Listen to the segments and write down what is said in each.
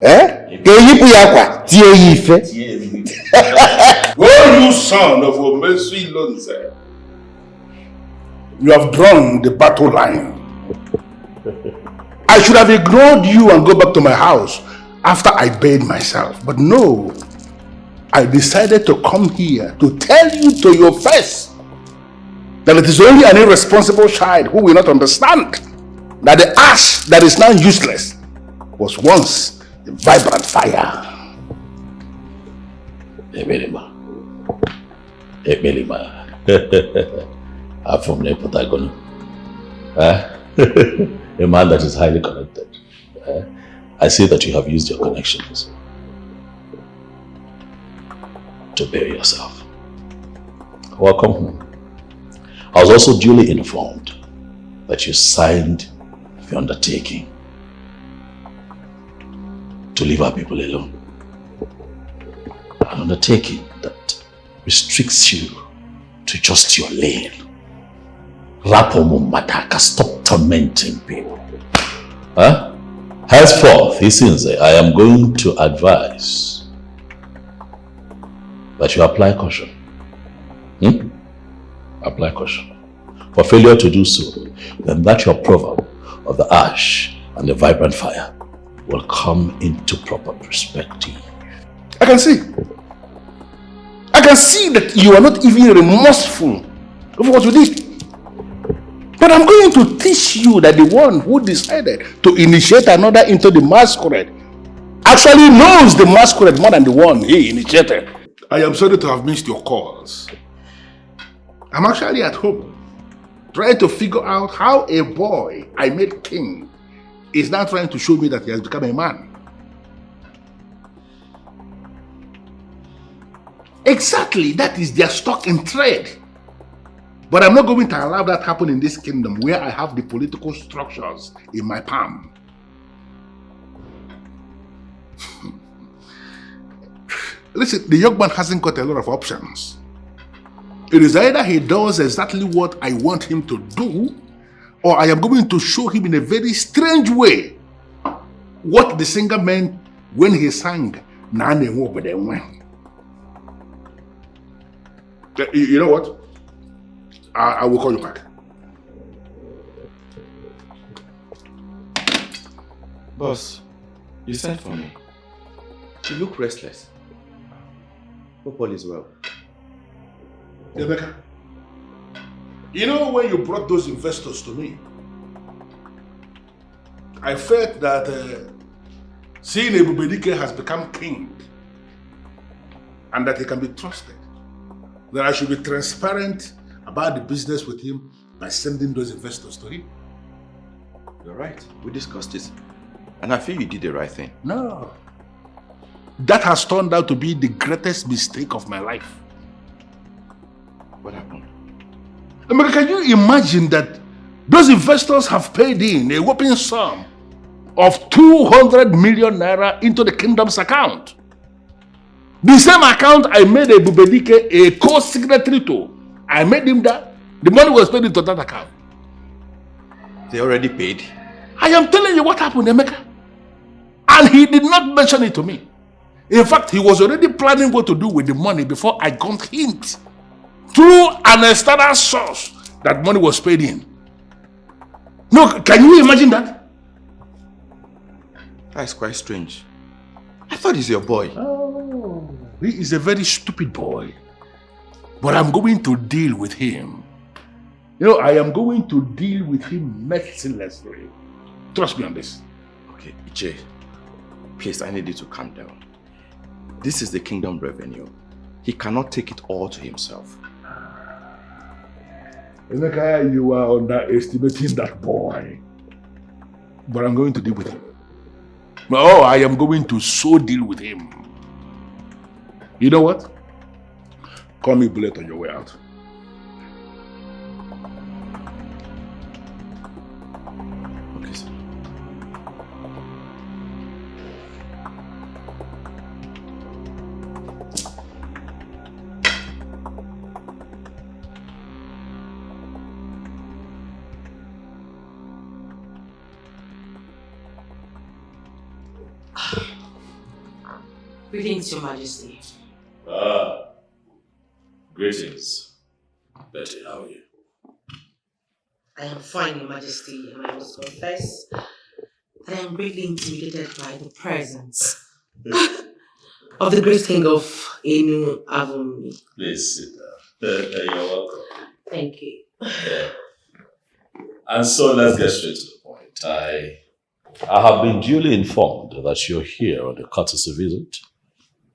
Eh? Oh, you son of a mercy Lonze. You have drawn the battle line. I should have ignored you and go back to my house after I bathed myself. But no, I decided to come here to tell you to your face that it is only an irresponsible child who will not understand that the ash that is now useless was once a vibrant fire. Ebelema. I'm from Nepotagona. A man that is highly connected. I see that you have used your connections to bury yourself. Welcome home. I was also duly informed that you signed the undertaking to leave our people alone. An undertaking that restricts you to just your lane. Rapomo Mataka, stop tormenting people. Henceforth, he says, I am going to advise that you apply caution. Apply caution. For failure to do so, then that your proverb of the ash and the vibrant fire will come into proper perspective. I can see that you are not even remorseful of what you did. But I'm going to teach you that the one who decided to initiate another into the masquerade actually knows the masquerade more than the one he initiated. I am sorry to have missed your calls. I'm actually at home trying to figure out how a boy I made king is now trying to show me that he has become a man. Exactly, that is their stock in trade. But I'm not going to allow that happen in this kingdom where I have the political structures in my palm. Listen, the young man hasn't got a lot of options. It is either he does exactly what I want him to do, or I am going to show him in a very strange way what the singer meant when he sang Nane Wobedenwe. You know what? I will call you back. Boss, you sent for me. You look restless. Hope all is well. Rebecca, you know when you brought those investors to me, I felt that seeing Dike has become king and that he can be trusted, that I should be transparent about the business with him by sending those investors to him. You're right. We discussed it. And I feel you did the right thing. No. That has turned out to be the greatest mistake of my life. What happened? America, can you imagine that those investors have paid in a whopping sum of 200 million naira into the kingdom's account? The same account I made Dike a co-signatory to. I made him that. The money was paid into that account. They already paid? I am telling you what happened, Emeka. And he did not mention it to me. In fact, he was already planning what to do with the money before I got hint through an external source that money was paid in. No, can you imagine that? That's quite strange. I thought he's your boy. Oh, he is a very stupid boy. But I'm going to deal with him. You know, I am going to deal with him mercilessly. Trust me on this. Okay, Uche, please, I need you to calm down. This is the kingdom revenue. He cannot take it all to himself. Emeka, you are underestimating that boy. But I'm going to deal with him. Oh, I am going to so deal with him. You know what? Call me Bullet on your way out. Okay, sir. Greetings, Your Majesty. Greetings. Betty, how are you? I am fine, Your Majesty, and I must confess that I am greatly intimidated by the presence of the great king of Enuavumi. Please sit down. You're welcome. Thank you. And so let's get straight to the point. I have been duly informed that you're here on a courtesy visit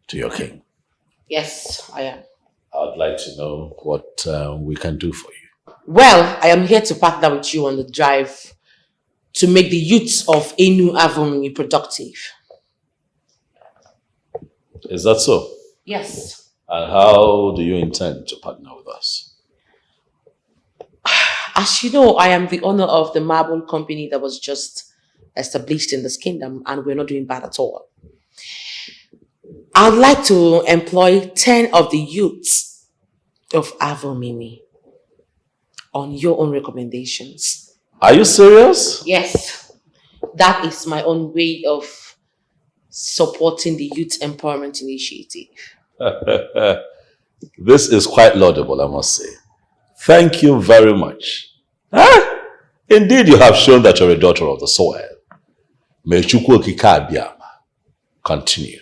to your king. Yes, I am. I'd like to know what we can do for you. Well, I am here to partner with you on the drive to make the youth of Enuavumi productive. Is that so? Yes. And how do you intend to partner with us? As you know, I am the owner of the marble company that was just established in this kingdom, and we're not doing bad at all. I'd like to employ 10 of the youths of Avomimi on your own recommendations. Are you serious? Yes. That is my own way of supporting the Youth Empowerment Initiative. This is quite laudable, I must say. Thank you very much. Indeed, you have shown that you're a daughter of the soil. May Chukwu Okike Abiama continue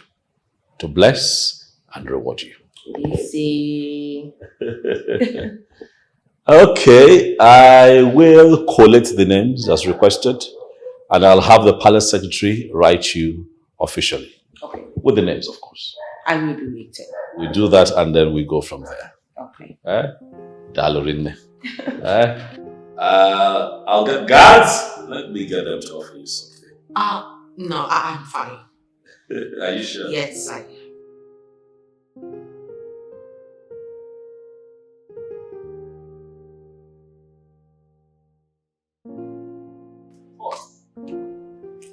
to bless and reward you. Lizzy. Okay, I will collect the names as requested, and I'll have the palace secretary write you officially. Okay. With the names, of course. I will be waiting. We do that and then we go from there. Okay. Dalorinne. I'll get guards. Let me get them to offer you something. No, I'm fine. Are you sure? Yes, I am.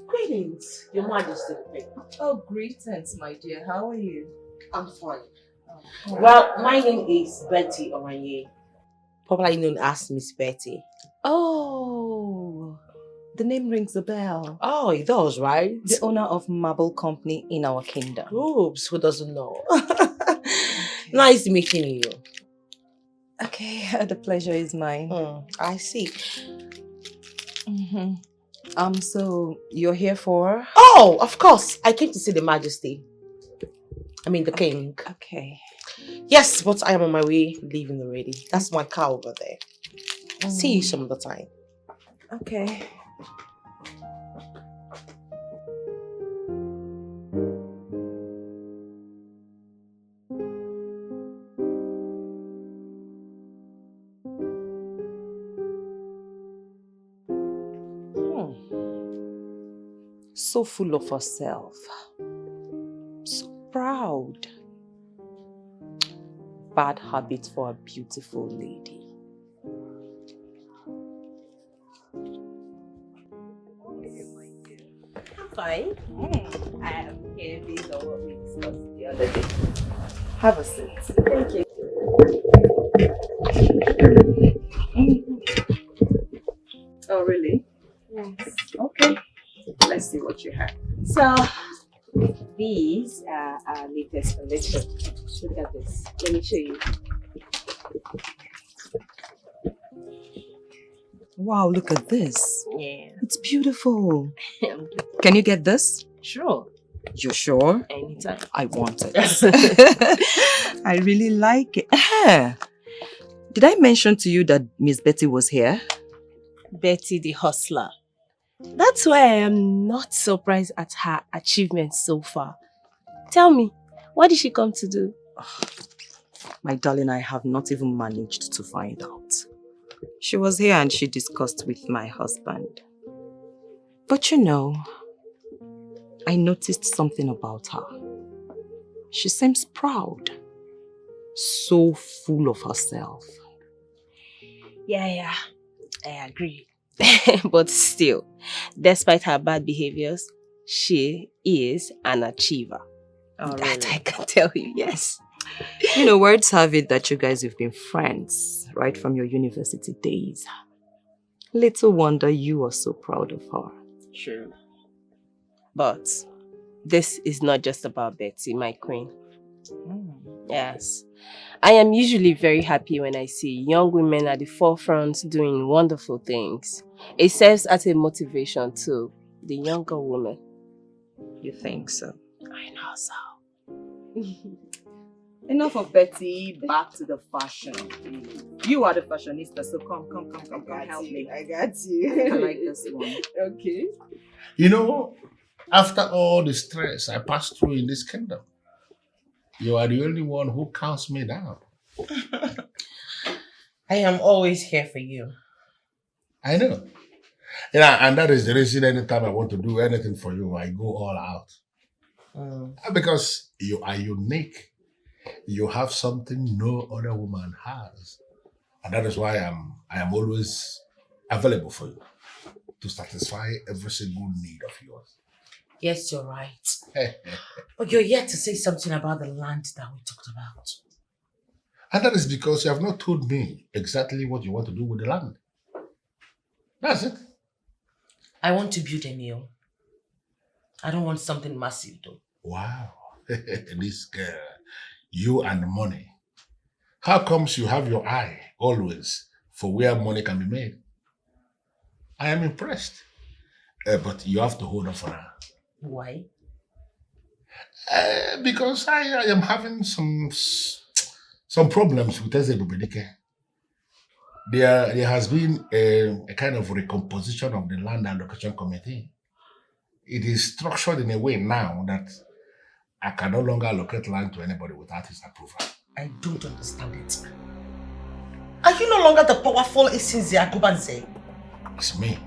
Greetings, Your Majesty. Oh, greetings, my dear. How are you? I'm fine. Well, my name is Betty Oranye, popularly known as Miss Betty. Oh, the name rings a bell. Oh, it does, right? The owner of marble company in our kingdom. Oops, who doesn't know? Nice meeting you. Okay, the pleasure is mine. I see. So you're here for? Oh, of course. I came to see the Majesty. I mean, the King. Okay. Yes, but I am on my way leaving already. That's my car over there. See you some other time. Okay. So full of herself. So proud. Bad habit for a beautiful lady. I'm fine. I am here based on what we discussed the other day. Have a seat. Thank you. Oh, really? Yes. Okay. Let's see what you have. So, these are our latest collection. Look at this. Let me show you. Wow, look at this. Yeah. It's beautiful. Can you get this? Sure. You're sure? Anytime. I want it. I really like it. Did I mention to you that Miss Betty was here? Betty the hustler. That's why I am not surprised at her achievements so far. Tell me, what did she come to do? My darling, I have not even managed to find out. She was here and she discussed with my husband. But you know, I noticed something about her. She seems proud. So full of herself. Yeah, I agree. But still, despite her bad behaviors, she is an achiever. Oh, That really? I can tell you, yes. You know, words have it that you guys have been friends right from your university days. Little wonder you are so proud of her. True. But this is not just about Betty, my queen. Yes. I am usually very happy when I see young women at the forefront doing wonderful things. It serves as a motivation to the younger women. You think so? I know so. Enough of Betty, back to the fashion. You are the fashionista, so come, help me. I got you. I like this one. Okay. You know, after all the stress I passed through in this kingdom, you are the only one who calms me down. I am always here for you. I know. Yeah, and that is the reason anytime I want to do anything for you, I go all out. Because you are unique. You have something no other woman has. And that is why I am always available for you to satisfy every single need of yours. Yes, you're right. But you're yet to say something about the land that we talked about. And that is because you have not told me exactly what you want to do with the land. That's it. I want to build a mill. I don't want something massive though. Wow. This girl, you and money. How comes you have your eye always for where money can be made? I am impressed. But you have to hold on for now. Why? Because I am having some problems with Dike. There has been a kind of recomposition of the land allocation committee. It is structured in a way now that I can no longer allocate land to anybody without his approval. I don't understand it. Are you no longer the powerful Ezuruonye? It's me.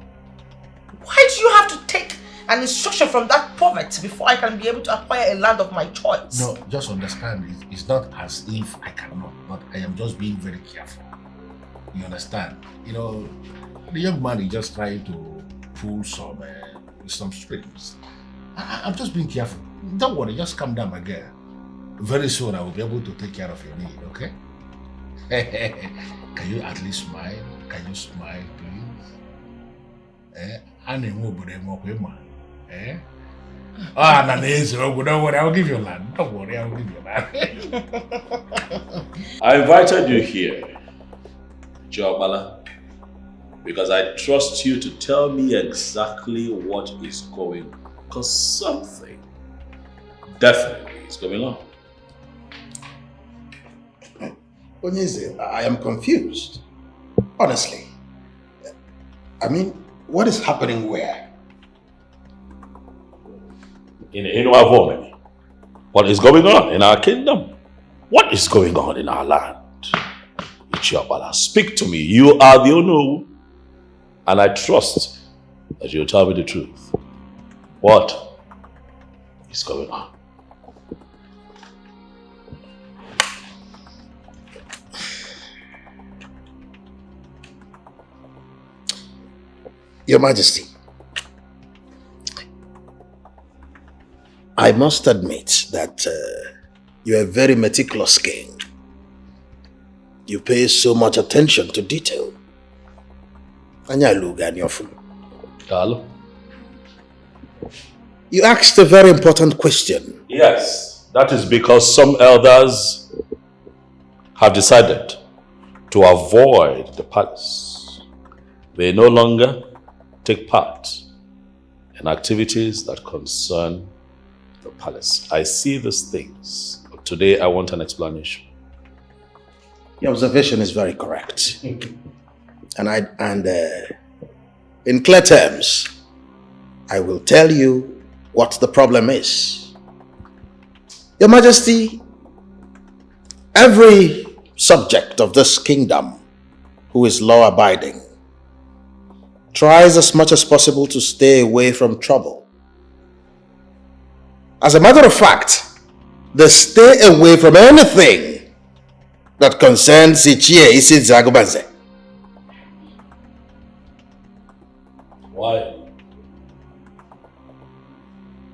Why do you have to take an instruction from that poverty before I can be able to acquire a land of my choice? No, just understand, it's not as if I cannot, but I am just being very careful. You understand? You know, the young man is just trying to pull some strings. I'm just being careful. Don't worry, just calm down, my girl. Very soon I will be able to take care of your need, okay? Can you at least smile? Can you smile, please? Don't worry, I'll give you land. Don't worry, I'll give you land. I invited you here, Jobala, because I trust you to tell me exactly what is going on. Because something definitely is going on. Onyeze, I am confused. Honestly. I mean, what is happening where? In our home. What is going on in our kingdom? What is going on in our land? Ichiabala, speak to me. You are the Onu. And I trust that you'll tell me the truth. What is going on? Your Majesty, I must admit that you are a very meticulous king. You pay so much attention to detail. You asked a very important question. Yes, that is because some elders have decided to avoid the palace. They no longer take part in activities that concern the palace. I see these things, but today I want an explanation. Your observation is very correct. And in clear terms, I will tell you what the problem is. Your Majesty, every subject of this kingdom who is law-abiding tries as much as possible to stay away from trouble. As a matter of fact, they stay away from anything that concerns Ichie Isi Zagobanze. Why?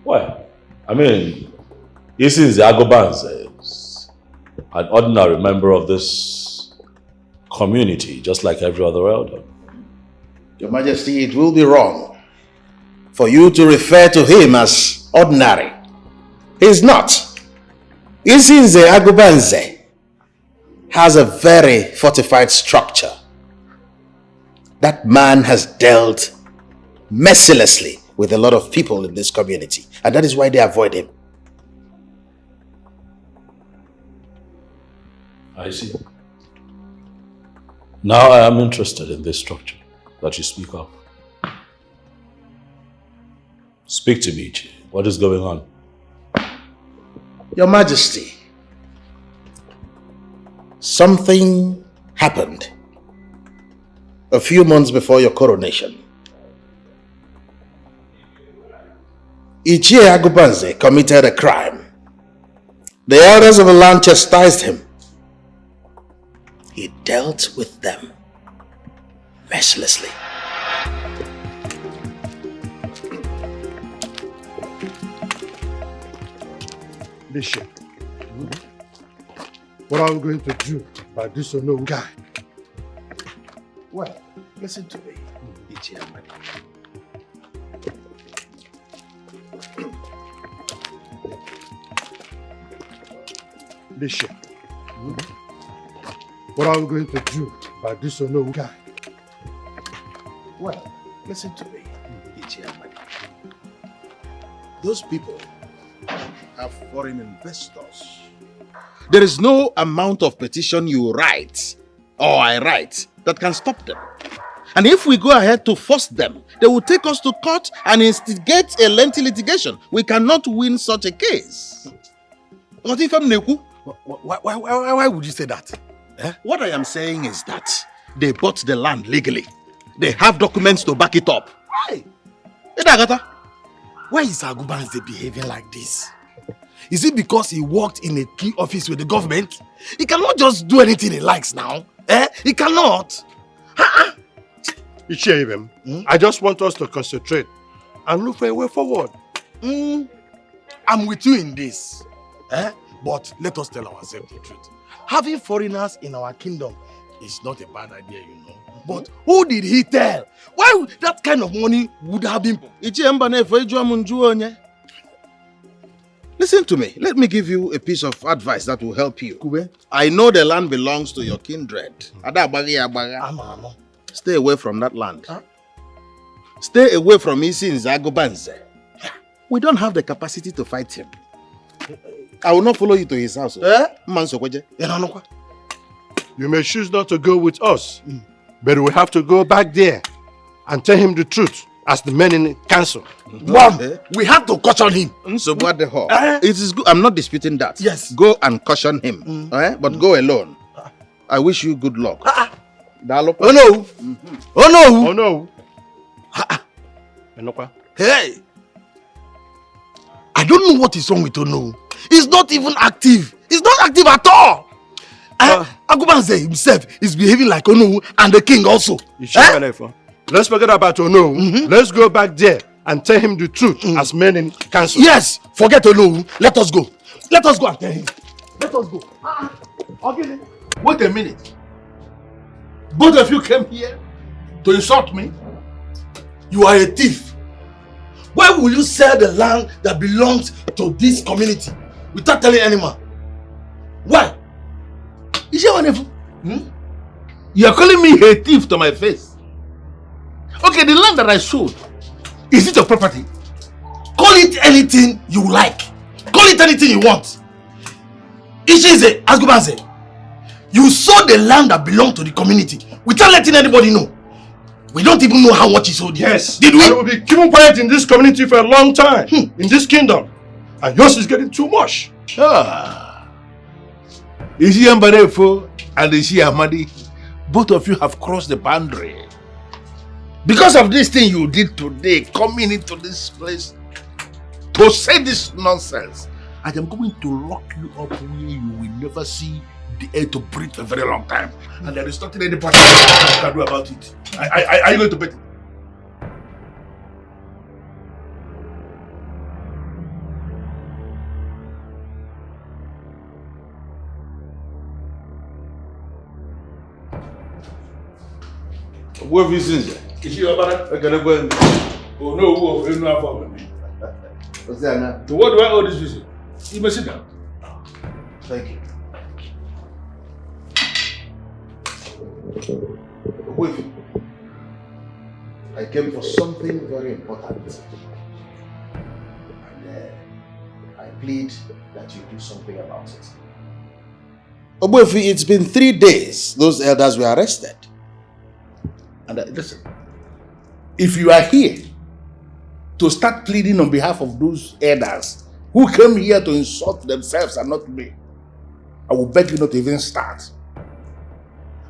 Why? I mean, Isi Zagobanze is an ordinary member of this community, just like every other elder. Your Majesty, it will be wrong for you to refer to him as ordinary. He's not. Isinze Agubanze has a very fortified structure. That man has dealt mercilessly with a lot of people in this community, and that is why they avoid him. I see. Now I am interested in this structure that you speak of. Speak to me, Uche. What is going on? Your Majesty, something happened a few months before your coronation. Ichie Agubanze committed a crime. The elders of the land chastised him. He dealt with them mercilessly. Bishop, what are we going to do about this unknown guy? Well, listen to me, Ichie Amadi. Bishop, what are we going to do about this unknown guy? Well, listen to me, Ichie Amadi. Those people are foreign investors. There is no amount of petition you write or I write that can stop them. And if we go ahead to force them, they will take us to court and instigate a lengthy litigation. We cannot win such a case. Why would you say that? Eh? What I am saying is that they bought the land legally. They have documents to back it up. Why? Why is Agubanze behaving like this? Is it because he worked in a key office with the government? He cannot just do anything he likes now. Eh? He cannot. Ichie, I just want us to concentrate and look for a way forward. I'm with you in this. Eh? But let us tell ourselves the truth. Having foreigners in our kingdom is not a bad idea, you know. But who did he tell? Why would that kind of money would have been? Listen to me. Let me give you a piece of advice that will help you. I know the land belongs to your kindred. Stay away from that land. Huh? Stay away from Isinze Agubanze. We don't have the capacity to fight him. I will not follow you to his house. You may choose not to go with us, but we have to go back there and tell him the truth as the men in council. We have to caution him. So what the hell? It is good. I'm not disputing that. Yes. Go and caution him. But go alone. I wish you good luck. Oh no. Oh no. Oh no. Hey. I don't know what is wrong with Ono. He's not even active. He's not active at all. Agubanze himself is behaving like Ono and the king also. Let's forget about Ono. Let's go back there and tell him the truth as men in council. Yes, forget Ono. Let us go. Let us go and tell him. Let us go. Okay. Wait a minute. Both of you came here to insult me. You are a thief. Why will you sell the land that belongs to this community without telling anyone? Why? Is there one? You are calling me a thief to my face. Okay, the land that I sold, is it your property? Call it anything you like. Call it anything you want. Uche Agubanze, you sold the land that belonged to the community without letting anybody know. We don't even know how much you sold. Yes. Did we? I will be keeping quiet in this community for a long time. In this kingdom. And yours is getting too much. Ishi Ambarefo and Ishi Amadi, both of you have crossed the boundary. Because of this thing you did today, coming into this place to say this nonsense, I am going to lock you up where you will never see the air to breathe for a very long time. And there is nothing anybody can do about it. Are you going to bet it? Where have you seen that? Is she about that? I can't go. Oh no, who of you know about me? So what do I owe this visit? You may sit down. Thank you. Wait. I came for something very important. And I plead that you do something about it. Ogbuefi, it's been 3 days those elders were arrested. And listen, if you are here to start pleading on behalf of those elders who came here to insult themselves and not me, I will beg you not to even start.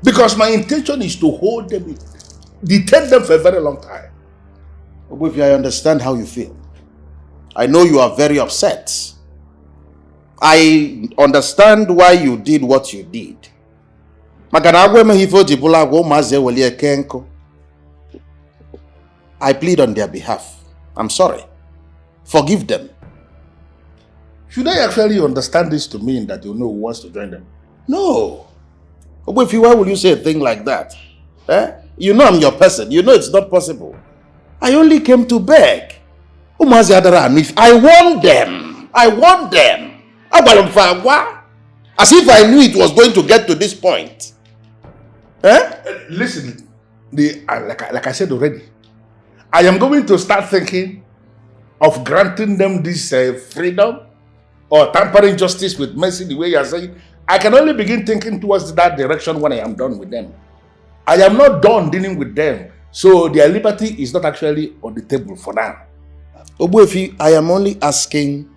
Because my intention is to hold them, detain them for a very long time. Ogbuefi, I understand how you feel. I know you are very upset. I understand why you did what you did. I plead on their behalf. I'm sorry. Forgive them. Should I actually understand this to mean that you know who wants to join them? No. Ogbuefi, why would you say a thing like that? You know I'm your person. You know it's not possible. I only came to beg. I warned them. I warned them. As if I knew it was going to get to this point. Listen, like I said already, I am going to start thinking of granting them this freedom or tampering justice with mercy the way you are saying. I can only begin thinking towards that direction when I am done with them. I am not done dealing with them, so their liberty is not actually on the table for now. Ogbuefi, I am only asking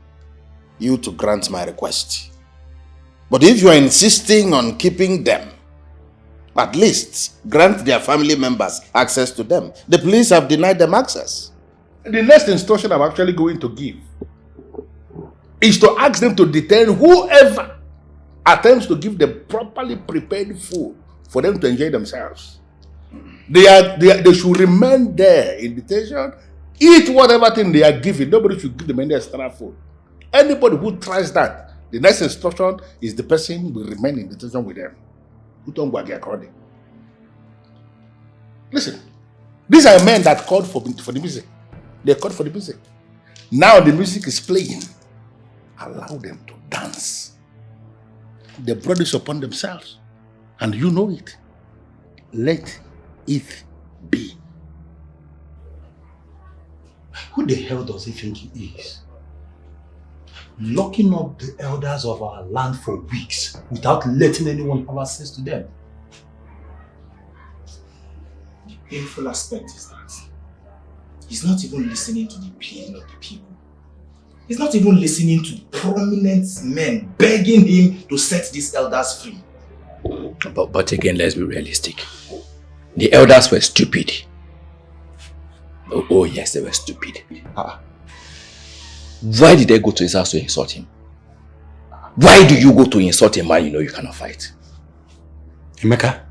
you to grant my request. But if you are insisting on keeping them, at least grant their family members access to them. The police have denied them access. The next instruction I'm actually going to give is to ask them to detain whoever attempts to give them properly prepared food for them to enjoy themselves. They should remain there in detention, eat whatever thing they are given. Nobody should give them any extra food. Anybody who tries that, the next instruction is the person will remain in detention with them. Listen, these are men that called for the music. They called for the music. Now the music is playing. Allow them to dance. They brought this upon themselves. And you know it. Let it be. Who the hell does he think he is? Locking up the elders of our land for weeks without letting anyone have access to them. The painful aspect is that he's not even listening to the pleading of the people. He's not even listening to prominent men begging him to set these elders free. But again, let's be realistic. The elders were stupid. Oh yes, they were stupid. Why did they go to his house to insult him? Why do you go to insult a man you know you cannot fight? Emeka,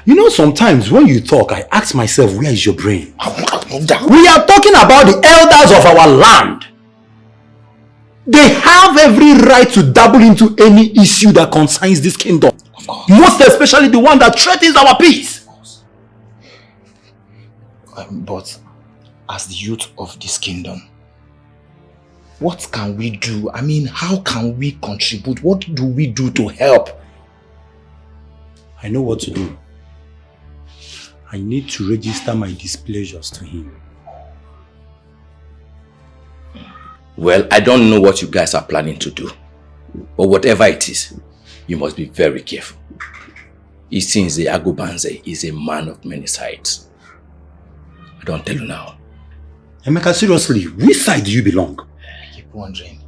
you know sometimes when you talk, I ask myself, where is your brain? We are talking about the elders of our land. They have every right to dabble into any issue that concerns this kingdom. Most especially the one that threatens our peace. But as the youth of this kingdom, what can we do? I mean, how can we contribute? What do we do to help? I know what to do. I need to register my displeasures to him. Well, I don't know what you guys are planning to do. But whatever it is, you must be very careful. It seems the Agubanze is a man of many sides. I don't tell you now. Emeka, seriously, which side do you belong? I keep wondering.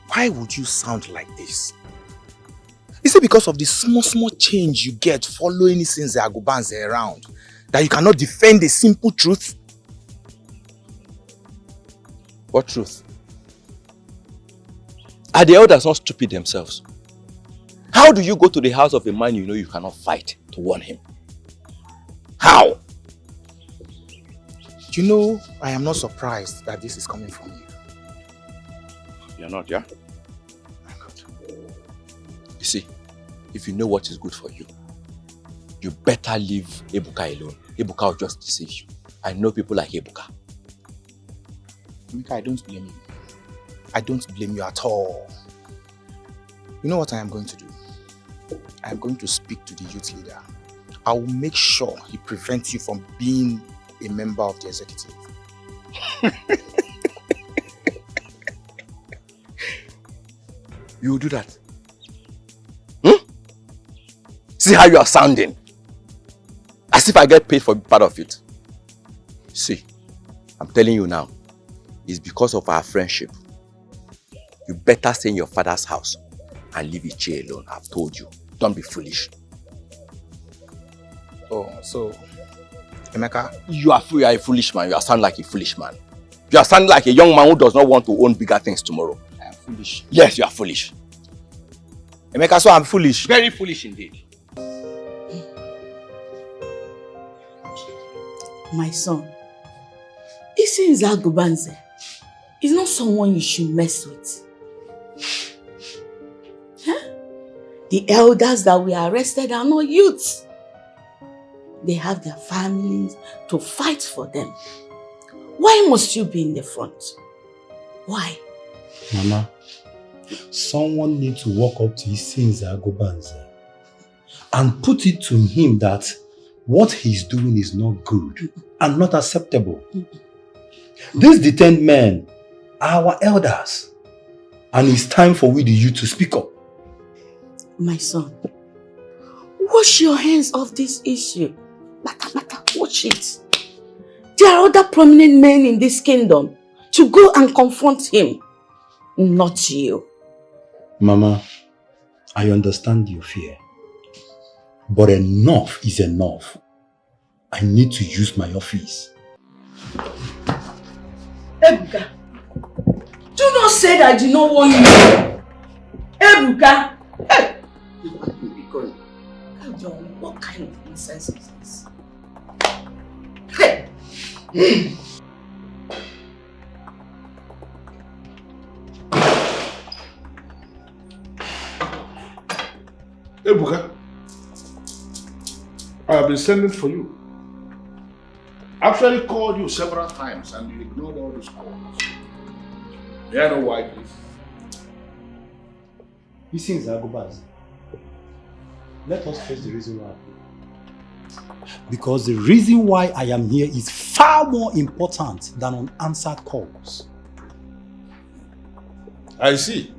Why why would you sound like this? Is it because of the small change you get following Isinze Agubanze around that you cannot defend the simple truth? What truth? Are the elders not stupid themselves? How do you go to the house of a man you know you cannot fight to warn him? How? You know, I am not surprised that this is coming from you. You're not, yeah? You see, if you know what is good for you, you better leave Ebuka alone. Ebuka will just deceive you. I know people like Ebuka. Mika, I don't blame you. I don't blame you at all. You know what I am going to do? I am going to speak to the youth leader. I will make sure he prevents you from being a member of the executive. You will do that? See how you are sounding. As if I get paid for part of it. See, I'm telling you now, it's because of our friendship. You better stay in your father's house and leave Uche alone. I've told you. Don't be foolish. Oh, so, Emeka? You are a foolish man. You are sounding like a foolish man. You are sounding like a young man who does not want to own bigger things tomorrow. I am foolish. Yes, you are foolish. Emeka, so I'm foolish. Very foolish indeed. My son, Isinze Agubanze is not someone you should mess with. Huh? The elders that we arrested are not youths. They have their families to fight for them. Why must you be in the front? Why? Mama, someone needs to walk up to Isinze Agubanze and put it to him that what he's doing is not good and not acceptable. These detained men are our elders, and it's time for we the youth to speak up. My son, wash your hands off this issue. Watch it. There are other prominent men in this kingdom to go and confront him, not you. Mama, I understand your fear, but enough is enough. I need to use my office. Ebuka, do not say that I do not want you. Ebuka, hey! What kind of nonsense is this? Hey! Ebuka, I have been sending for you. I actually called you several times and you ignored all those calls. May I know why, please? Isinze Agubanze, let us face the reason why. Because the reason why I am here is far more important than unanswered calls. I see.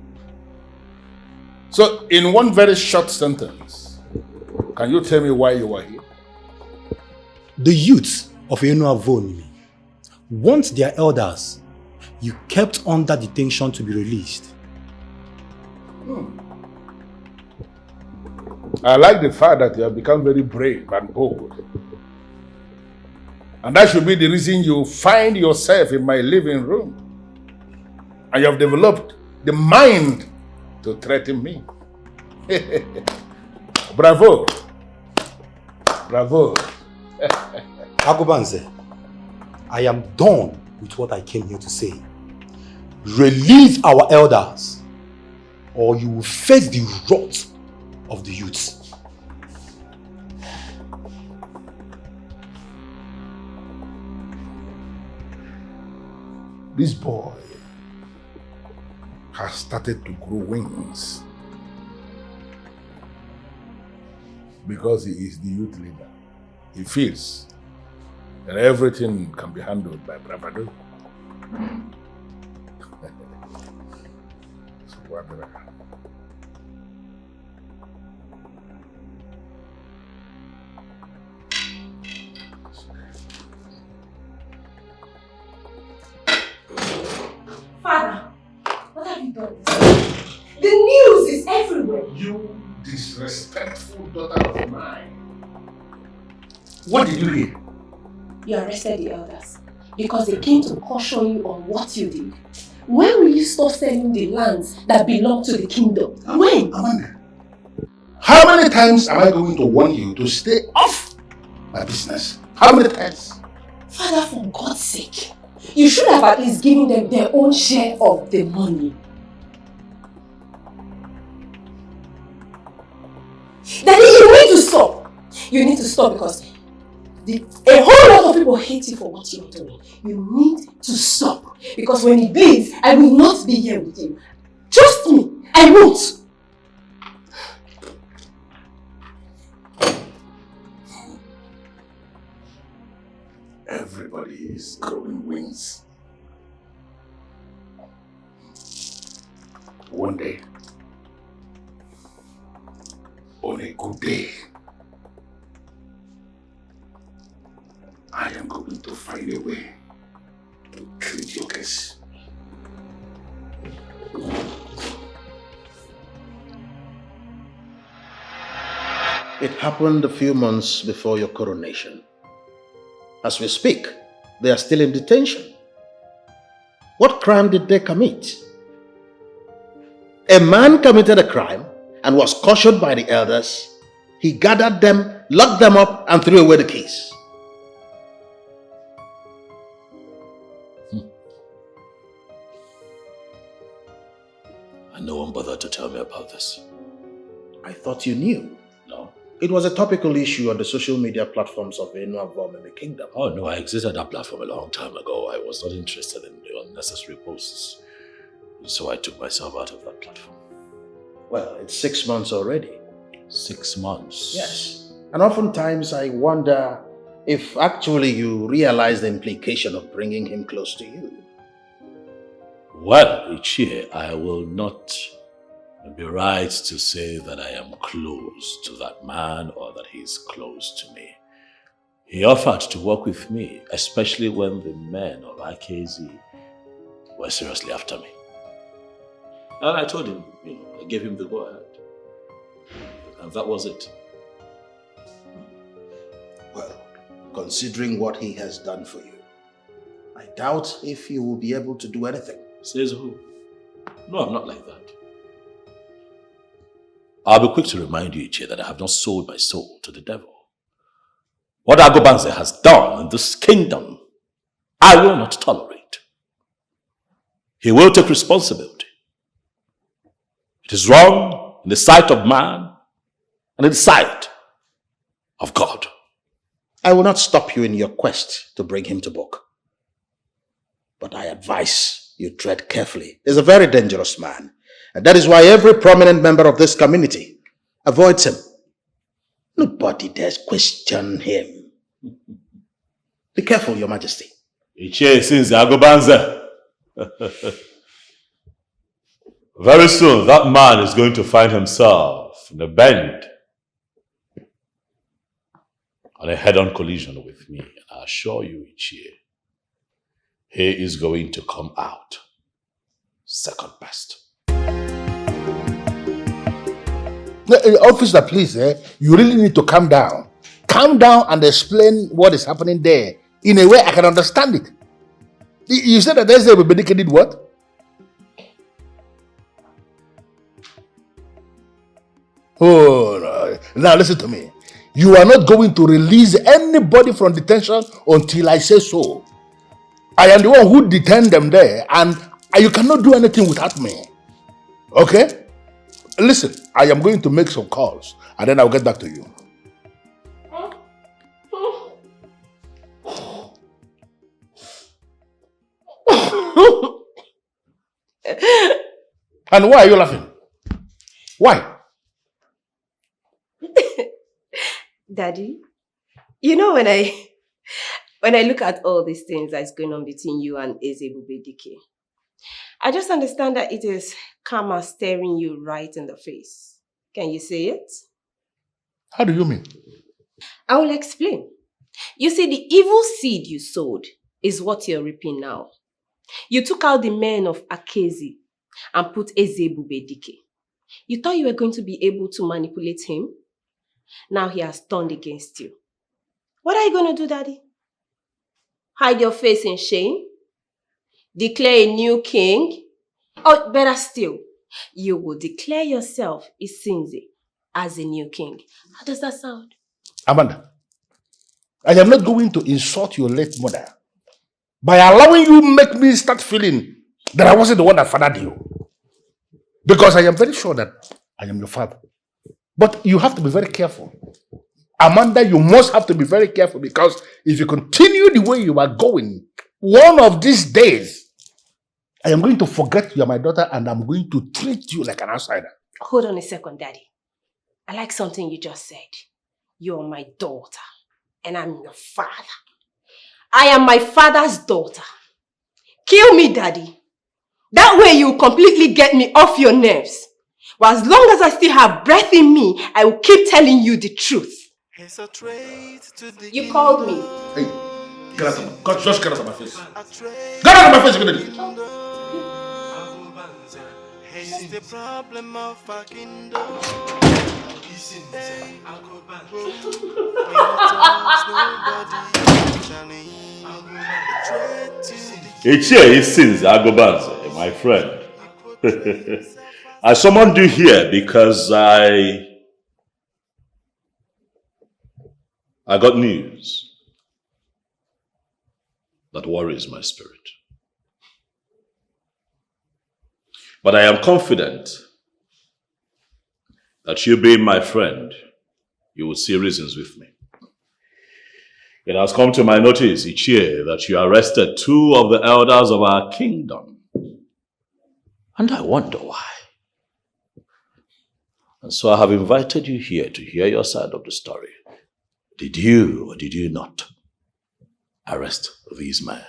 So, in one very short sentence, can you tell me why you were here? The youths of etim-Effiong want their elders you kept under detention to be released. I like the fact that you have become very brave and bold. And that should be the reason you find yourself in my living room. And you have developed the mind to threaten me. Bravo. Bravo. Agubanze, I am done with what I came here to say. Release our elders, or you will face the wrath of the youths. This boy has started to grow wings because he is the youth leader. He feels that everything can be handled by bravado. Father, what have you done? disrespectful daughter of mine. What did you hear? You arrested the elders because they came to caution you on what you did. When will you stop selling the lands that belong to the kingdom? When? Amanda, how many times am I going to warn you to stay off my business? How many times? Father, for God's sake, you should have at least given them their own share of the money. Daddy, you need to stop. You need to stop because a whole lot of people hate you for what you're doing. You need to stop. Because when it bleeds, I will not be here with you. Trust me, I won't. Everybody is growing wings. One day, on a good day, I am going to find a way to treat your case. It happened a few months before your coronation. As we speak, they are still in detention. What crime did they commit? A man committed a crime and was cautioned by the elders. He gathered them, locked them up, and threw away the keys. And no one bothered to tell me about this. I thought you knew. No. It was a topical issue on the social media platforms of etim-Effiong in the kingdom. Oh no, I exited that platform a long time ago. I was not interested in the unnecessary posts. So I took myself out of that platform. Well, it's 6 months already. 6 months? Yes. And oftentimes I wonder if actually you realize the implication of bringing him close to you. Well, Uche, I will not be right to say that I am close to that man or that he is close to me. He offered to work with me, especially when the men of Akezi were seriously after me. And I told him, I gave him the go-ahead. And that was it. Well, considering what he has done for you, I doubt if you will be able to do anything. Says who? No, I'm not like that. I'll be quick to remind you, Uche, that I have not sold my soul to the devil. What Agobanze has done in this kingdom, I will not tolerate. He will take responsibility. It is wrong in the sight of man and in the sight of God. I will not stop you in your quest to bring him to book. But I advise you tread carefully. He's a very dangerous man. And that is why every prominent member of this community avoids him. Nobody dares question him. Be careful, Your Majesty. Uche since Agobanze. Very soon, that man is going to find himself in a bend on a head-on collision with me. And I assure you, Uche, he is going to come out second best. Officer, please, you really need to calm down. Calm down and explain what is happening there in a way I can understand it. You said that Dike did what? Oh, no. Now listen to me. You are not going to release anybody from detention until I say so. I am the one who detained them there, and you cannot do anything without me. Okay? Listen, I am going to make some calls, and then I'll get back to you. And why are you laughing? Why? Daddy, you know when I look at all these things that's going on between you and Dike, I just understand that it is karma staring you right in the face. Can you say it? How do you mean? I will explain. You see, the evil seed you sowed is what you're reaping now. You took out the men of Akezi and put Dike. You thought you were going to be able to manipulate him? Now he has turned against you. What are you going to do, Daddy? Hide your face in shame? Declare a new king? Or better still, you will declare yourself, Isinze, as a new king. How does that sound? Amanda, I am not going to insult your late mother by allowing you make me start feeling that I wasn't the one that fathered you. Because I am very sure that I am your father. But you have to be very careful. Amanda, you must have to be very careful, because if you continue the way you are going, one of these days, I am going to forget you are my daughter and I'm going to treat you like an outsider. Hold on a second, Daddy. I like something you just said. You're my daughter and I'm your father. I am my father's daughter. Kill me, Daddy. That way you completely get me off your nerves. But as long as I still have breath in me, I will keep telling you the truth. You called me. Hey, get out of my, God, just get out of my face. Get out of my face, you're gonna do. It's the problem of our kingdom. It's here, it seems, Agobanze, my friend. I summoned you here because I got news that worries my spirit. But I am confident that you being my friend, you will see reasons with me. It has come to my notice each year that you arrested 2 of the elders of our kingdom. And I wonder why. And so I have invited you here to hear your side of the story. Did you or did you not arrest these men?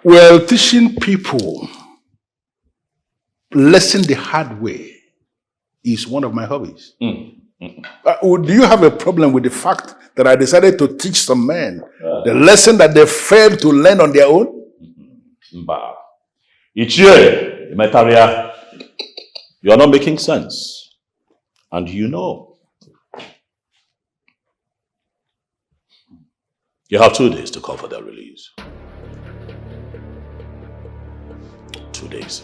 Well, teaching people lesson the hard way is one of my hobbies. Do you have a problem with the fact that I decided to teach some men the lesson that they failed to learn on their own? Ichie, Metaria, you are not making sense. And you know. You have 2 days to call for their release. 2 days.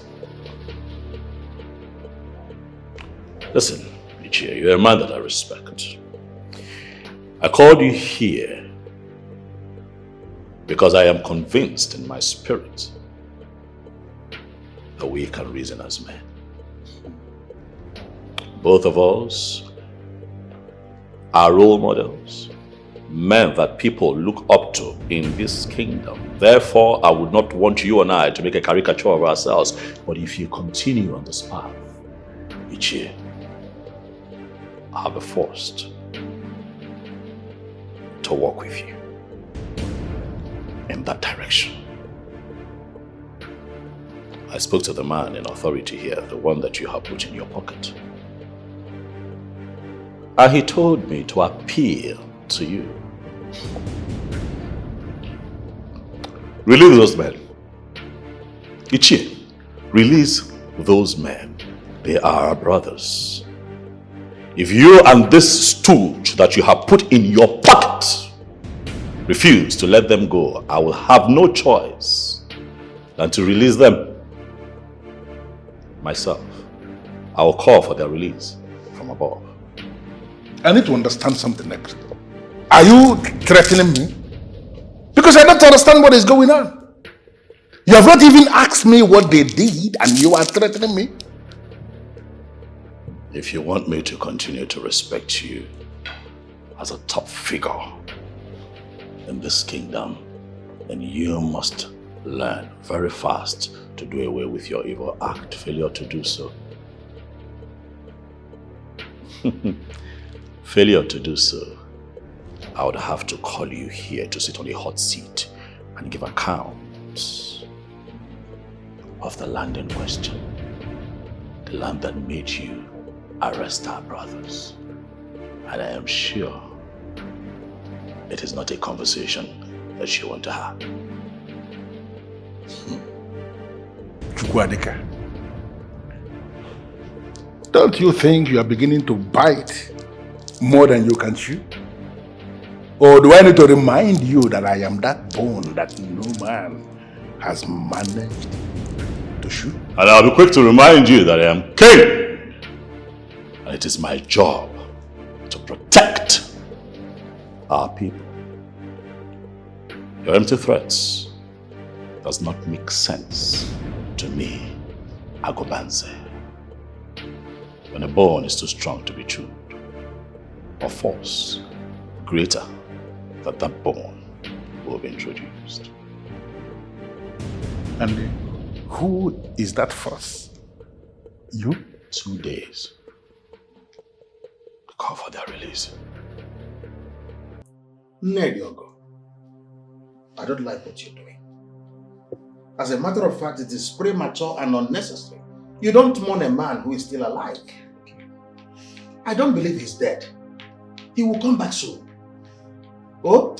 Listen, Ichie, you're a man that I respect. I called you here because I am convinced in my spirit that we can reason as men. Both of us are role models, men that people look up to in this kingdom. Therefore, I would not want you and I to make a caricature of ourselves. But if you continue on this path, Ichie, I'll be forced to walk with you in that direction. I spoke to the man in authority here, the one that you have put in your pocket. And he told me to appeal to you. Release those men. Ichie, release those men. They are our brothers. If you and this stooge that you have put in your pocket refuse to let them go, I will have no choice than to release them myself. I will call for their release from above. I need to understand something next. Are you threatening me? Because I don't understand what is going on. You have not even asked me what they did and you are threatening me? If you want me to continue to respect you as a top figure in this kingdom, then you must learn very fast to do away with your evil act. Failure to do so. Failure to do so, I would have to call you here to sit on a hot seat and give account of the land in question. The land that made you arrest our brothers. And I am sure it is not a conversation that you want to have. Don't you think you are beginning to bite more than you can chew? Or do I need to remind you that I am that bone that no man has managed to shoot? And I'll be quick to remind you that I am king. And it is my job to protect our people. Your empty threats does not make sense to me, Agobanze. When a bone is too strong to be chewed, or force greater than that bone will be introduced. And who is that force? You? 2 days to call for their release. Nediogo, I don't like what you're doing. As a matter of fact, it is premature and unnecessary. You don't mourn a man who is still alive. I don't believe he's dead. He will come back soon. Oh?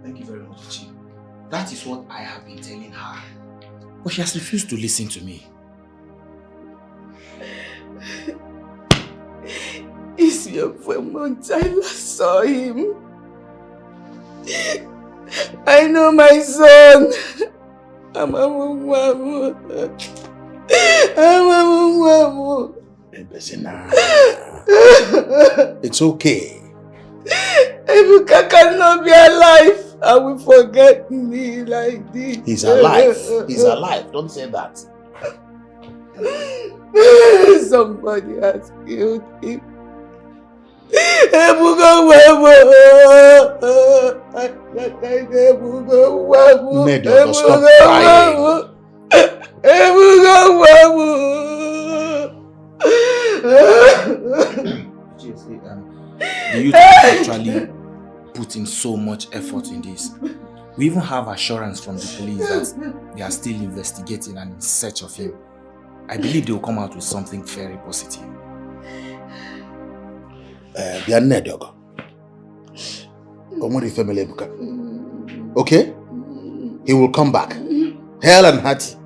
Thank you very much, Uche. That is what I have been telling her. But she has refused to listen to me. It's your 4 months I last saw him. I know my son. I'm a mungwamu. It's okay. Ebuka cannot be alive. I will forget me like this. He's alive. He's alive. Don't say that. Somebody has killed him. Medo, stop crying. The youth actually put in so much effort in this. We even have assurance from the police that they are still investigating and in search of him. I believe they will come out with something very positive. Okay? He will come back. Hell and hearty.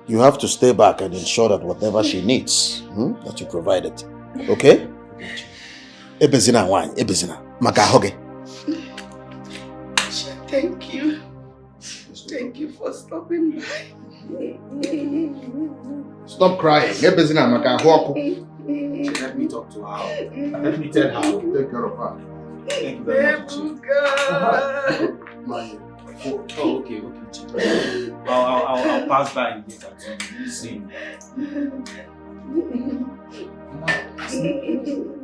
You have to stay back and ensure that whatever she needs, that you provide it. Okay? Ebezina wine, Ebezina. Makahoge. Thank you. Thank you for stopping by. Stop crying. Ebezina Makahoku. Let me talk to her. Let me tell her. Take care of her. Thank you very much. Oh, okay. I'll pass by and get her to see.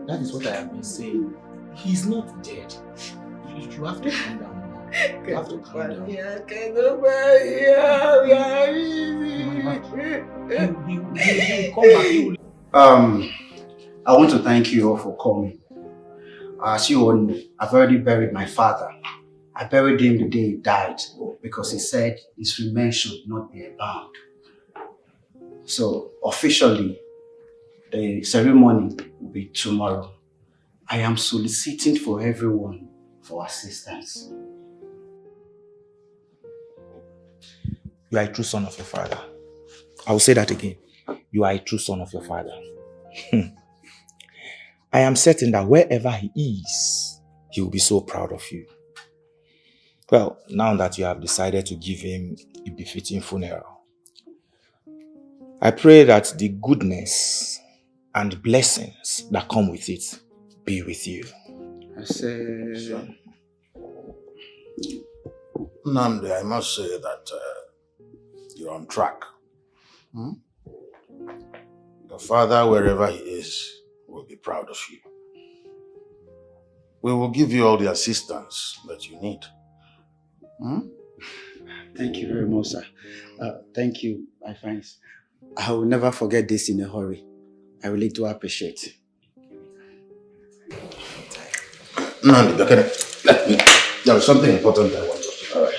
That is what I have been saying. He's not dead. You have to calm down. You have to calm down. He'll come back. I want to thank you all for coming. As you all know, I've already buried my father. I buried him the day he died because he said his remains should not be bound. So officially, the ceremony will be tomorrow. I am soliciting for everyone for assistance. You are a true son of your father. I will say that again. You are a true son of your father. I am certain that wherever he is, he will be so proud of you. Well, now that you have decided to give him a befitting funeral, I pray that the goodness and blessings that come with it be with you. I say... Nande, I must say that you're on track. Your father, wherever he is, will be proud of you. We will give you all the assistance that you need. Thank you very much, sir. Thank you, my friends. I will never forget this in a hurry. I really do appreciate it. Nandi, there is something important I want to say. All right.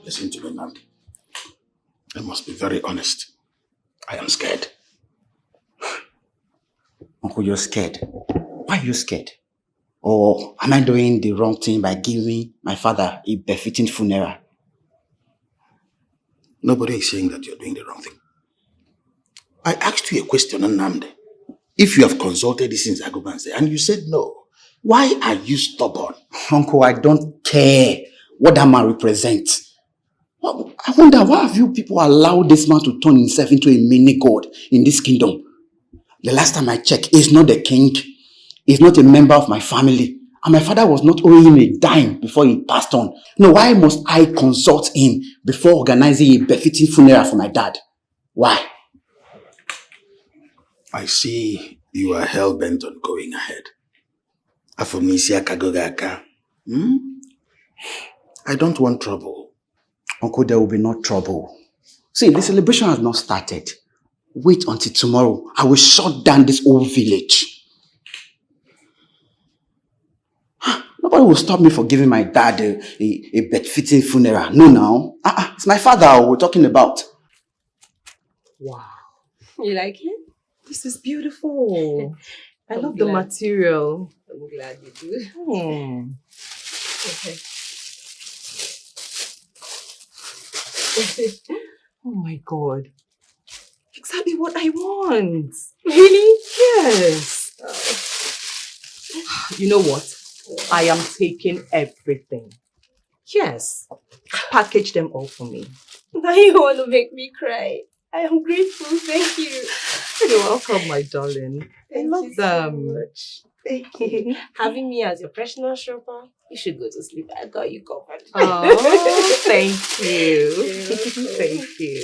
Listen to me, Nandi. I must be very honest. I am scared. Uncle, you're scared. Why are you scared? Or am I doing the wrong thing by giving my father a befitting funeral? Nobody is saying that you're doing the wrong thing. I asked you a question, Nnamdi. If you have consulted this in Zagobanze and you said no, why are you stubborn? Uncle, I don't care what that man represents. I wonder, why have you people allowed this man to turn himself into a mini god in this kingdom? The last time I checked, he's not the king. He's not a member of my family. And my father was not owing him a dime before he passed on. No, why must I consult him before organizing a befitting funeral for my dad? Why? I see you are hell-bent on going ahead. Afomisia Kagogaka. I don't want trouble. Uncle, there will be no trouble. See, the celebration has not started. Wait until tomorrow. I will shut down this whole village. Nobody will stop me for giving my dad a befitting funeral. No, now. It's my father we're talking about. Wow. You like it? This is beautiful. I love the material. I'm glad you do. Okay. Oh my God. Exactly what I want. Really? Yes. You know what? I am taking everything. Yes. Package them all for me. Now you want to make me cry. I am grateful. Thank you. You're welcome, my darling. I love them. So much. Thank you. Having me as your personal shopper, you should go to sleep. I got you covered. Oh, thank you. Thank you.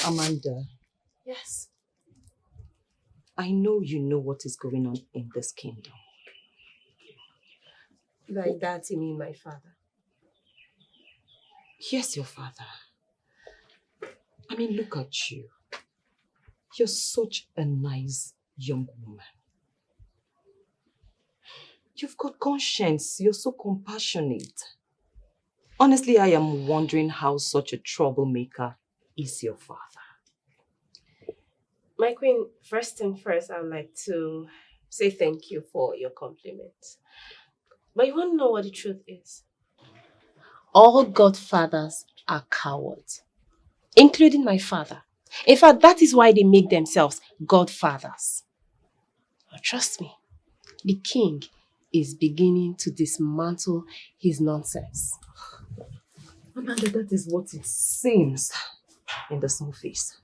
Amanda. Yes. I know you know what is going on in this kingdom. Like that, you mean my father? Yes, your father. I mean, look at you. You're such a nice young woman. You've got conscience. You're so compassionate. Honestly, I am wondering how such a troublemaker is your father. My queen, first and first, I would like to say thank you for your compliment. But you want to know what the truth is? All godfathers are cowards, including my father. In fact, that is why they make themselves godfathers. But trust me, the king is beginning to dismantle his nonsense. Amanda, that is what it seems in the surface.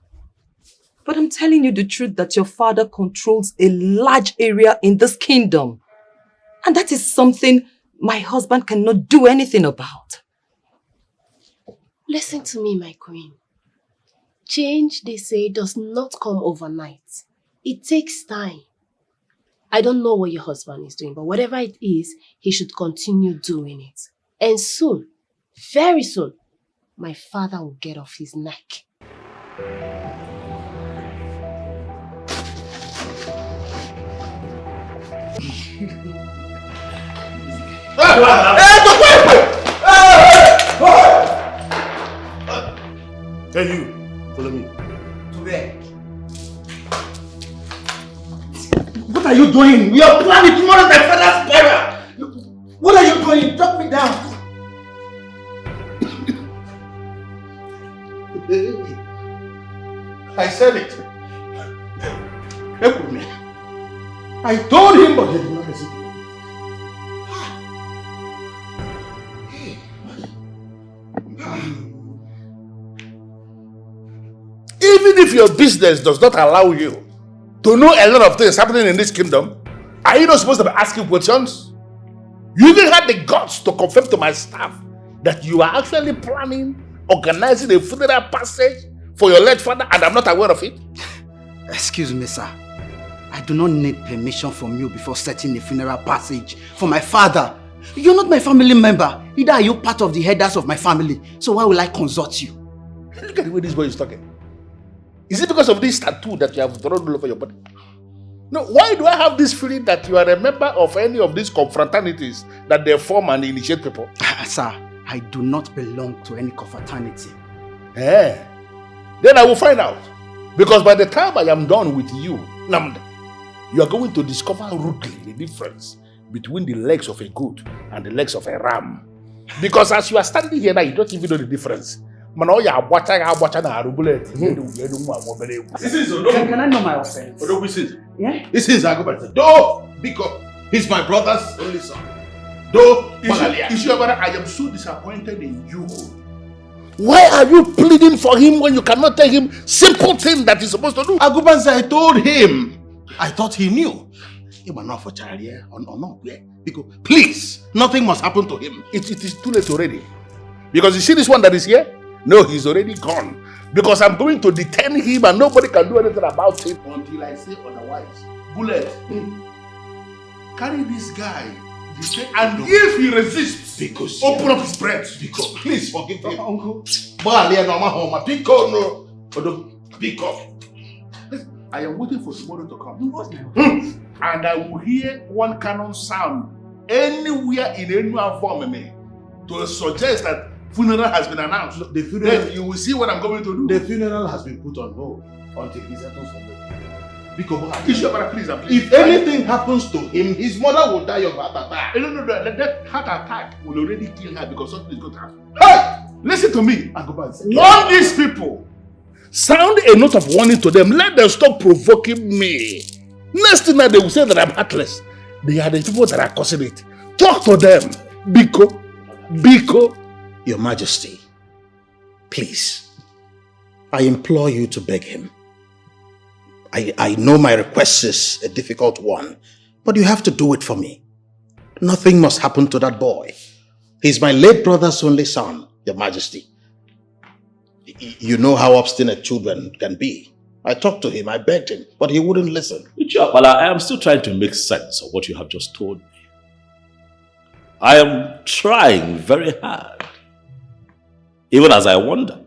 But I'm telling you the truth that your father controls a large area in this kingdom. And that is something my husband cannot do anything about. Listen to me, my queen. Change, they say, does not come overnight. It takes time. I don't know what your husband is doing, but whatever it is, he should continue doing it. And soon, very soon, my father will get off his neck. Hey, you, follow me. To where? What are you doing? We are planning tomorrow my father's burial. What are you doing? Drop me down. I said it. Help me. I told him, but he did not listen. Even if your business does not allow you to know a lot of things happening in this kingdom, are you not supposed to be asking questions? You even had the guts to confirm to my staff that you are actually planning, organizing a funeral passage for your late father, and I'm not aware of it? Excuse me, sir. I do not need permission from you before setting a funeral passage for my father. You're not my family member. Neither are you part of the headers of my family. So why will I consult you? Look at the way this boy is talking. Is it because of this tattoo that you have drawn all over your body? No, why do I have this feeling that you are a member of any of these confraternities that they form and initiate people? Sir, I do not belong to any confraternity. Then I will find out. Because by the time I am done with you, Namda, you are going to discover rudely the difference between the legs of a goat and the legs of a ram. Because as you are standing here now, you don't even know the difference. Can I know my offense? Yeah? This is Agobert. Though, because he's my brother's only son. Though, I am so disappointed in you. Why are you pleading for him when you cannot tell him simple thing that he's supposed to do? Agubanza, I told him. I thought he knew. He was not for charity or not. Because please, nothing must happen to him. It is too late already. Because you see this one that is here? No, he's already gone. Because I'm going to detain him and nobody can do anything about it until I say otherwise. Bullet, carry this guy. And if he resists, because open up his breast. Because please forgive him. Uncle. I am waiting for tomorrow to come. And I will hear one cannon sound anywhere in etim-Effiong to suggest that funeral has been announced. Look, the funeral, then you will see what I'm going to do. The funeral has been put on hold until he settles from it. Because please. If anything happens to him, his mother will die of heart attack. No, that heart attack will already kill her because something is going to happen. Hey! Listen to me. Warn these people. Sound a note of warning to them. Let them stop provoking me. Next thing that they will say that I'm heartless. They are the people that are causing it. Talk to them. Biko. Your Majesty, please, I implore you to beg him. I know my request is a difficult one, but you have to do it for me. Nothing must happen to that boy. He's my late brother's only son, Your Majesty. You know how obstinate children can be. I talked to him, I begged him, but he wouldn't listen. Well, I am still trying to make sense of what you have just told me. I am trying very hard, even as I wonder,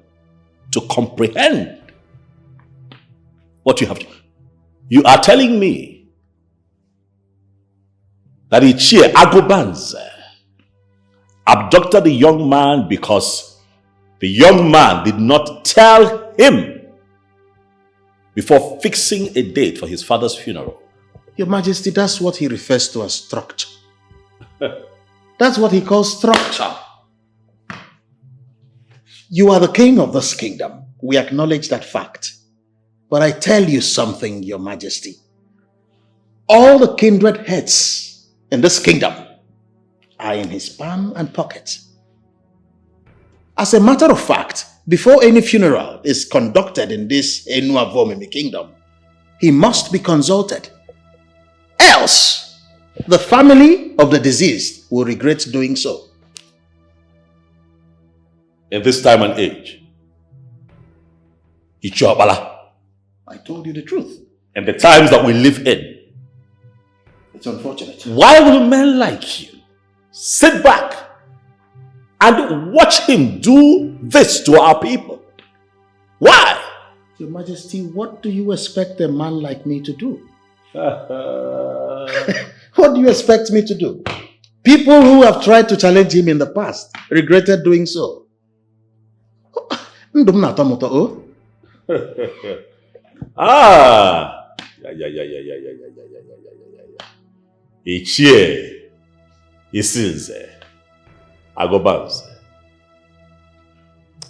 to comprehend what you have to. You are telling me that Ichie Agobanze abducted the young man because the young man did not tell him before fixing a date for his father's funeral. Your Majesty, that's what he refers to as structure. That's what he calls structure. You are the king of this kingdom. We acknowledge that fact. But I tell you something, Your Majesty. All the kindred heads in this kingdom are in his palm and pocket. As a matter of fact, before any funeral is conducted in this etim-Effiong kingdom, he must be consulted. Else, the family of the deceased will regret doing so. In this time and age, Ichobala. I told you the truth. And the times that we live in. It's unfortunate. Why will men like you sit back and watch him do this to our people? Why? Your Majesty, what do you expect a man like me to do? What do you expect me to do? People who have tried to challenge him in the past regretted doing so. Ichie Isinze Agobanze.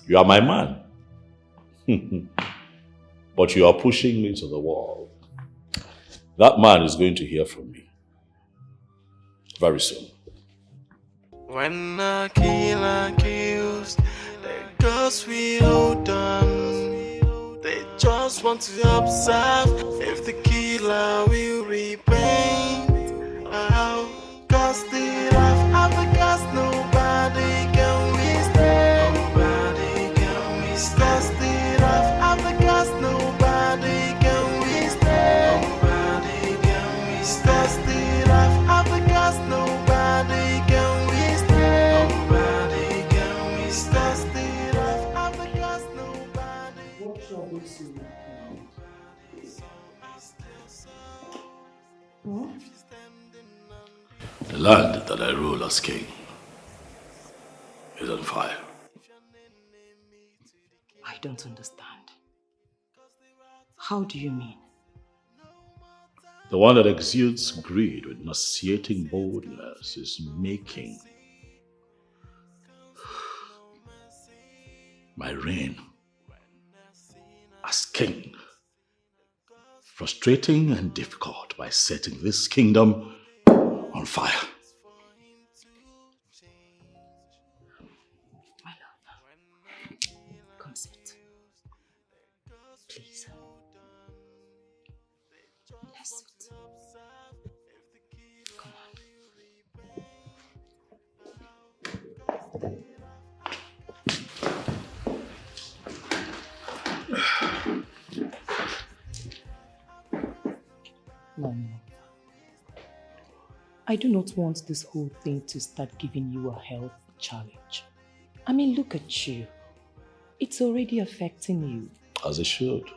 You are my man. But you are pushing me to the wall. That man is going to hear from me very soon. When a killer kills, the girls we hold on. They just want to observe if the killer will repent. I'll cast it off. Because nobody can withstand. Nobody can withstand. Cast it off. Because nobody can withstand. Nobody can withstand. Cast it off. Because nobody can withstand. Nobody can withstand. Cast it off. Because nobody. What shall we see? The land that I rule as king is on fire. I don't understand. How do you mean? The one that exudes greed with nauseating boldness is making my reign as king frustrating and difficult by setting this kingdom on fire. My love, come sit. Please. Let's sit. Come on. No. I do not want this whole thing to start giving you a health challenge. I mean, look at you. It's already affecting you. As it should.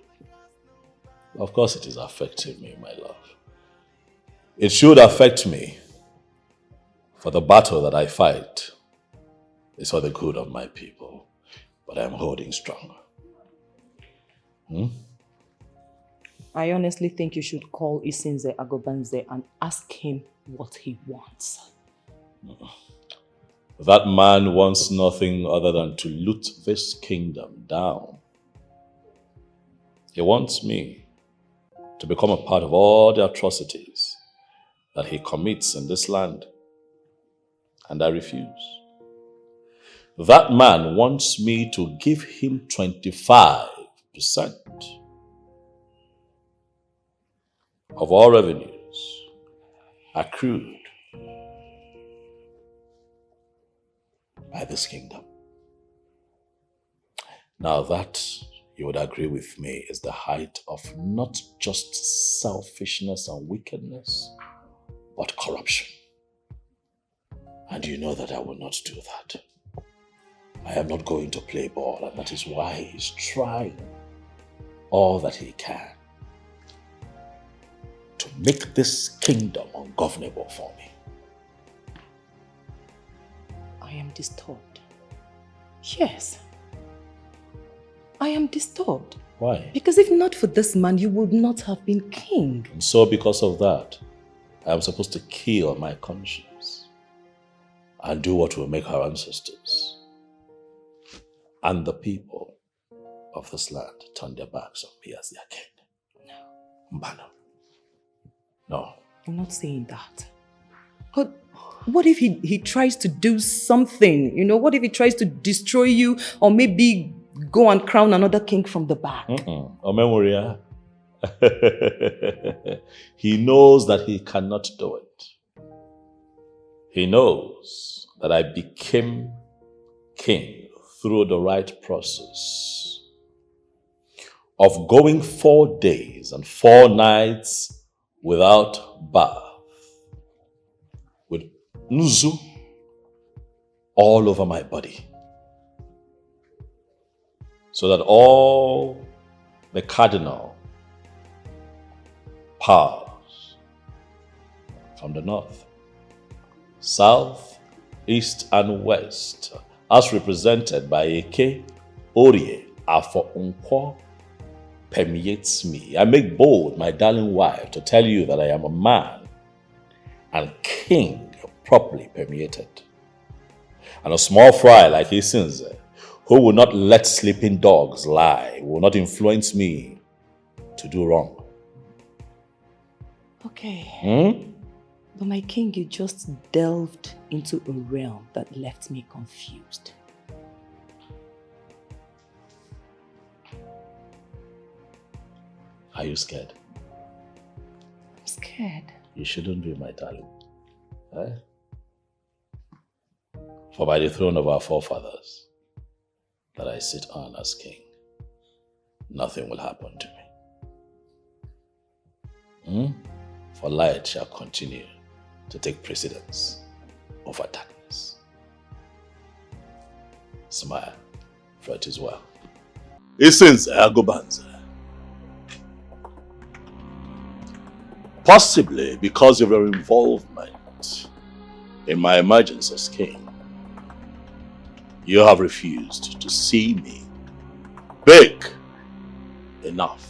Of course it is affecting me, my love. It should affect me. For the battle that I fight is for the good of my people. But I am holding strong. I honestly think you should call Isinze Agobanze and ask him what he wants. That man wants nothing other than to loot this kingdom down. He wants me to become a part of all the atrocities that he commits in this land. And I refuse. That man wants me to give him 25% of all revenues accrued by this kingdom. Now that, you would agree with me, is the height of not just selfishness and wickedness, but corruption. And you know that I will not do that. I am not going to play ball, and that is why he's trying all that he can to make this kingdom ungovernable for me. I am disturbed. Yes. I am disturbed. Why? Because if not for this man, you would not have been king. And so because of that, I am supposed to kill my conscience and do what will make our ancestors and the people of this land turn their backs on me as their king. No. Mbano. No. I'm not saying that. But what if he tries to do something? You know, what if he tries to destroy you or maybe go and crown another king from the back? Omemoria. He knows that he cannot do it. He knows that I became king through the right process of going 4 days and 4 nights without bath, with nzu all over my body, so that all the cardinal powers from the north, south, east, and west, as represented by Eke, Orie, Afo Unkwo, permeates me. I make bold, my darling wife, to tell you that I am a man and king properly permeated. And a small fry like Isinze, who will not let sleeping dogs lie, will not influence me to do wrong. Okay. But my king, you just delved into a realm that left me confused. Are you scared? I'm scared. You shouldn't be, my darling. Eh? For by the throne of our forefathers that I sit on as king, nothing will happen to me. For light shall continue to take precedence over darkness. Smile, for it is well. Isinze Agobanze. Possibly because of your involvement in my emergence as king, you have refused to see me big enough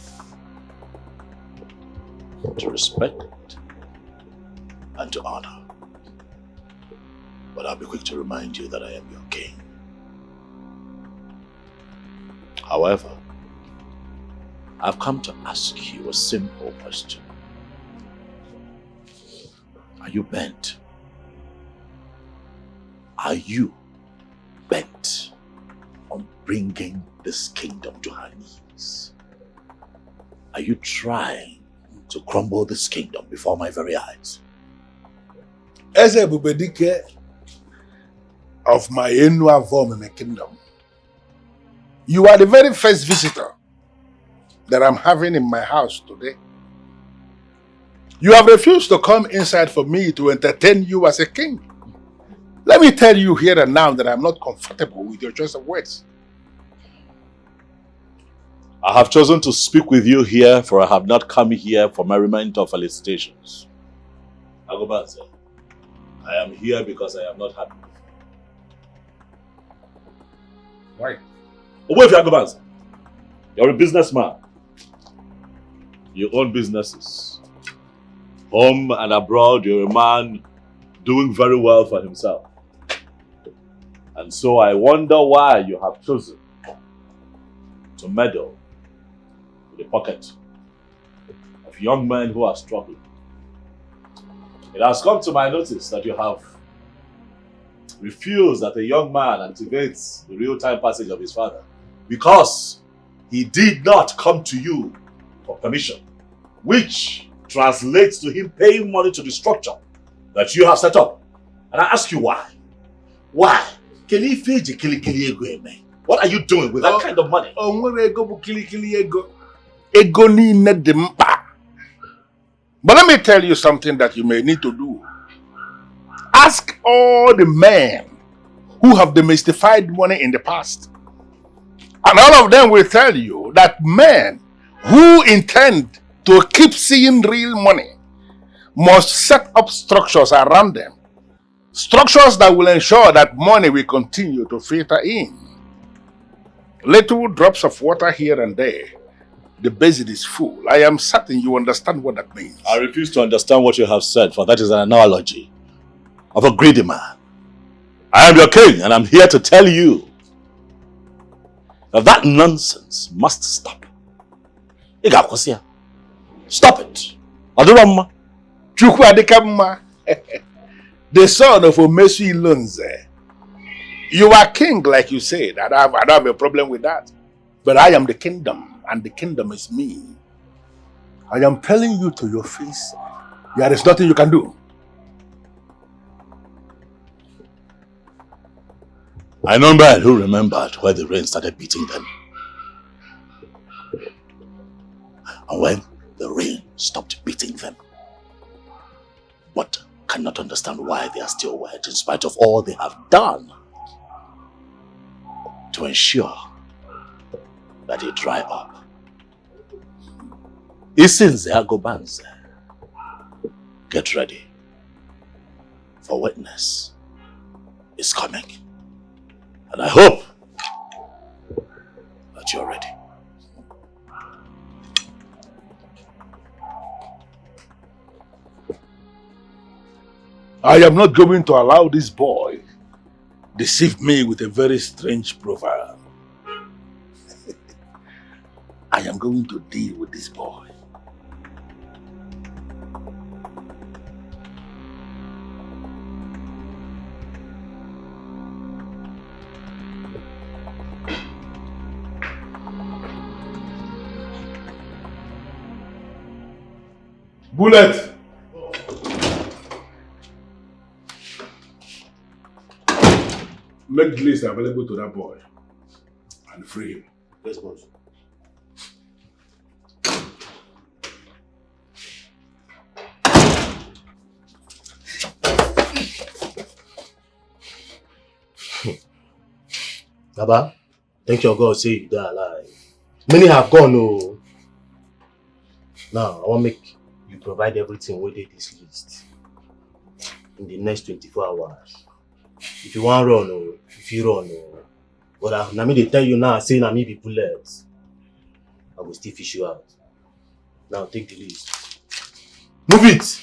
to respect, and to honor. But I'll be quick to remind you that I am your king. However, I've come to ask you a simple question. Are you bent? Are you bent on bringing this kingdom to her knees? Are you trying to crumble this kingdom before my very eyes? As a Dike of my etim-Effiong in the kingdom, you are the very first visitor that I'm having in my house today. You have refused to come inside for me to entertain you as a king. Let me tell you here and now that I'm not comfortable with your choice of words. I have chosen to speak with you here, for I have not come here for merriment or felicitations. Agobanze, I am here because I am not happy. Why? Away from Agobanze. You're a businessman. You own businesses. Home and abroad, you're a man doing very well for himself. And so I wonder why you have chosen to meddle with the pocket of young men who are struggling. It has come to my notice that you have refused that a young man activates the real-time passage of his father because he did not come to you for permission, which translates to him paying money to the structure that you have set up. And I ask you why? Why? What are you doing with that kind of money? But let me tell you something that you may need to do. Ask all the men who have demystified money in the past. And all of them will tell you that men who intend to keep seeing real money must set up structures around them. Structures that will ensure that money will continue to filter in. Little drops of water here and there. The basin is full. I am certain you understand what that means. I refuse to understand what you have said, for that is an analogy of a greedy man. I am your king, and I'm here to tell you that nonsense must stop. Stop it. Adurama. The son of Omesu Ilonze. You are king, like you said. I don't have a problem with that. But I am the kingdom, and the kingdom is me. I am telling you to your face, there is nothing you can do. I know men who remembered where the rain started beating them. And when the rain stopped beating them, but cannot understand why they are still wet in spite of all they have done to ensure that they dry up. Isinze Agobanze, get ready, for witness is coming. And I hope that you're ready. I am not going to allow this boy deceive me with a very strange profile. I am going to deal with this boy. Bullet! Make the list available to that boy and free him. Yes, boss. Baba, thank your God say you die alive. Many have gone, oh. Now, I want to make you provide everything within this list in the next 24 hours. If you want to run, oh, if you run, oh. But I mean, they tell you now, say, I mean, be bullets. I will still fish you out. Now, take the list. Move it!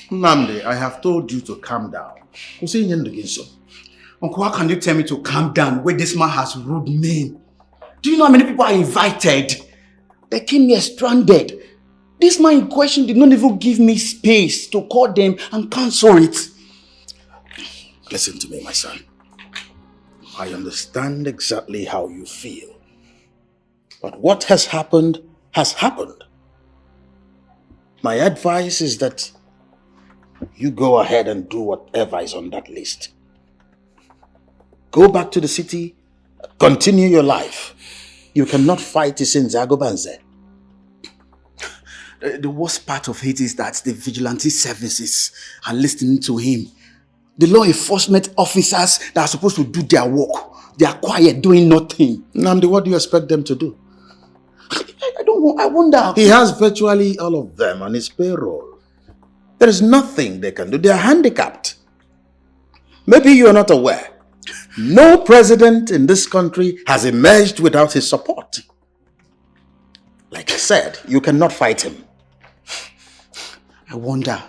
Nnamdi, I have told you to calm down. Uncle, how can you tell me to calm down when this man has rude men? Do you know how many people are invited? They came here stranded. This man in question did not even give me space to call them and cancel it. Listen to me, my son. I understand exactly how you feel. But what has happened has happened. My advice is that you go ahead and do whatever is on that list. Go back to the city, continue your life. You cannot fight this in Zagobanze. The worst part of it is that the vigilante services are listening to him. The law enforcement officers that are supposed to do their work, they are quiet, doing nothing. Nnamdi, what do you expect them to do? I don't know, I wonder. He has virtually all of them on his payroll. There is nothing they can do. They are handicapped. Maybe you are not aware. No president in this country has emerged without his support. Like I said, you cannot fight him. I wonder,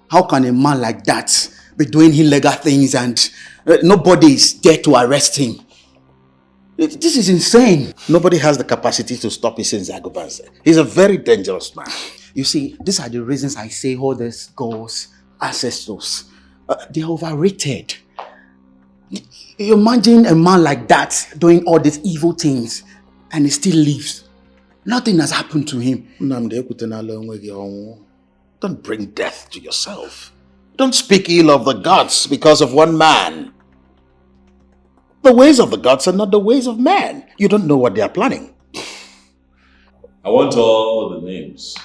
how can a man like that be doing illegal things and nobody is there to arrest him? This is insane. Nobody has the capacity to stop his Zagobanze. He's a very dangerous man. You see, these are the reasons I say all these gods, ancestors, they're overrated. You imagine a man like that doing all these evil things and he still lives. Nothing has happened to him. Don't bring death to yourself. Don't speak ill of the gods because of one man. The ways of the gods are not the ways of man. You don't know what they are planning. I want all the names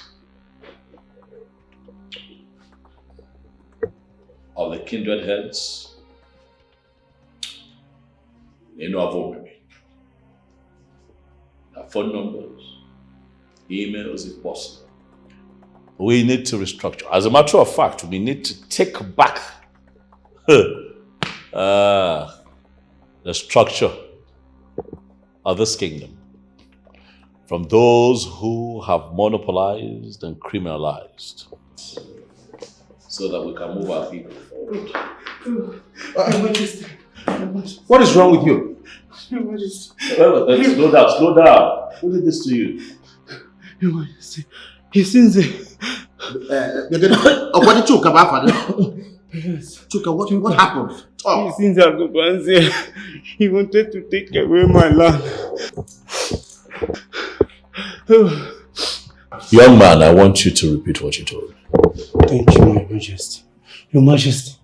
of the kindred heads in Avogami. Their phone numbers, emails if possible. We need to restructure. As a matter of fact, we need to take back the structure of this kingdom from those who have monopolized and criminalized, so that we can move our people forward. What is wrong with you? Slow down. Who did this to you? Your Majesty, he sins it. Chuka, what happened? He sins Zagobanze. He wanted to take away my land. Young man, I want you to repeat what you told me. Thank you, my Majesty. Your Majesty,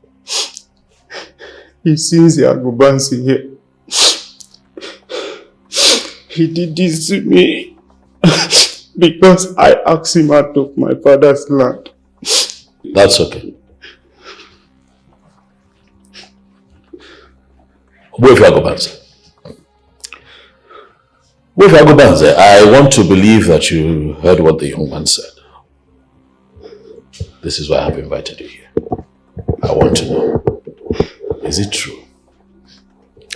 he sins Zagobanze here. He did this to me because I asked him out of my father's land. That's okay. Wait, I want to believe that you heard what the young man said. This is why I have invited you here. I want to know, is it true?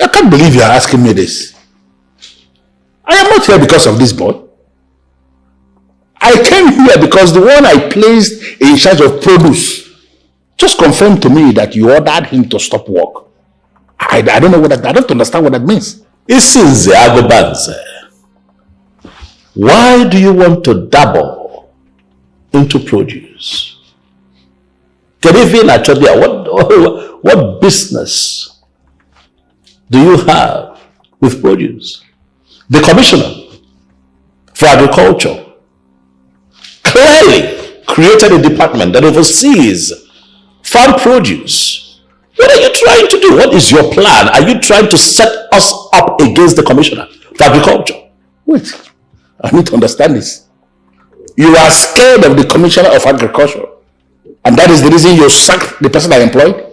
I can't believe you are asking me this. I am not here because of this boy. I came here because the one I placed in charge of produce just confirmed to me that you ordered him to stop work. I don't know what that, I don't understand what that means. Isinze Agobanze, why do you want to dabble into produce? What business do you have with produce? The commissioner for agriculture clearly created a department that oversees farm produce. What are you trying to do? What is your plan? Are you trying to set us up against the commissioner for agriculture? Wait, I need to understand this. You are scared of the commissioner of agriculture, and that is the reason you sacked the person I employed?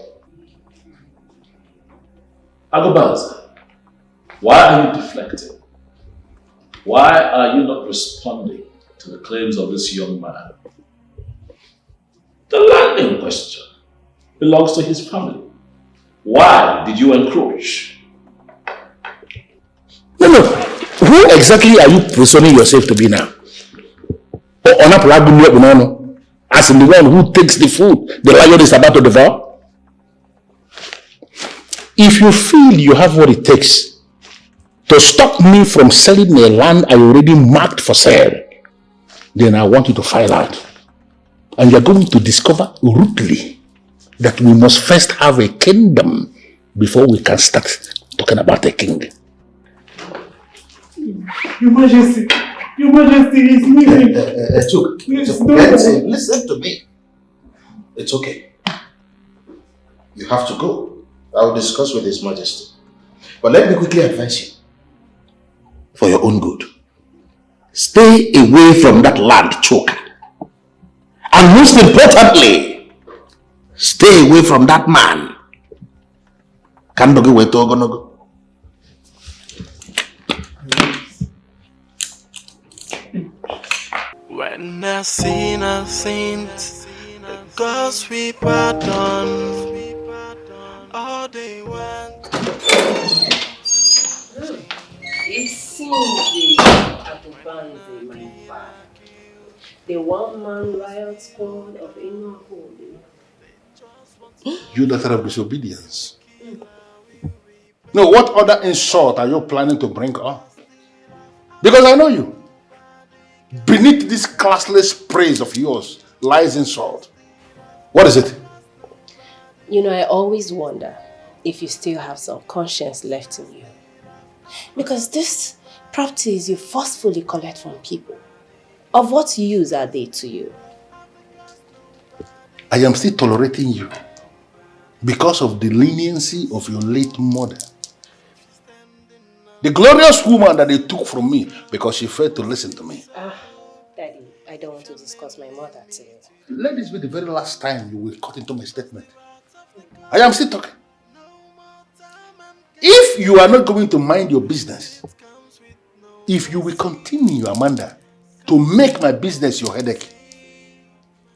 Agobanze, why are you deflecting? Why are you not responding to the claims of this young man? The land in question belongs to his family. Why did you encroach? No. Who exactly are you positioning yourself to be now? As in the one who takes the food the lion is about to devour? If you feel you have what it takes to stop me from selling a land I already marked for sale, then I want you to file out. And you're going to discover rudely that we must first have a kingdom before we can start talking about a king. Your Majesty is leaving. Listen to me. It's okay. You have to go. I will discuss with His Majesty. But let me quickly advise you. For your own good. Stay away from that land, choker. And most importantly, stay away from that man. Kandogi weto ogonogo. When I sin, I sinned. The gods we pardon. All they want. It's Cindy Abubanze, my father. The one-man riot squad of Okoli. You daughter of disobedience. No, what other insult are you planning to bring up? Because I know you. Beneath this classless praise of yours lies insult. What is it? You know, I always wonder if you still have some conscience left in you. Because this properties you forcefully collect from people, of what use are they to you? I am still tolerating you because of the leniency of your late mother. The glorious woman that they took from me because she failed to listen to me. Daddy, I don't want to discuss my mother today. Let this be the very last time you will cut into my statement. I am still talking. If you are not going to mind your business, if you will continue, Amanda, to make my business your headache,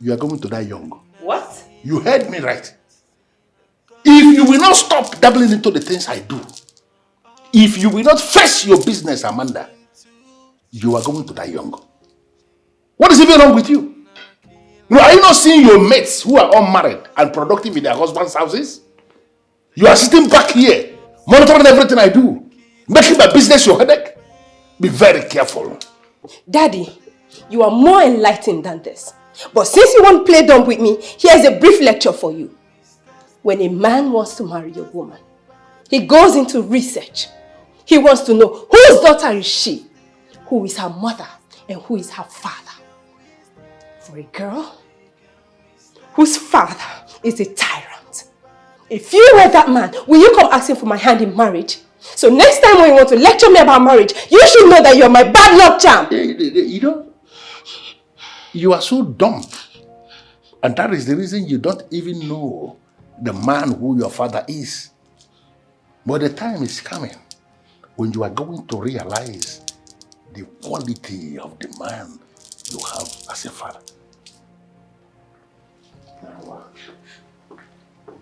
you are going to die young. What? You heard me right. If you will not stop dabbling into the things I do, if you will not face your business, Amanda, you are going to die young. What is even wrong with you? No, are you not seeing your mates who are unmarried and productive in their husbands' houses? You are sitting back here, monitoring everything I do, making my business your headache. Be very careful. Daddy, you are more enlightened than this. But since you won't play dumb with me, here's a brief lecture for you. When a man wants to marry a woman, he goes into research. He wants to know whose daughter is she, who is her mother, and who is her father. For a girl whose father is a tyrant, if you were that man, will you come asking for my hand in marriage? So next time when you want to lecture me about marriage, you should know that you're my bad luck charm. You know, you are so dumb. And that is the reason you don't even know the man who your father is. But the time is coming when you are going to realize the quality of the man you have as a father.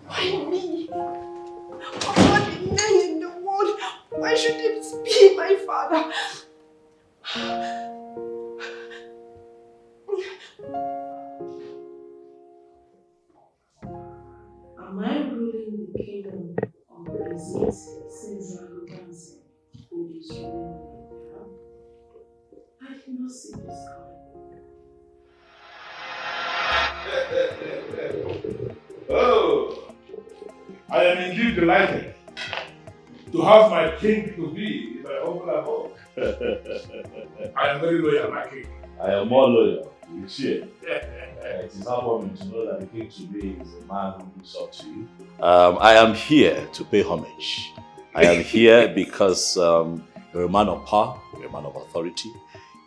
Why me? Of all the men in the world, why should it be my father? Am I ruling the kingdom or is it Caesar who dancing who is ruling the kingdom? I did not see this coming. Oh, I am indeed delighted to have my king to be in my humble abode. I am very loyal, my king. I am more loyal. Uche. It is heartwarming to know that the king today is a man who looks up to you. I am here to pay homage. I am here because you're a man of power, you're a man of authority,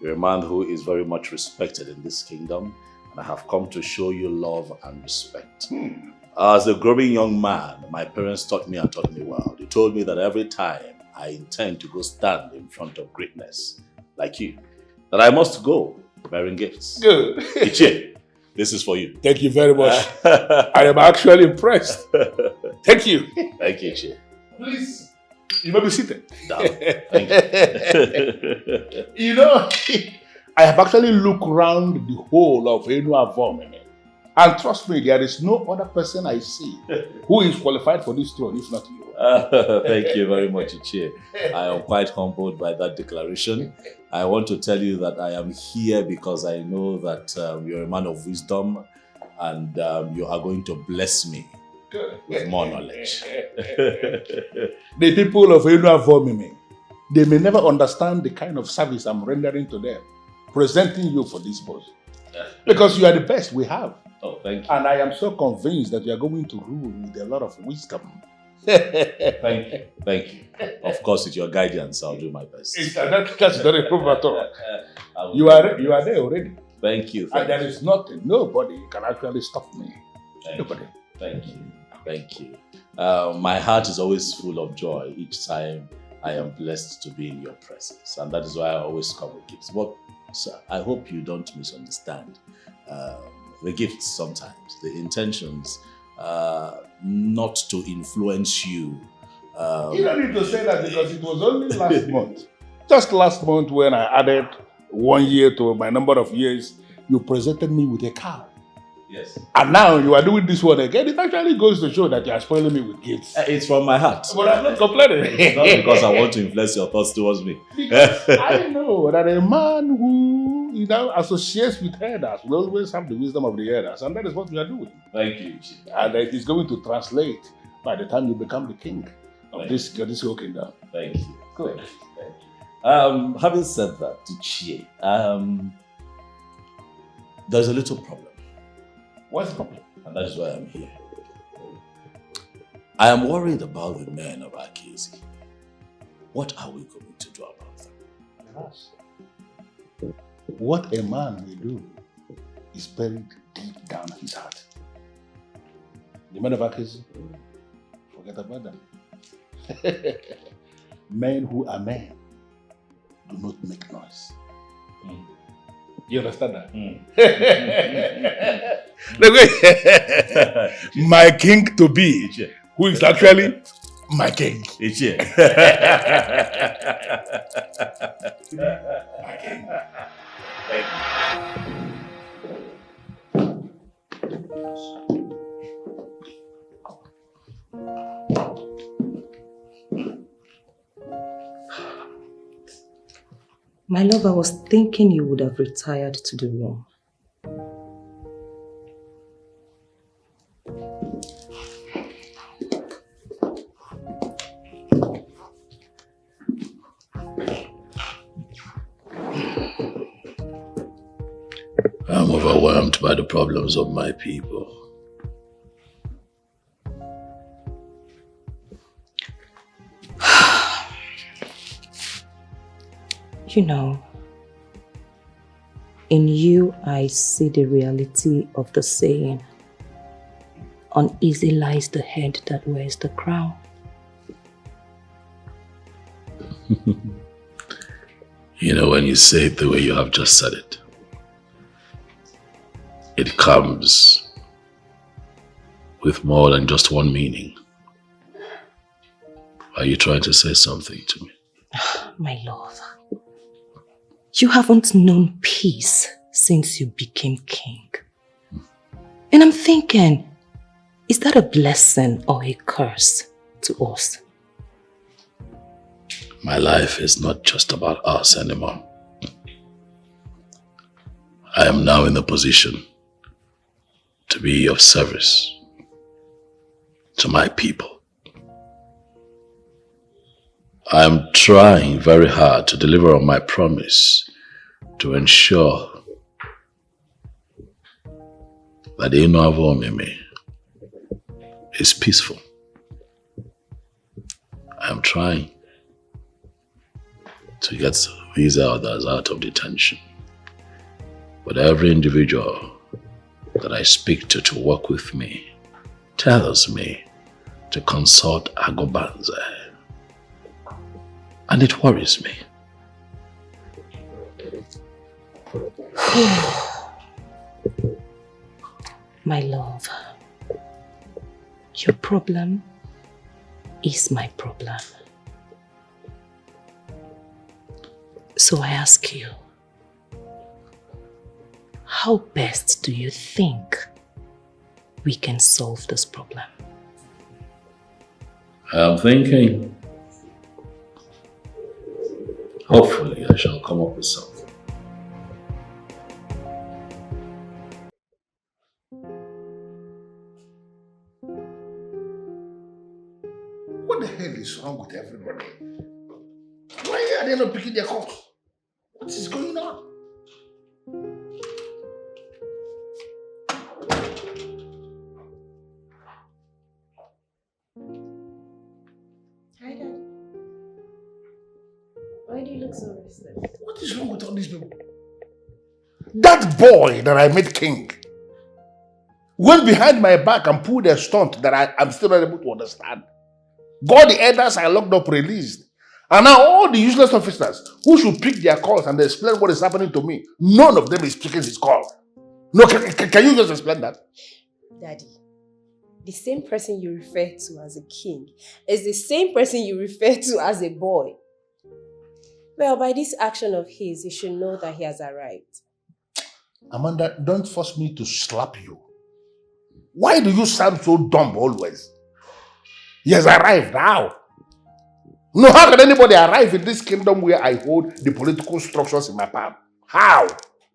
you're a man who is very much respected in this kingdom, and I have come to show you love and respect. As a growing young man, my parents taught me and taught me well. They told me that every time I intend to go stand in front of greatness, like you, that I must go bearing gifts. Good. Uche, this is for you. Thank you very much. I am actually impressed. Thank you. Thank you, Uche. Please, You may be seated. Thank you. You know, I have actually looked around the whole of etim-Effiong. And trust me, there is no other person I see who is qualified for this throne, if not you. Thank you very much, Uche. I am quite humbled by that declaration. I want to tell you that I am here because I know that you're a man of wisdom and you are going to bless me with more knowledge. The people of etim-Effiong, they may never understand the kind of service I'm rendering to them, presenting you for this post. Because you are the best we have. Oh, thank you. And I am so convinced that you are going to rule with a lot of wisdom. Thank you. Thank you. Of course, with your guidance, I'll do my best. That's not a problem at all. You are there already. Thank you. And there is nothing, nobody can actually stop me. Nobody. Thank you. Thank you. My heart is always full of joy each time I am blessed to be in your presence. And that is why I always come with gifts. But sir, I hope you don't misunderstand the gifts sometimes. The intentions not to influence you. You don't need to say that because it was only last month. Just last month when I added 1 year to my number of years, you presented me with a car. Yes. And now you are doing this one again. It actually goes to show that you are spoiling me with gifts. It's from my heart. But I'm not complaining. It's not because I want to influence your thoughts towards me. I know that a man who associates with elders will always have the wisdom of the elders, and that is what we are doing. Thank you. And it is going to translate by the time you become the king of this whole kingdom. Thank you. Good. Thank you. Having said that, Uche, there's a little problem. What's the problem? And that is why I'm here. I am worried about the men of Akezi. What are we going to do about them? Yes. What a man will do is buried deep down his heart. The men of Akezi, forget about them. Men who are men do not make noise. You understand that? My king to be, who is actually my king. My king. My love, I was thinking you would have retired to the room. I'm overwhelmed by the problems of my people. You know, in you I see the reality of the saying, uneasy lies the head that wears the crown. You know, when you say it the way you have just said it, it comes with more than just one meaning. Are you trying to say something to me? My love, you haven't known peace since you became king. And I'm thinking, is that a blessing or a curse to us? My life is not just about us anymore. I am now in a position to be of service to my people. I am trying very hard to deliver on my promise to ensure that the etim-Effiong is peaceful. I am trying to get these elders out of detention. But every individual that I speak to work with me tells me to consult Agobanze. And it worries me. My love, your problem is my problem. So I ask you, how best do you think we can solve this problem? I'm thinking, hopefully I shall come up with something. What the hell is wrong with everybody? Why are they not picking their calls? What is going on? Hi, Dad. Why do you look so restless? What is wrong with all these people? That boy that I made king went behind my back and pulled a stunt that I'm still not able to understand. Got the elders I locked up released. And now all the useless officers who should pick their calls and explain what is happening to me, none of them is picking his call. No, can you just explain that? Daddy, the same person you refer to as a king is the same person you refer to as a boy. Well, by this action of his, he should know that he has arrived. Amanda, don't force me to slap you. Why do you sound so dumb always? He has arrived now. No, how can anybody arrive in this kingdom where I hold the political structures in my palm? How?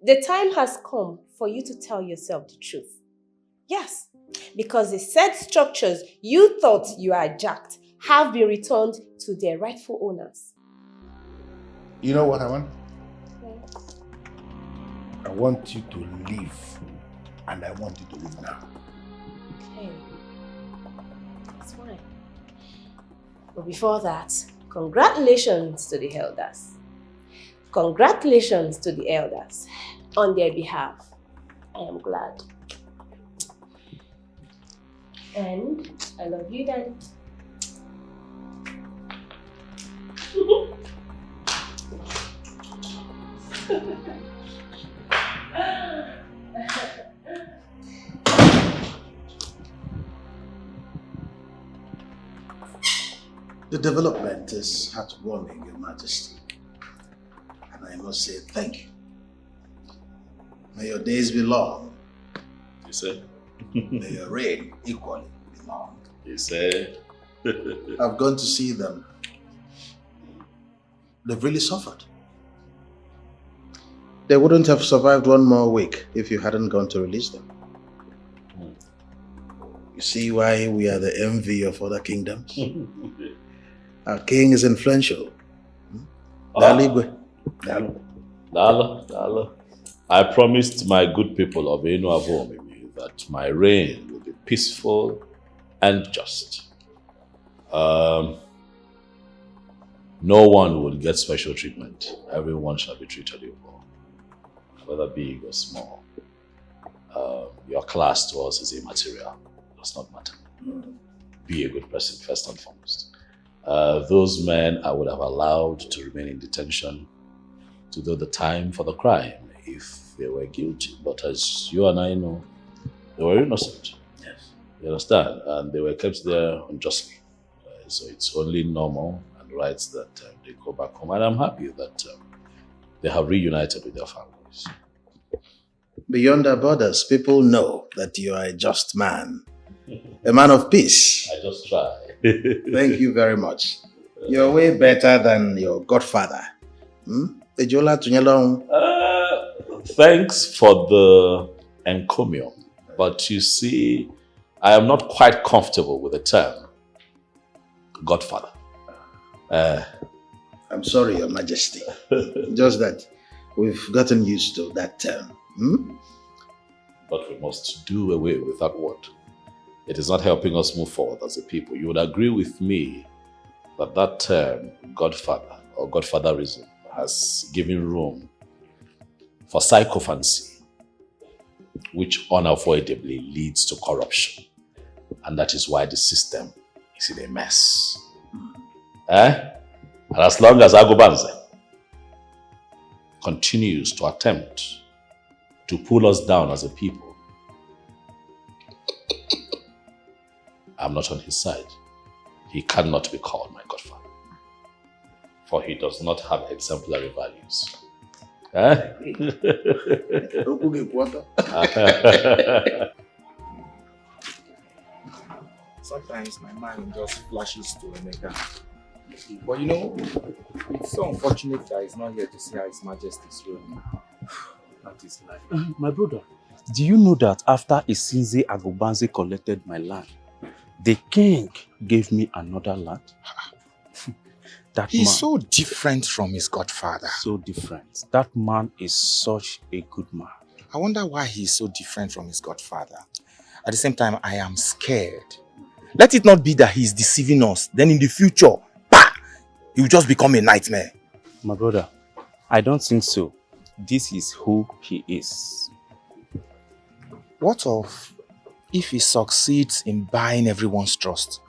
The time has come for you to tell yourself the truth. Yes, because the said structures you thought you hijacked have been returned to their rightful owners. You know what I want? I want you to leave. And I want you to leave now. Okay. That's fine. But before that, congratulations to the elders. Congratulations to the elders. On their behalf, I am glad. And I love you, Daddy. The development is heartwarming, Your Majesty. And I must say thank you. May your days be long. You say? May your reign equally be long. You say? I've gone to see them. They've really suffered. They wouldn't have survived one more week if you hadn't gone to release them. You see why we are the envy of other kingdoms? Our king is influential. Dalo. I promised my good people of etim-Effiong that my reign will be peaceful and just. No one will get special treatment. Everyone shall be treated equal, whether big or small. Your class to us is immaterial. It does not matter. Be a good person first and foremost. Those men I would have allowed to remain in detention to do the time for the crime if they were guilty. But as you and I know, they were innocent. Yes. You understand? And they were kept there unjustly. So it's only normal and right that they go back home. And I'm happy that they have reunited with their families. Beyond our borders, people know that you are a just man. A man of peace. I just try. Thank you very much. You're way better than your godfather. Thanks for the encomium. But you see, I am not quite comfortable with the term godfather. I'm sorry, Your Majesty. Just that we've gotten used to that term. But we must do away with that word. It is not helping us move forward as a people. You would agree with me that that term, godfather or godfatherism, has given room for sycophancy, which unavoidably leads to corruption. And that is why the system is in a mess. And as long as Agobanze continues to attempt to pull us down as a people, I'm not on his side. He cannot be called my godfather. For he does not have exemplary values. dreams. Huh? Sometimes my mind just flashes to Emeka. But you know, it's so unfortunate that he's not here to see how His Majesty's ruling. That is life. My brother, do you know that after Isinze Agobanze collected my land, the king gave me another land? He's so different from his godfather. So different. That man is such a good man. I wonder why he's so different from his godfather. At the same time, I am scared. Let it not be that he's deceiving us. Then in the future, he will just become a nightmare. My brother, I don't think so. This is who he is. What of if he succeeds in buying everyone's trust?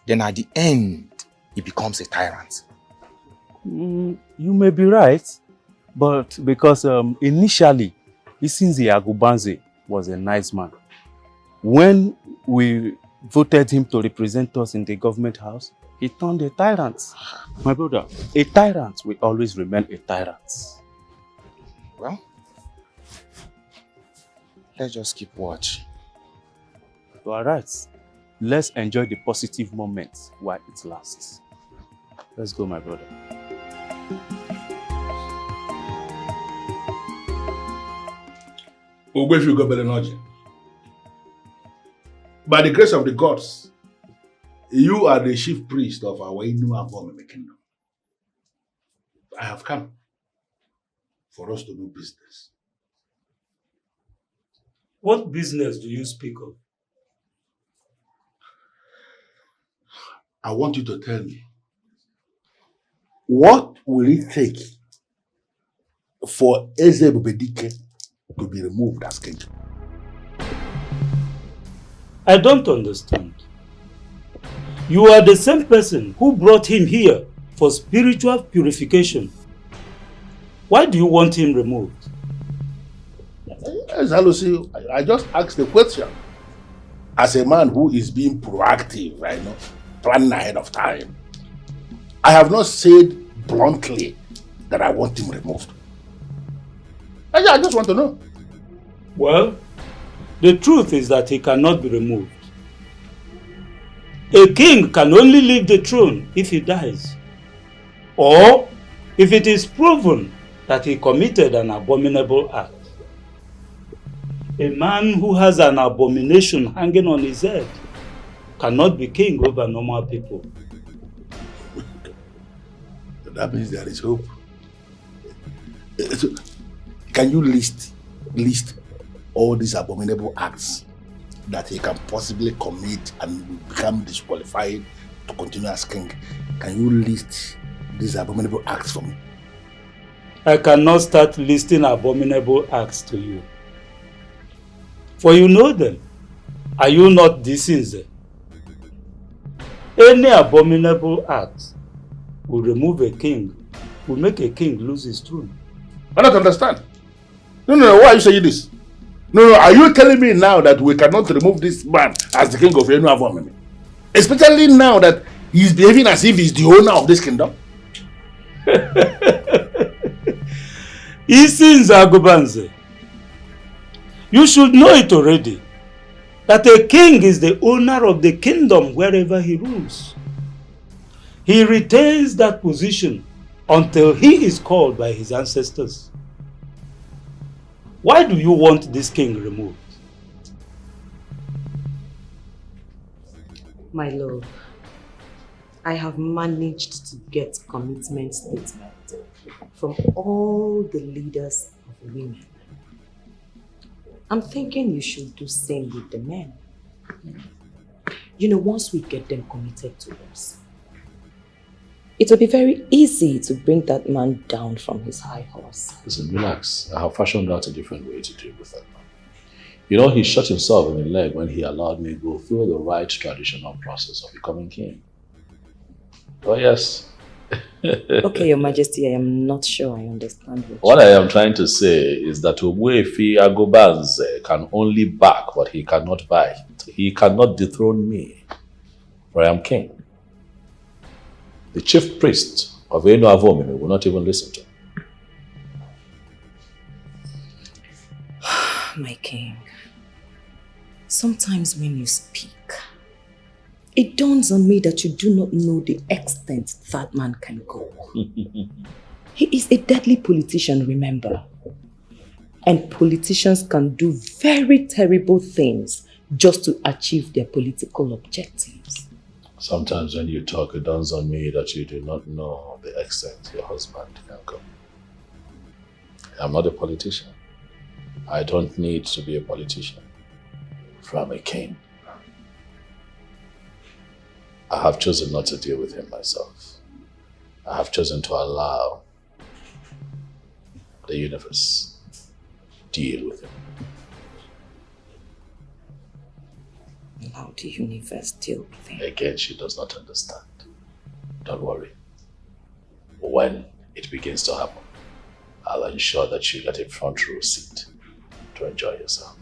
Then at the end, he becomes a tyrant. You may be right, but because initially, Isinze Agobanze was a nice man. When we voted him to represent us in the government house, he turned a tyrant. My brother, a tyrant will always remain a tyrant. Well, let's just keep watch. You are right. Let's enjoy the positive moments while it lasts. Let's go, my brother. By the grace of the gods, you are the chief priest of our etim-Effiong kingdom. I have come for us to do business. What business do you speak of? I want you to tell me, what will it take for Dike to be removed as king? I don't understand. You are the same person who brought him here for spiritual purification. Why do you want him removed? Yes, I just asked the question. As a man who is being proactive, right now, planning ahead of time, I have not said bluntly that I want him removed. I just want to know. Well, the truth is that he cannot be removed. A king can only leave the throne if he dies, or if it is proven that he committed an abominable act. A man who has an abomination hanging on his head cannot be king over normal people. That means there is hope. So, can you list all these abominable acts that he can possibly commit and become disqualified to continue as king? Can you list these abominable acts for me? I cannot start listing abominable acts to you, for you know them. Are you not Isinze? Any abominable act will remove a king, will make a king lose his throne. I don't understand. No, why are you saying this? No, are you telling me now that we cannot remove this man as the king of etim-Effiong? Especially now that he's behaving as if he's the owner of this kingdom? Isinze Agobanze, you should know it already, that a king is the owner of the kingdom wherever he rules. He retains that position until he is called by his ancestors. Why do you want this king removed? My love, I have managed to get commitment statement from all the leaders of women. I'm thinking you should do same with the men. You know, once we get them committed to us, it will be very easy to bring that man down from his high horse. Listen, relax. I have fashioned out a different way to deal with that man. You know, he shot himself in the leg when he allowed me to go through the right traditional process of becoming king. Oh, yes. Okay, Your Majesty, I am not sure I understand What I am trying to say is that Ugezu Agobanze can only back what he cannot buy. He cannot dethrone me, for I am king. The chief priest of etim-Effiong will not even listen to him. My king, sometimes when you speak, it dawns on me that you do not know the extent that man can go. He is a deadly politician, remember? And politicians can do very terrible things just to achieve their political objectives. Sometimes when you talk, it dawns on me that you do not know the extent your husband can go. I'm not a politician. I don't need to be a politician. From a king. I have chosen not to deal with him myself. I have chosen to allow the universe deal with him. Allow the universe deal with him. Again, she does not understand. Don't worry. When it begins to happen, I'll ensure that you get a front row seat to enjoy yourself.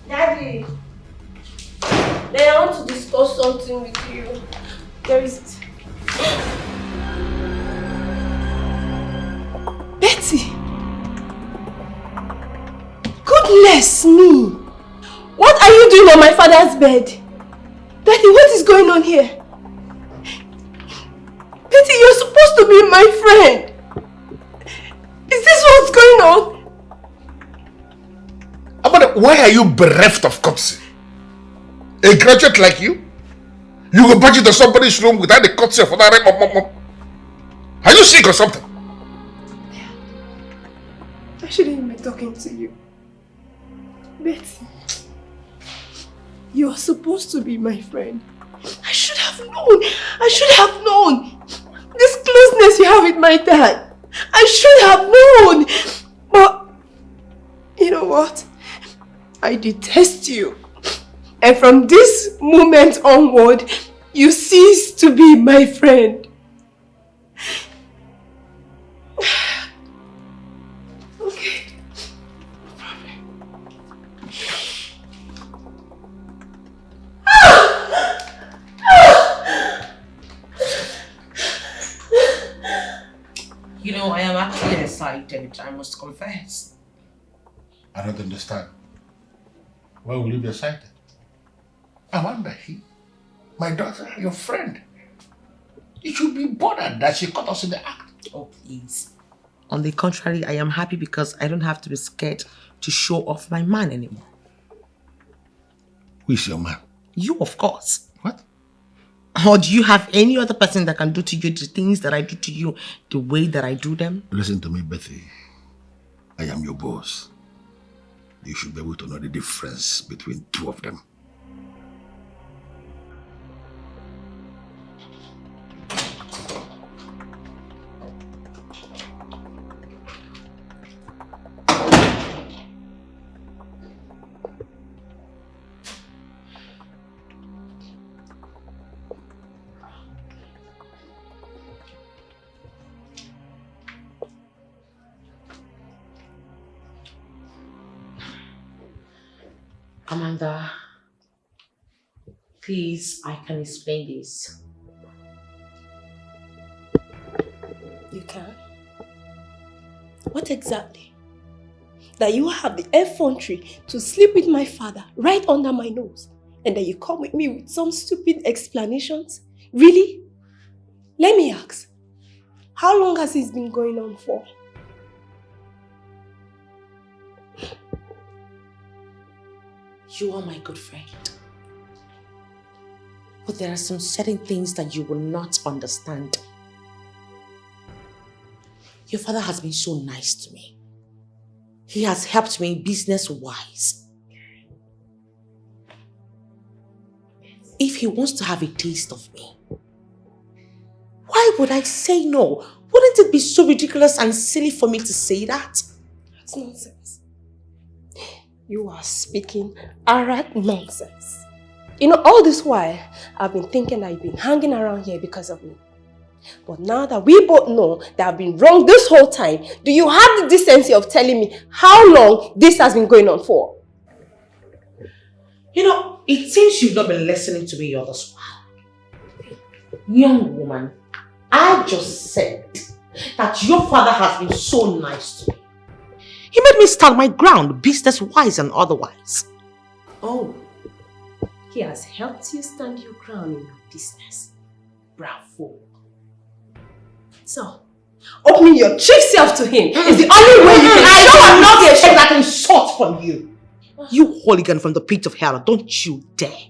Daddy, I want to discuss something with you. There is it. Betty! Goodness me! What are you doing on my father's bed? Betty, what is going on here? Betty, you're supposed to be my friend! Is this what's going on? But why are you bereft of courtesy? A graduate like you? You go budget to somebody's room without the courtesy of another mom. Are you sick or something? I shouldn't even be talking to you. Betty, you're supposed to be my friend. I should have known. I should have known. This closeness you have with my dad. I should have known. But, you know what? I detest you. And from this moment onward, you cease to be my friend. Okay. You know, I am actually excited, I must confess. I don't understand. Why will you be excited? Amanda, my daughter, your friend. You should be bothered that she caught us in the act. Oh, please. On the contrary, I am happy because I don't have to be scared to show off my man anymore. Who is your man? You, of course. What? Or do you have any other person that can do to you the things that I do to you the way that I do them? Listen to me, Betty. I am your boss. You should be able to know the difference between two of them. Amanda, please, I can explain this. You can? What exactly? That you have the effrontery to sleep with my father right under my nose, and that you come with me with some stupid explanations? Really? Let me ask, how long has this been going on for? You are my good friend. But there are some certain things that you will not understand. Your father has been so nice to me. He has helped me business-wise. If he wants to have a taste of me, why would I say no? Wouldn't it be so ridiculous and silly for me to say that? That's nonsense. You are speaking arrant nonsense. You know, all this while, I've been thinking that you've been hanging around here because of me. But now that we both know that I've been wrong this whole time, do you have the decency of telling me how long this has been going on for? You know, it seems you've not been listening to me all this while. Young woman, I just said that your father has been so nice to me. He made me stand my ground, business-wise and otherwise. Oh, he has helped you stand your ground in your business. Bravo. So, opening your cheap self to him is the only way you can show I him will not appreciation. take that insult from you. You hooligan from the pit of hell, don't you dare.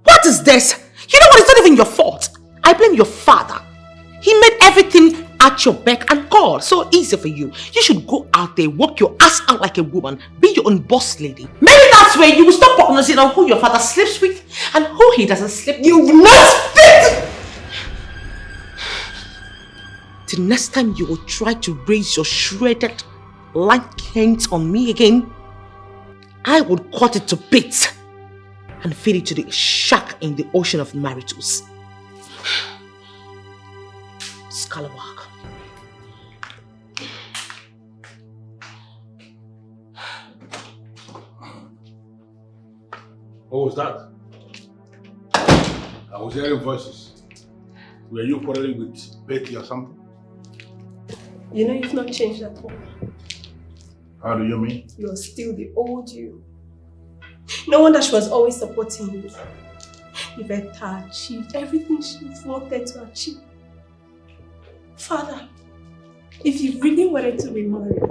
What is this? You know what, it's not even your fault. I blame your father. He made everything at your beck and call so easy for you. You should go out there, work your ass out like a woman, be your own boss lady. Maybe that's where you will stop prognosing on who your father sleeps with and who he doesn't sleep with. You will not fit! The next time you will try to raise your shredded lank hands on me again, I would cut it to bits and feed it to the shark in the ocean of maritus. Scalawag. What was that? I was hearing voices. Were you quarreling with Betty or something? You know you've not changed at all. How do you mean? You're still the old you. No wonder she was always supporting you. Yvette achieved everything she wanted to achieve. Father, if you really wanted to be married,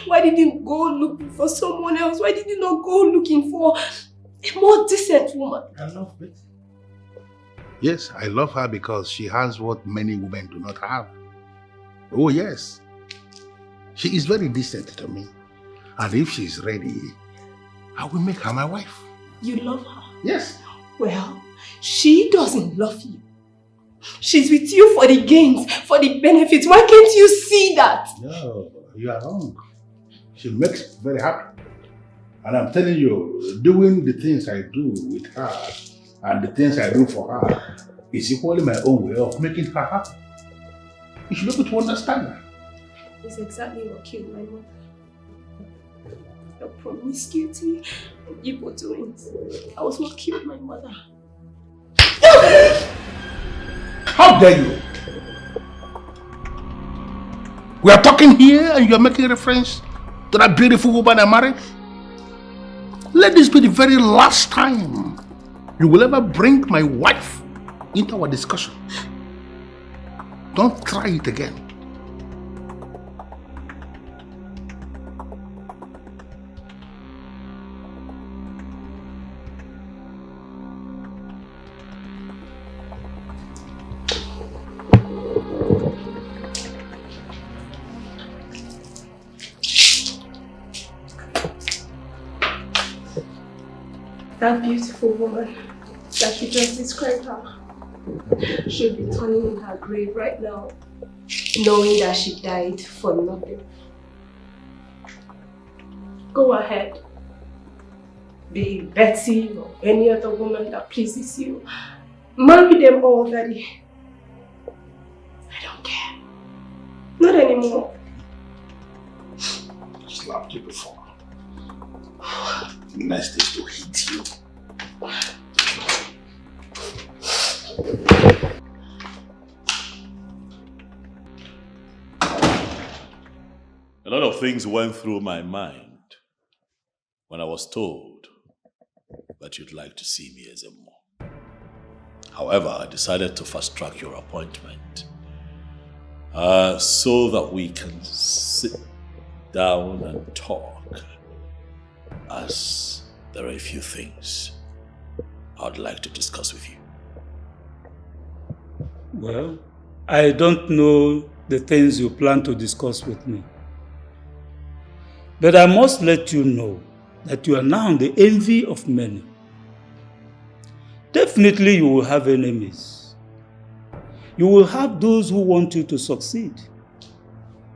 why didn't you go looking for someone else? Why did you not go looking for a more decent woman? I love Betty. Yes, I love her because she has what many women do not have. Oh yes. She is very decent to me. And if she's ready, I will make her my wife. You love her? Yes. Well, she doesn't love you. She's with you for the gains, for the benefits. Why can't you see that? No, you are wrong. She makes me very happy. And I'm telling you, doing the things I do with her and the things I do for her is equally my own way of making her happy. You should be able to understand that. It's exactly what killed my mother. Your promiscuity and evil doings. That was what killed my mother. How dare you? We are talking here and you are making reference to that beautiful woman I married? Let this be the very last time you will ever bring my wife into our discussion. Don't try it again. That beautiful woman that you just described her should be turning in her grave right now, knowing that she died for nothing. Go ahead. Be it Betty or any other woman that pleases you. Marry them all, Daddy. I don't care. Not anymore. I slapped you before. The next is to hit you. A lot of things went through my mind when I was told that you'd like to see me as a mom. However, I decided to fast track your appointment so that we can sit down and talk, as there are a few things I'd like to discuss with you. Well, I don't know the things you plan to discuss with me. But I must let you know that you are now the envy of many. Definitely you will have enemies. You will have those who want you to succeed.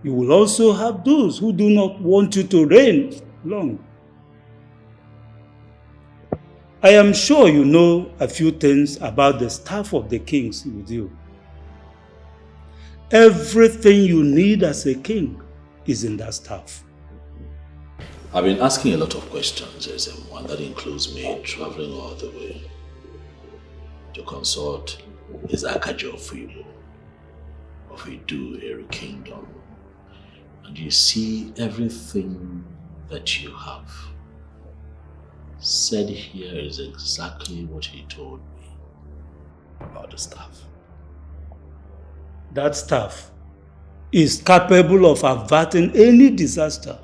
You will also have those who do not want you to reign long. I am sure you know a few things about the staff of the kings with you. Everything you need as a king is in that staff. I've been asking a lot of questions, and that includes me traveling all the way to consult his Akajo for you. of a Duero kingdom, and you see everything that you have said here is exactly what he told me about the staff. That staff is capable of averting any disaster.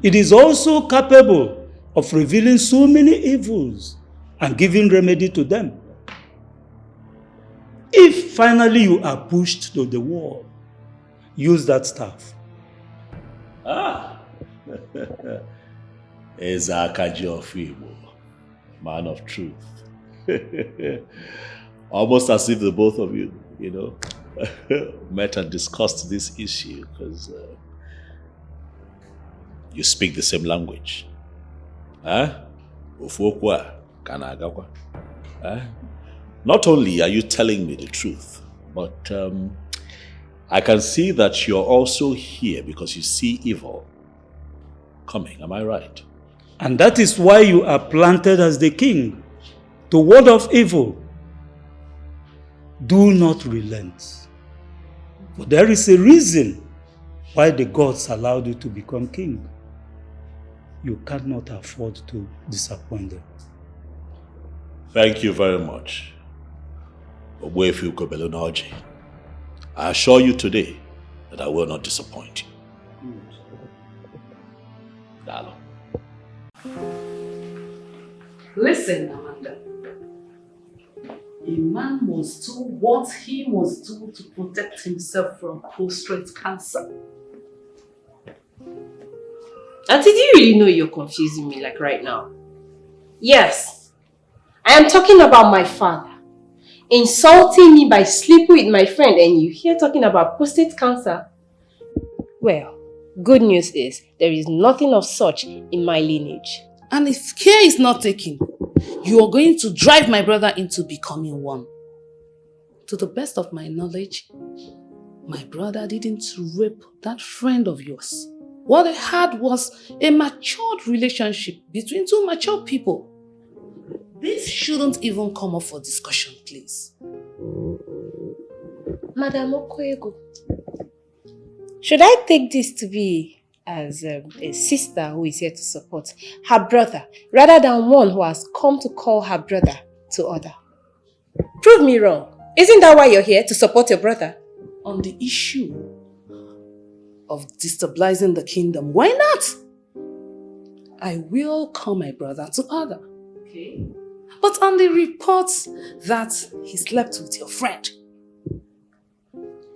It is also capable of revealing so many evils and giving remedy to them. If finally you are pushed to the wall, use that staff. Ezakaji of Igbo, man of truth. Almost as if the both of you, met and discussed this issue, because you speak the same language. Not only are you telling me the truth, but I can see that you're also here because you see evil coming. Am I right? And that is why you are planted as the king, to ward off evil. Do not relent. For there is a reason why the gods allowed you to become king. You cannot afford to disappoint them. Thank you very much. I assure you today that I will not disappoint you. Dalo. Listen, Amanda. A man must do what he must do to protect himself from prostate cancer. Auntie, do you really know you're confusing me like right now? Yes. I am talking about my father insulting me by sleeping with my friend, and you here talking about prostate cancer. Well, good news is there is nothing of such in my lineage. And if care is not taken, you are going to drive my brother into becoming one. To the best of my knowledge, my brother didn't rape that friend of yours. What they had was a matured relationship between two mature people. This shouldn't even come up for discussion, please. Madam Okoego, should I take this to be as a sister who is here to support her brother, rather than one who has come to call her brother to order? Prove me wrong. Isn't that why you're here, to support your brother? On the issue of destabilizing the kingdom, why not? I will call my brother to order. Okay. But on the reports that he slept with your friend,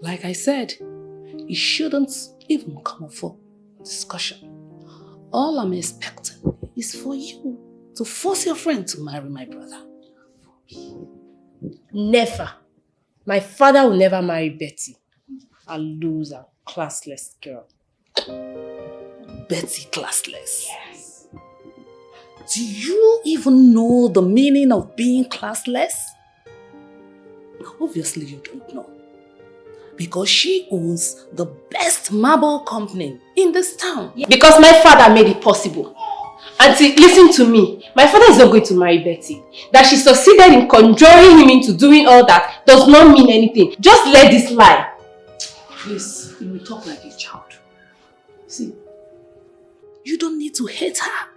like I said, it shouldn't even come up for discussion. All I'm expecting is for you to force your friend to marry my brother. Never. My father will never marry Betty. A loser, classless girl. Betty classless? Yes. Do you even know the meaning of being classless? Obviously you don't know. Because she owns the best marble company in this town. Because my father made it possible. Auntie, listen to me. My father is not going to marry Betty. That she succeeded in conjuring him into doing all that does not mean anything. Just let this lie. Please, you will talk like a child. See, you don't need to hate her.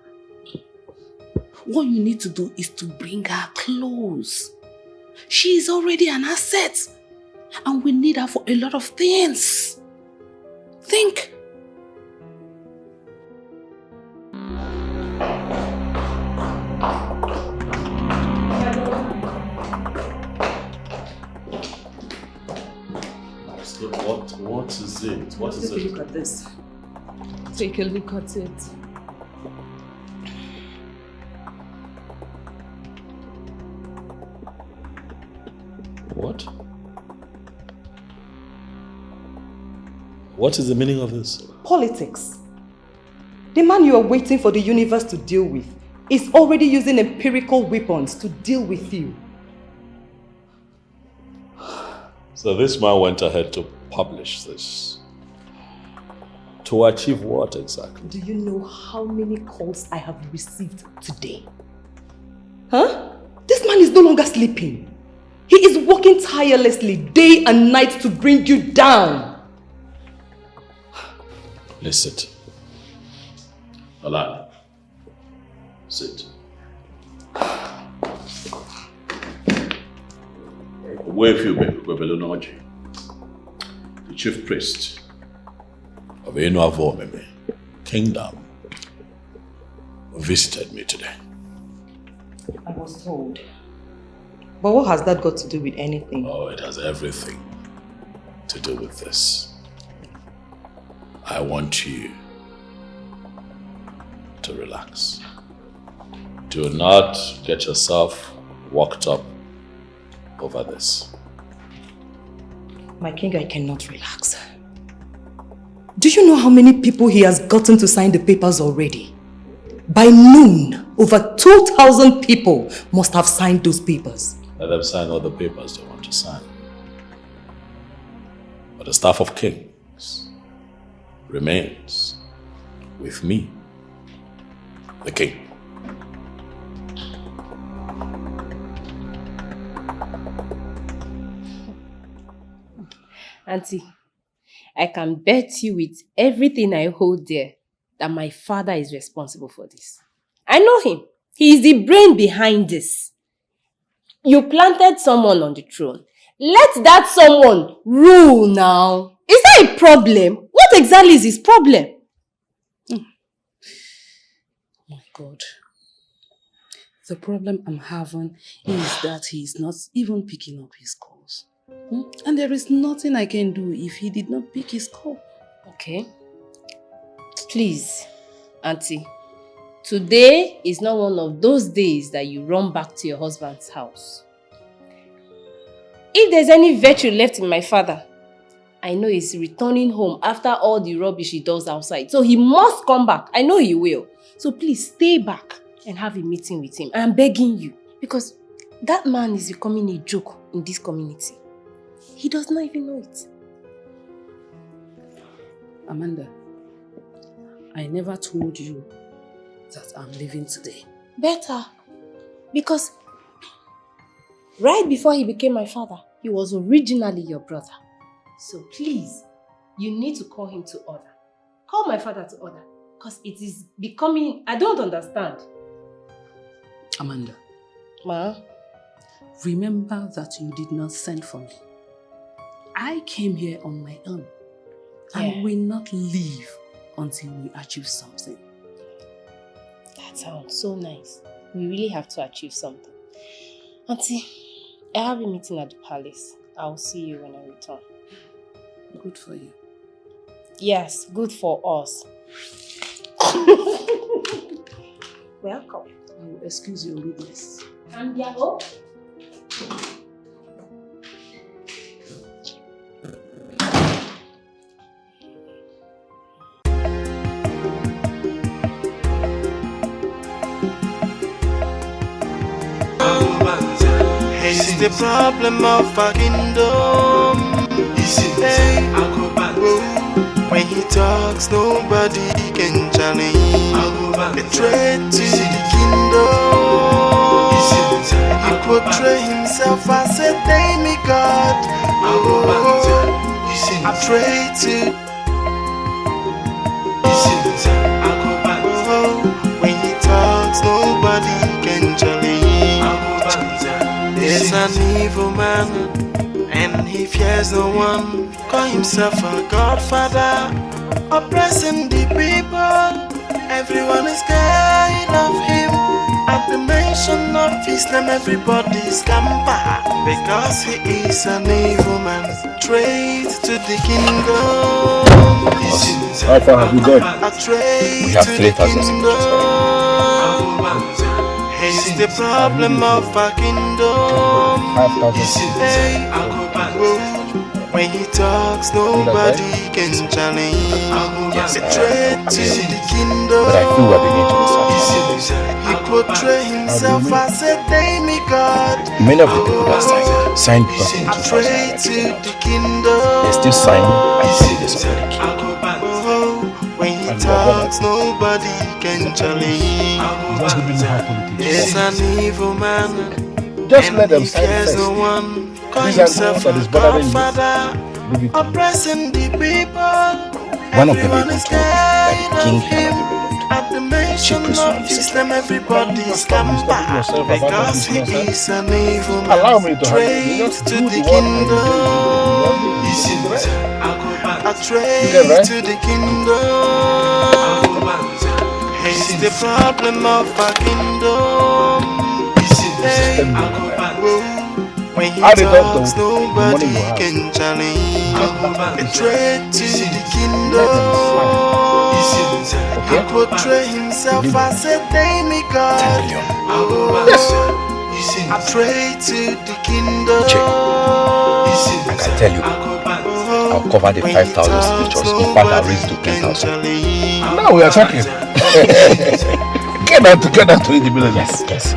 What you need to do is to bring her close. She is already an asset. And we need her for a lot of things. Think. What is it? What is it? Take a look at this. Take a look at it. What? What is the meaning of this? Politics. The man you are waiting for the universe to deal with is already using empirical weapons to deal with you. So this man went ahead to publish this. To achieve what exactly? Do you know how many calls I have received today? Huh? This man is no longer sleeping. He is working tirelessly day and night to bring you down. Let's sit. Alana, sit. Ugezu, the chief priest of Eno-Avomeme Kingdom, visited me today. I was told. But what has that got to do with anything? Oh, it has everything to do with this. I want you to relax. Do not get yourself worked up over this. My king, I cannot relax. Do you know how many people he has gotten to sign the papers already? By noon, over 2,000 people must have signed those papers. Let them sign all the papers they want to sign. But the staff of kings remains with me, the king. Auntie, I can bet you with everything I hold dear that my father is responsible for this. I know him. He is the brain behind this. You planted someone on the throne. Let that someone rule now. Is that a problem? What exactly is his problem? My God. The problem I'm having is that he is not even picking up his calls. And there is nothing I can do if he did not pick his call. Okay. Please, Auntie. Today is not one of those days that you run back to your husband's house. If there's any virtue left in my father, I know he's returning home after all the rubbish he does outside. So he must come back. I know he will. So please stay back and have a meeting with him. I'm begging you. Because that man is becoming a joke in this community. He does not even know it. Amanda, I never told you that I'm leaving today. Better. Because right before he became my father, he was originally your brother. So please, you need to call him to order. Call my father to order. Because it is becoming... I don't understand. Amanda. Ma? Remember that you did not send for me. I came here on my own. I will not leave until we achieve something. That sounds so nice. We really have to achieve something. Auntie, I have a meeting at the palace. I'll see you when I return. Good for you. Yes, good for us. Welcome. I will excuse your rudeness. Andiamo. It's the problem of our kingdom. Hey, when he talks, nobody can challenge. A threat to the kingdom. He portray himself as a demigod. A threat to. When he talks, nobody can challenge. There's an evil man, and he fears no one. Call himself a godfather, oppressing the people. Everyone is scared of him. At the mention of his name, everybody scamper. Because he is an evil man, trade to the kingdom. How far have you gone? We have 3,000 signatures. It's the problem of our kingdom. Hey, when he talks, nobody can challenge. It's a threat to the kingdom. But I feel we're beginning to misunderstand. He portray himself as a demigod. Many of the people that signed because A threat to the kingdom. they still sign and say they support the king. When he talks, nobody can challenge. There's an evil man, just let them sign first. No one call These are himself that is a bothering you. godfather, oppressing the people. One of them even told me that the king cannot be ruled. At the mention of Islam, everybody scamper because he is an evil man. Allow me to trade to the kingdom. A trade to the kingdom. He's the problem of our kingdom. When he talks, nobody can challenge. A trade to the kingdom. He portrays himself as a demigod. Yes. A trade to the kingdom. I can tell you, I'll cover the 5,000 scriptures. In fact, I'll raise to 10,000. Now we are talking. Get down to it, Ebele. Yes, yes.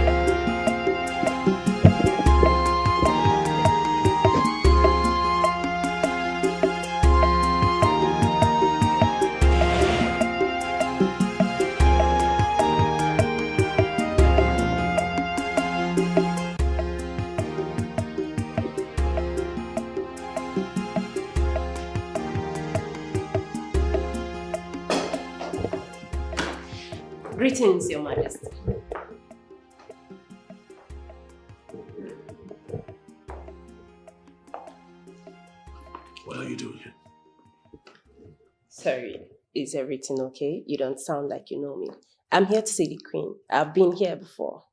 Greetings, Your Majesty. What are you doing here? Sorry, is everything okay? You don't sound like you know me. I'm here to see the Queen. I've been here before.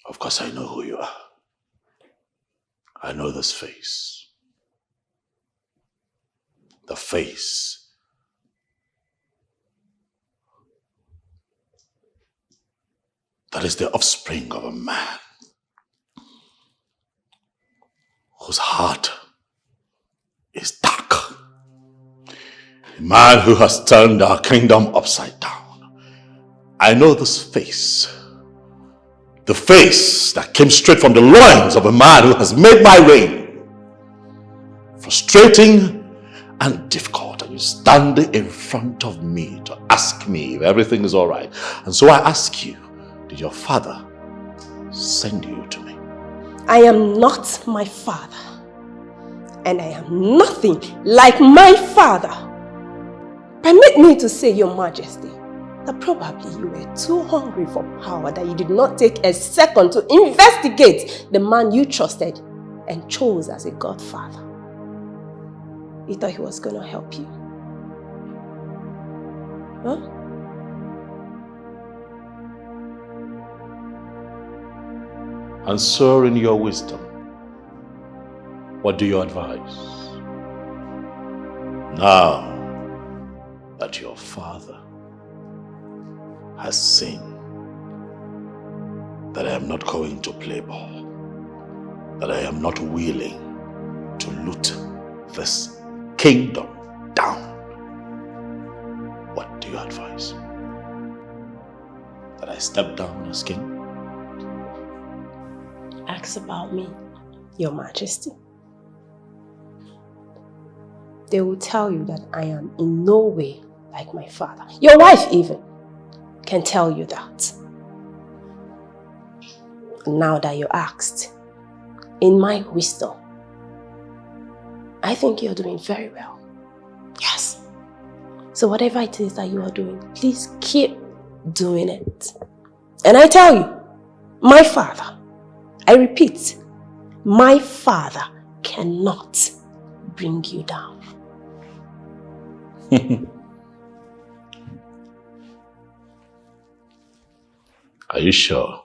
Of course I know who you are. I know this face. The face that is the offspring of a man whose heart is dark. A man who has turned our kingdom upside down. I know this face. The face that came straight from the loins of a man who has made my reign frustrating and difficult. And you standing in front of me to ask me if everything is all right. And so I ask you, did your father send you to me? I am not my father. And I am nothing like my father. Permit me to say, Your Majesty, that probably you were too hungry for power that you did not take a second to investigate the man you trusted and chose as a godfather. You thought he was going to help you. Huh? And so in your wisdom, what do you advise? Now that your father has seen that I am not going to play ball, that I am not willing to loot this kingdom down, what do you advise? That I step down as king? Ask about me, Your Majesty. They will tell you that I am in no way like my father. Your wife even can tell you that. Now that you asked, in my wisdom, I think you're doing very well. Yes. So whatever it is that you are doing, please keep doing it. And I tell you, my father, I repeat, my father cannot bring you down. Are you sure?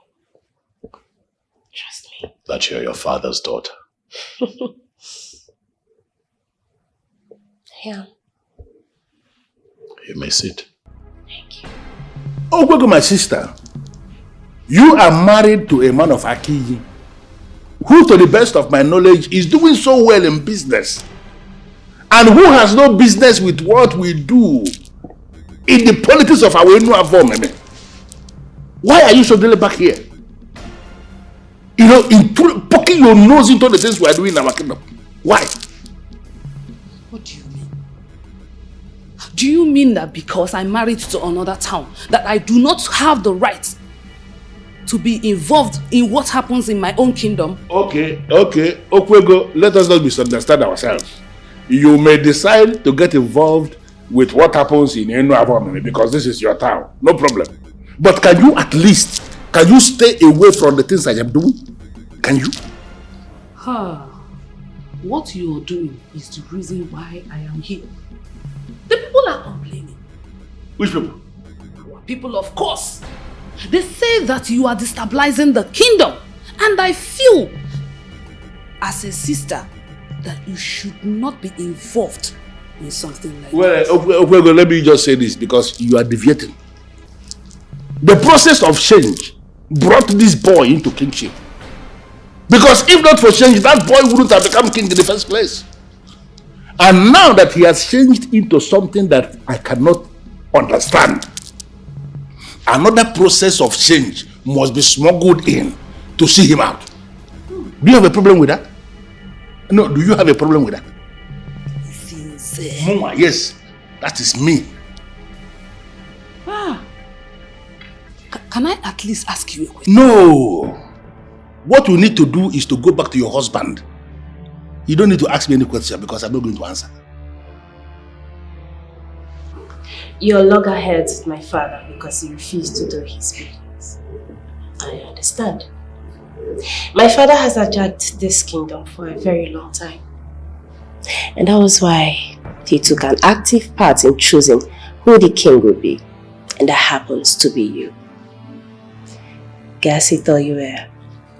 Trust me. That you're your father's daughter? Yeah. You may sit. Thank you. Oh, Gwego, my sister. You are married to a man of Akiyi, who, to the best of my knowledge, is doing so well in business, and who has no business with what we do in the politics of our Enuavo. Why are you so delayed back here? You know, poking your nose into the things we are doing in our kingdom. Why? What do you mean? Do you mean that because I'm married to another town, that I do not have the right to be involved in what happens in my own kingdom. Okay. Okwego, let us not misunderstand ourselves. You may decide to get involved with what happens in etim-Effiong because this is your town. No problem. But can you stay away from the things I am doing? Can you? What you are doing is the reason why I am here. The people are complaining. Which people? Our people, of course. They say that you are destabilizing the kingdom. And I feel, as a sister, that you should not be involved in something like that. Well, let me just say this because you are deviating. The process of change brought this boy into kingship. Because if not for change, that boy wouldn't have become king in the first place. And now that he has changed into something that I cannot understand, another process of change must be smuggled in to see him out. Do you have a problem with that? No, do you have a problem with that? Mama, yes, that is me. Can I at least ask you a question? No. What you need to do is to go back to your husband. You don't need to ask me any question because I'm not going to answer. You're loggerheads with my father because he refused to do his business. I understand. My father has hijacked this kingdom for a very long time. And that was why he took an active part in choosing who the king would be. And that happens to be you. Guess he thought you were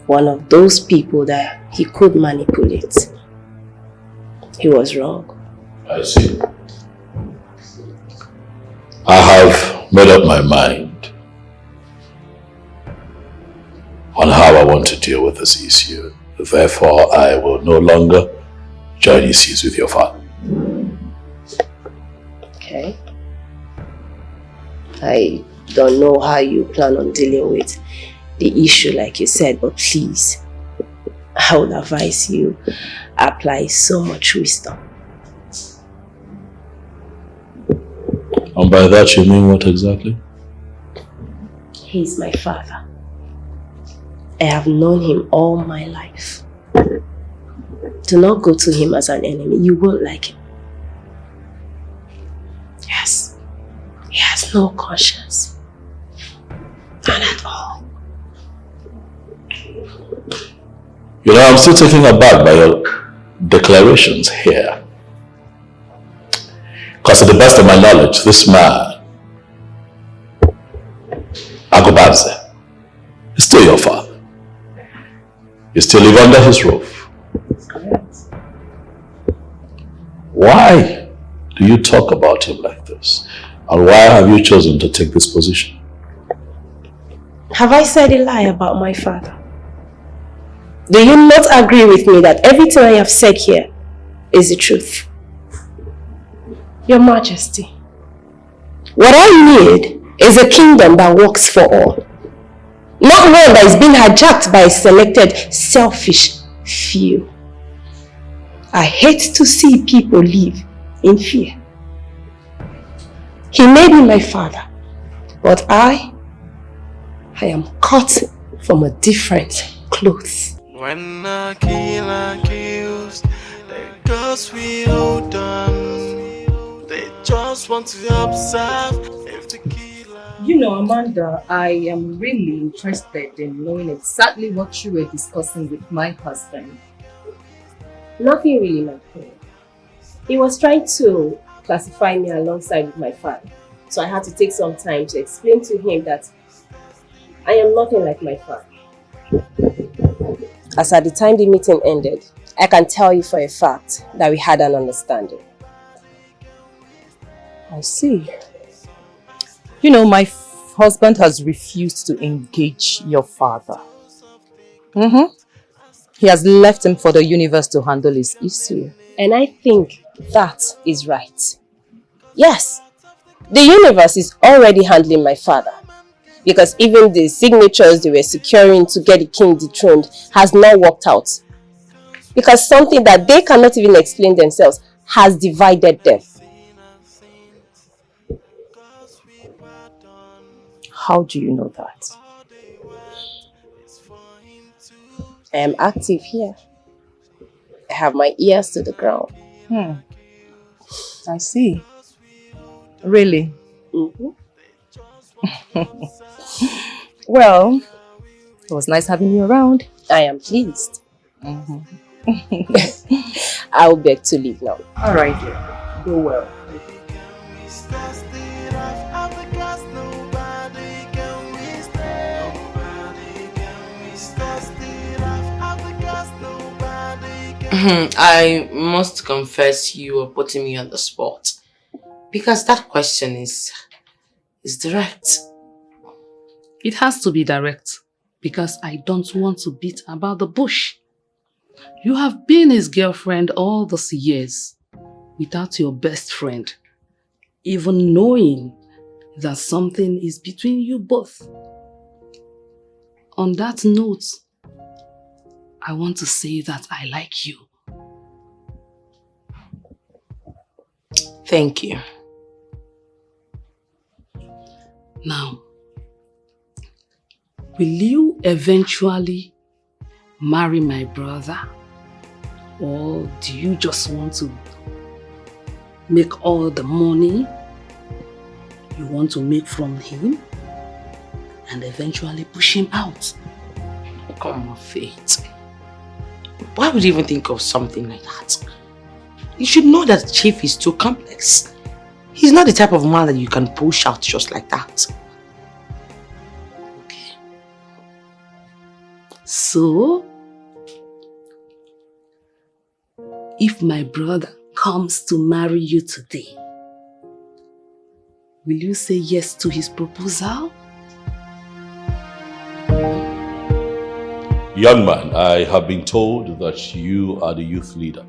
one of those people that he could manipulate. He was wrong. I see. I have made up my mind on how I want to deal with this issue. Therefore, I will no longer join issues with your father. Okay. I don't know how you plan on dealing with the issue like you said, but please, I would advise you apply so much wisdom. And by that you mean what exactly? He's my father. I have known him all my life. Do not go to him as an enemy. You won't like him. Yes. He has no conscience. None at all. You know, I'm still taken aback by your declarations here. Because to the best of my knowledge, this man, Agobanze, is still your father. You still live under his roof. Correct. Why do you talk about him like this? And why have you chosen to take this position? Have I said a lie about my father? Do you not agree with me that everything I have said here is the truth? Your Majesty, what I need is a kingdom that works for all. Not one that is being hijacked by a selected, selfish few. I hate to see people live in fear. He may be my father, but I am cut from a different cloth. When a killer kills, the girls we hold on. They just want to observe if the killer... You know, Amanda, I am really interested in knowing exactly what you were discussing with my husband. Nothing really, my friend. He was trying to classify me alongside with my father. So I had to take some time to explain to him that I am nothing like my father. As at the time the meeting ended, I can tell you for a fact that we had an understanding. I see. You know, my husband has refused to engage your father. He has left him for the universe to handle his issue. And I think that is right. Yes, the universe is already handling my father. Because even the signatures they were securing to get the king dethroned has not worked out. Because something that they cannot even explain themselves has divided them. How do you know that? I am active here. I have my ears to the ground. I see. Really? Well, it was nice having you around. I am pleased. I'll beg to leave now. All right, dear. Go well. I must confess you are putting me on the spot. Because that question is direct. It has to be direct. Because I don't want to beat about the bush. You have been his girlfriend all these years. Without your best friend. Even knowing that something is between you both. On that note, I want to say that I like you. Thank you. Now, will you eventually marry my brother? Or do you just want to make all the money you want to make from him and eventually push him out? Come on, Faith. Why would you even think of something like that? You should know that Chief is too complex. He's not the type of man that you can push out just like that. Okay. So, if my brother comes to marry you today, will you say yes to his proposal? Young man, I have been told that you are the youth leader.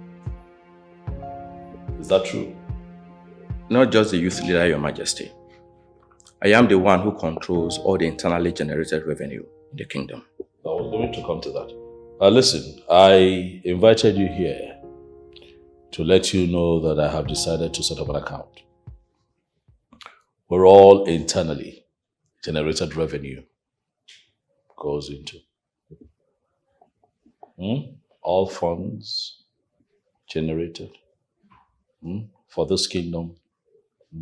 Is that true? Not just the youth leader, Your Majesty. I am the one who controls all the internally generated revenue in the kingdom. I was going to come to that. Listen, I invited you here to let you know that I have decided to set up an account. Where all internally generated revenue goes into. All funds generated for this kingdom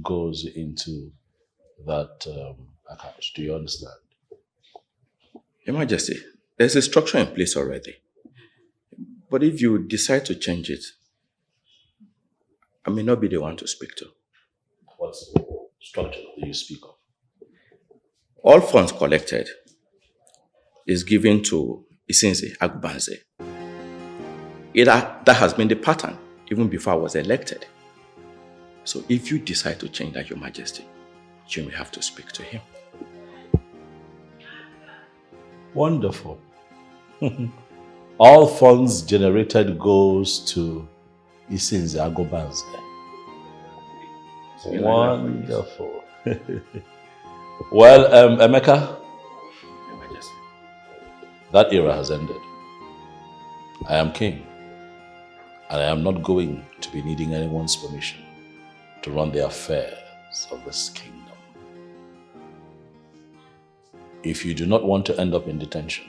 goes into that account. Do you understand? Your Majesty, there's a structure in place already. But if you decide to change it, I may not be the one to speak to. What structure do you speak of? All funds collected is given to Isinze Agbanze. That has been the pattern even before I was elected. So if you decide to change that, Your Majesty, you may have to speak to him. Wonderful. All funds generated goes to Isinze Agbanze. Wonderful. Well, Emeka, that era has ended. I am king, and I am not going to be needing anyone's permission to run the affairs of this kingdom. If you do not want to end up in detention,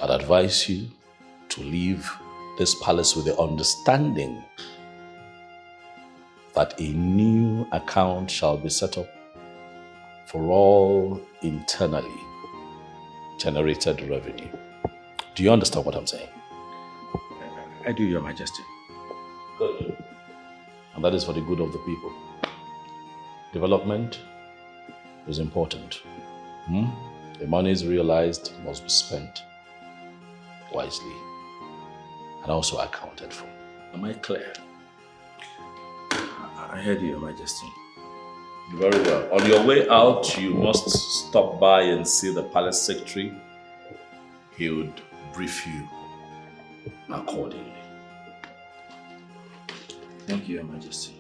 I'd advise you to leave this palace with the understanding that a new account shall be set up for all internally generated revenue. Do you understand what I'm saying? I do, Your Majesty. Good. And that is for the good of the people. Development is important. The monies realized must be spent wisely and also accounted for. Am I clear? I heard you, Your Majesty. Very well. On your way out, you must stop by and see the palace secretary. He would brief you accordingly. Thank you, Your Majesty.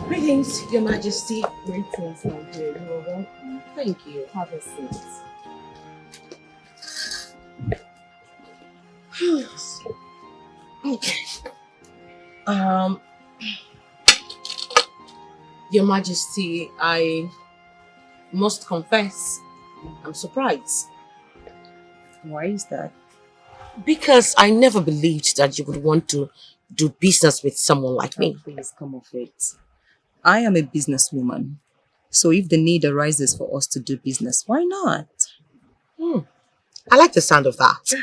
Greetings, Your Majesty. Greetings, my dear. You are welcome. Thank you. Have a seat. Okay. Your Majesty, I must confess, I'm surprised. Why is that? Because I never believed that you would want to do business with someone like me. Please come off it. I am a businesswoman. So if the need arises for us to do business, why not? I like the sound of that.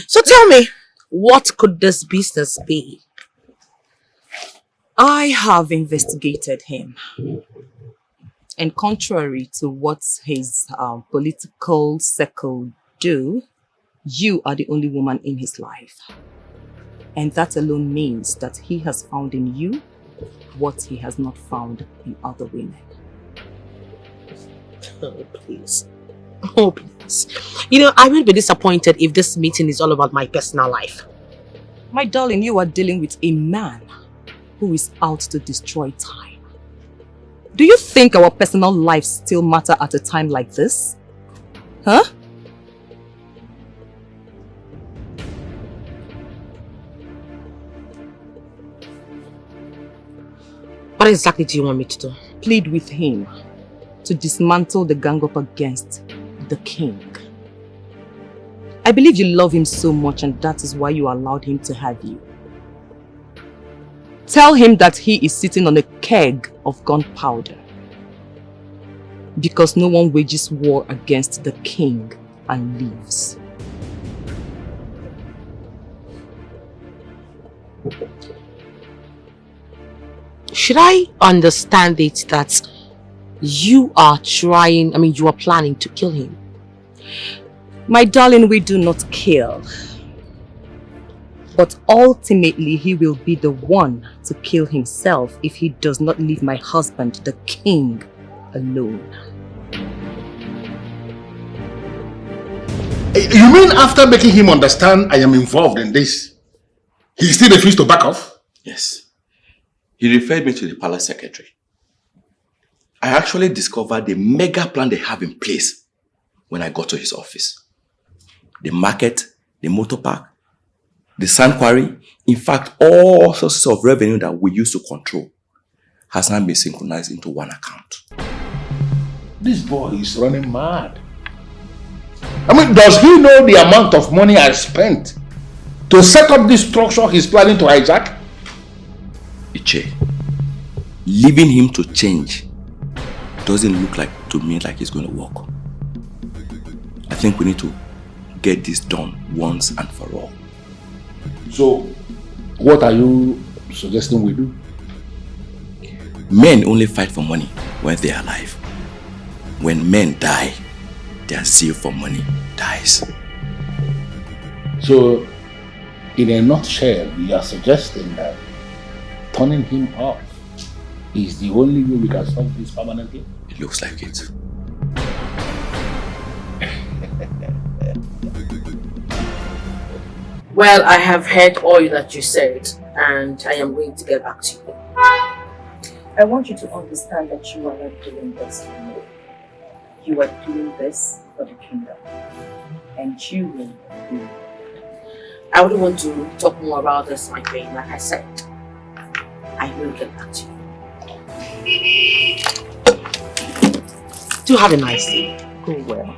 So tell me, what could this business be? I have investigated him. And contrary to what his political circle do, you are the only woman in his life. And that alone means that he has found in you what he has not found in other women. Oh, please. Oh, please. You know, I will be disappointed if this meeting is all about my personal life. My darling, you are dealing with a man who is out to destroy time. Do you think our personal lives still matter at a time like this? Huh? What exactly do you want me to do? Plead with him to dismantle the gang up against the king. I believe you love him so much and that is why you allowed him to have you. Tell him that he is sitting on a keg of gunpowder because no one wages war against the king and lives. Should I understand it that you are planning to kill him? My darling, we do not kill. But ultimately, he will be the one to kill himself if he does not leave my husband, the king, alone. You mean after making him understand I am involved in this, he still refused to back off? Yes. He referred me to the palace secretary. I actually discovered the mega plan they have in place when I got to his office. The market, the motor park, the sand quarry, in fact, all sources of revenue that we used to control has now been synchronized into one account. This boy is running mad. I mean, does he know the amount of money I spent to set up this structure he's planning to hijack? Uche, leaving him to change doesn't look to me like it's going to work. I think we need to get this done once and for all. So, what are you suggesting we do? Men only fight for money when they are alive. When men die, their zeal for money dies. So, in a nutshell, you are suggesting that turning him off is the only way we can solve this permanently? It looks like it. Well, I have heard all that you said, and I am going to get back to you. I want you to understand that you are not doing this for me. You are doing this for the kingdom. And you will do. I wouldn't want to talk more about this, my queen. Like I said, I will get back to you. Do have a nice day. Go well.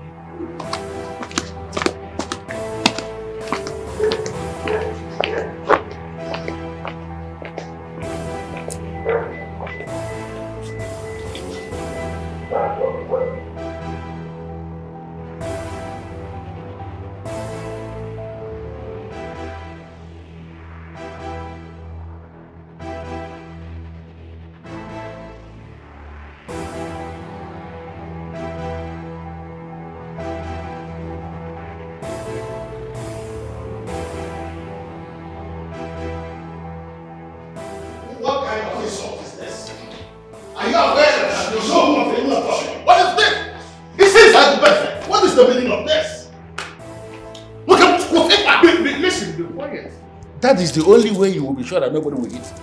That is the only way you will be sure that nobody will eat.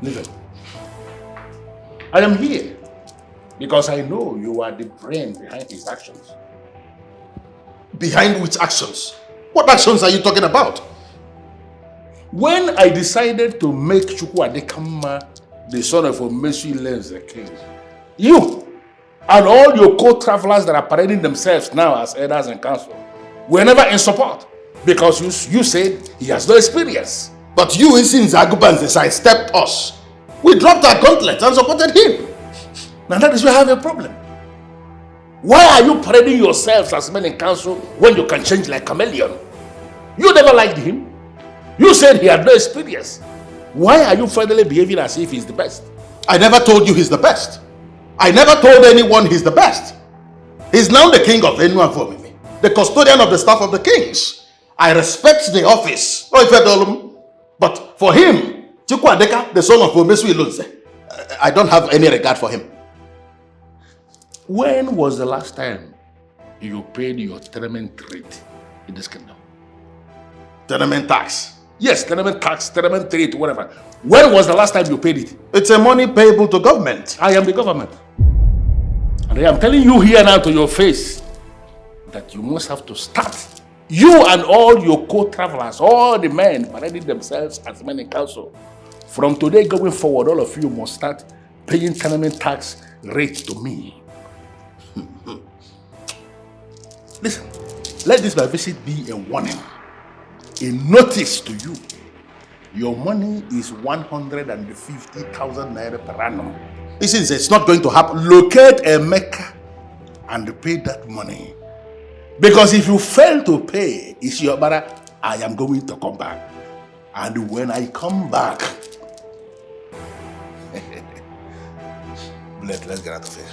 Listen, I am here because I know you are the brain behind his actions. Behind which actions? What actions are you talking about? When I decided to make Chukwuadekama the son of Omesu Lenze the king, you and all your co-travelers that are parading themselves now as elders and council were never in support because you said he has no experience. But you in Zagubanze sidestepped us. We dropped our gauntlet and supported him. Now that is where I have a problem. Why are you parading yourselves as men in council when you can change like chameleon? You never liked him. You said he had no experience. Why are you finally behaving as if he's the best? I never told you he's the best. I never told anyone he's the best. He's now the king of NOLLYTV, the custodian of the staff of the kings. I respect the office, but for him, Chukwuadeka, the son of Omesu Ilunze, I don't have any regard for him. When was the last time you paid your tenement rate in this kingdom? Tenement tax? Yes, tenement tax, tenement rate, whatever. When was the last time you paid it? It's a money payable to government. I am the government. And I am telling you here now to your face that you must have to start. You and all your co-travelers, all the men parading themselves as men in council. From today going forward, all of you must start paying tenement tax rate to me. Listen, let this my visit be a warning, a notice to you. Your money is 150,000 naira per annum. Listen, it's not going to happen. Locate a Mecca and pay that money. Because if you fail to pay, it's your brother, I am going to come back. And when I come back, let's get out of here.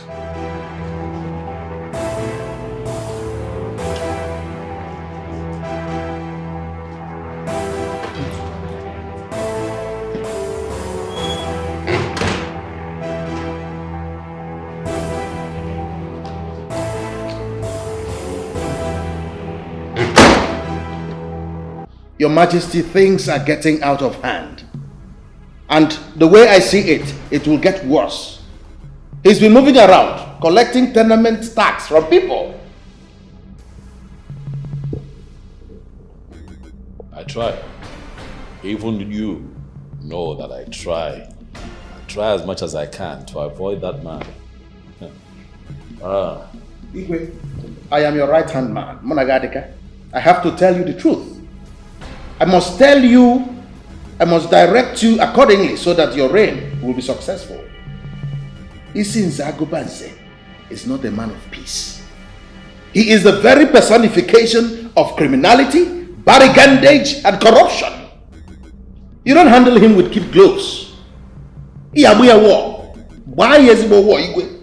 Your Majesty, things are getting out of hand. And the way I see it, it will get worse. He's been moving around, collecting tenement tax from people. I try. Even you know that I try. I try as much as I can to avoid that man. Igwe, I am your right-hand man, Monagadeka. I have to tell you the truth. I must tell you, I must direct you accordingly so that your reign will be successful. Isin Zagubanze is not a man of peace. He is the very personification of criminality, barricadage, and corruption. You don't handle him with kid gloves. Iyabuya war. Why is it war, Igwe?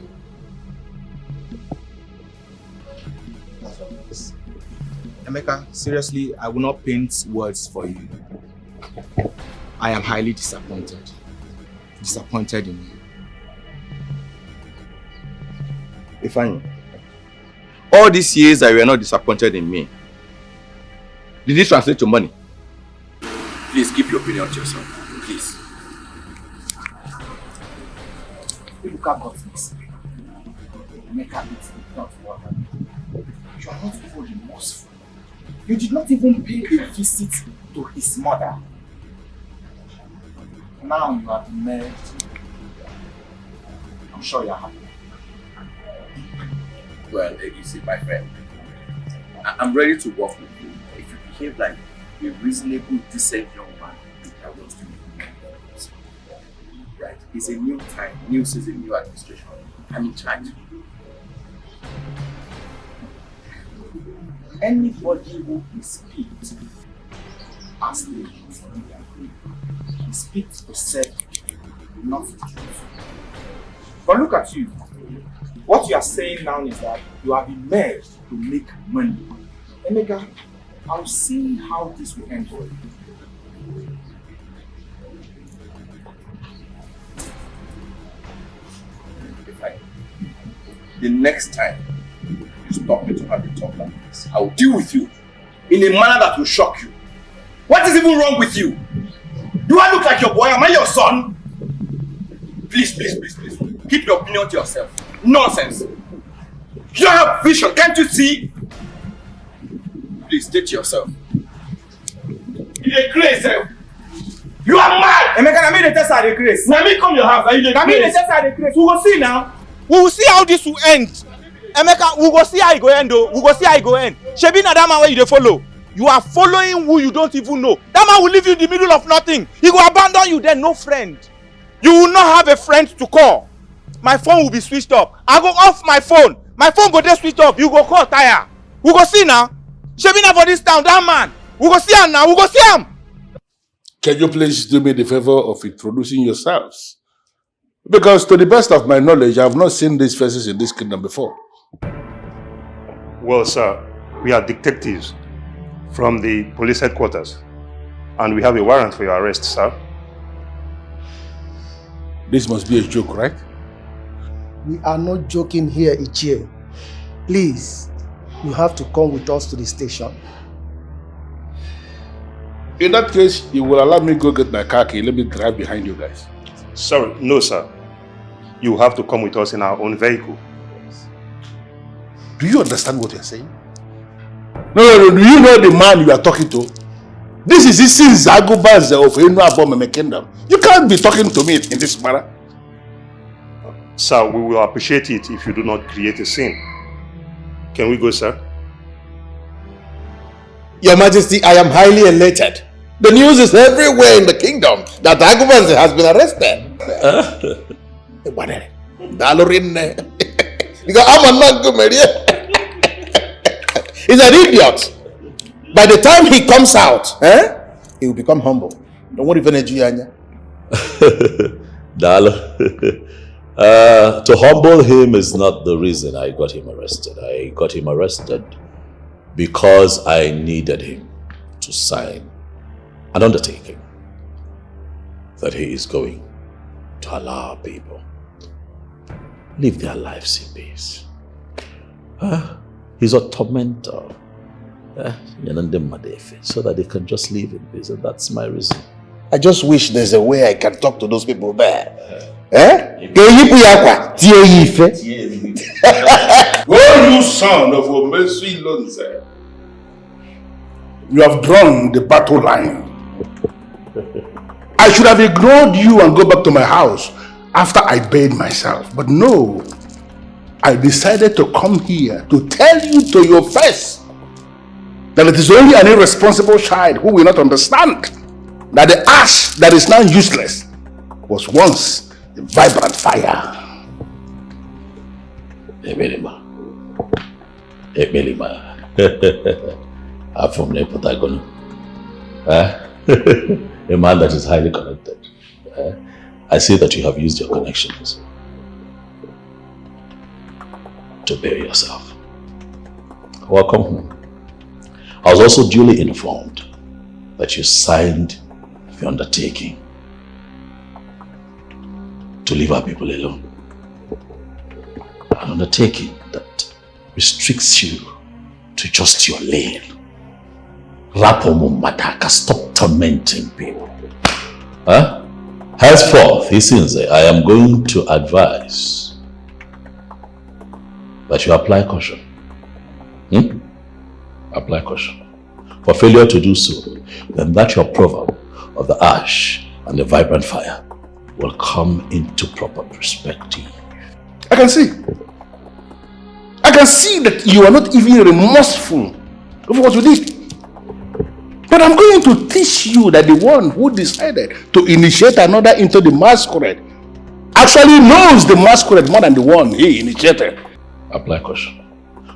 Emeka, seriously, I will not paint words for you. I am highly disappointed. Disappointed in you. Ifeanyi, all these years that you were not disappointed in me, did it translate to money? Please keep your opinion to yourself. Please. Look at God's mercy. Emeka, it's not what happened. You are not even remorseful. You did not even pay a visit to his mother. Now you have married. I'm sure you're happy. Well, you see, my friend, I'm ready to work with you. If you behave like a reasonable, decent young man, I want to be right. It's a new time, new season, new administration. I'm in charge. Anybody who is picked as the is picked to serve, not to choose. But look at you. What you are saying now is that you have been merged to make money. Emeka, I'll see how this will end for you. The next time you stop me to have a talk like this, I will deal with you in a manner that will shock you. What is even wrong with you? Do I look like your boy? Am I your son? Please, please, please, please. keep your opinion to yourself. Nonsense. You don't have vision, can't you see? Please, state yourself. You're crazy. You are mad! Emeka, I mean the test are the craze. Now me come your house, are you the craze? I mean the test are the craze. We will see now. We will see how this will end. Emeka, we will see how it go end though. We will see how it go end. Shebi na that man where you dey follow. You are following who you don't even know. That man will leave you in the middle of nothing. He will abandon you, then no friend. You will not have a friend to call. My phone will be switched off. I go off my phone. My phone go there switched off. You go call tire. We go see now. Shebi na for this town, that man. We go see him now. We go see him. Can you please do me the favor of introducing yourselves? Because to the best of my knowledge, I have not seen these faces in this kingdom before. Well, sir, we are detectives from the police headquarters, and we have a warrant for your arrest, sir. This must be a joke, right? We are not joking here, Ichie. Please, you have to come with us to the station. In that case, you will allow me go get my car key. Let me drive behind you guys. Sorry, no, sir. You have to come with us in our own vehicle. Do you understand what you're saying? No. Do you know the man you are talking to? This is the Zagubanze of Enuabomeme Kingdom. You can't be talking to me in this manner. Sir, we will appreciate it if you do not create a scene. Can we go, sir? Your Majesty, I am highly elated. The news is everywhere in the kingdom that Agubanze has been arrested. Because I'm not good, he's an idiot. By the time he comes out, he will become humble. Don't worry, Venezuela. Dalo. To humble him is not the reason I got him arrested. I got him arrested because I needed him to sign an undertaking that he is going to allow people live their lives in peace. He's a tormentor. So that they can just live in peace, and that's my reason. I just wish there's a way I can talk to those people there. Oh, you son of Omesi Lonze. You have drawn the battle line. I should have ignored you and go back to my house after I bathed myself. But no, I decided to come here to tell you to your face that it is only an irresponsible child who will not understand that the ash that is now useless was once a vibrant fire. Ebelema. I'm from the Patagon. A man that is highly connected. I see that you have used your connections to bury yourself. Welcome home. I was also duly informed that you signed the undertaking to leave our people alone. An undertaking that restricts you to just your lane. Rapomumataka, stop tormenting people. Henceforth, he says, I am going to advise that you apply caution. Apply caution. For failure to do so, then that your proverb of the ash and the vibrant fire will come into proper perspective. I can see that you are not even remorseful of what you did. But I'm going to teach you that the one who decided to initiate another into the masquerade actually knows the masquerade more than the one he initiated. Apply caution.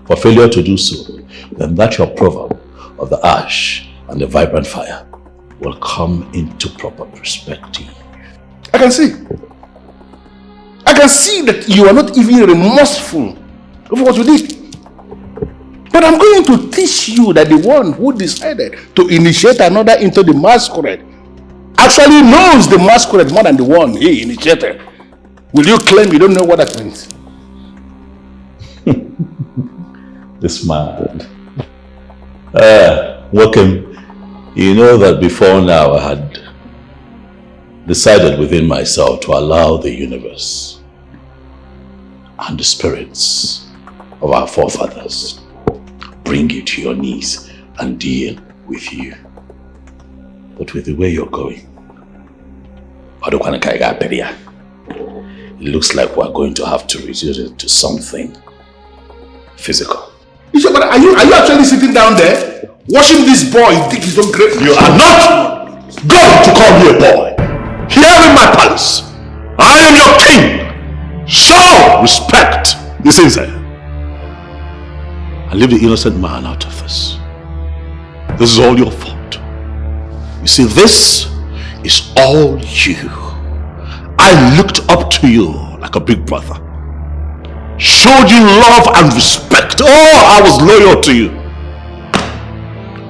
For failure to do so, then that your proverb of the ash and the vibrant fire will come into proper perspective. I can see that you are not even remorseful of what you did. But I'm going to teach you that the one who decided to initiate another into the masquerade actually knows the masquerade more than the one he initiated. Will you claim you don't know what that means? This man. Welcome. You know that before now I had decided within myself to allow the universe and the spirits of our forefathers bring you to your knees and deal with you. But with the way you're going, it looks like we're going to have to resort to something physical. But are you actually sitting down there watching this boy dig his own grave? You are not going to call me a boy. Here in my palace, I am your king. Show respect. Listen, sir. And leave the innocent man out of this. This is all your fault. You see, this is all you. I looked up to you like a big brother. Showed you love and respect. Oh, I was loyal to you.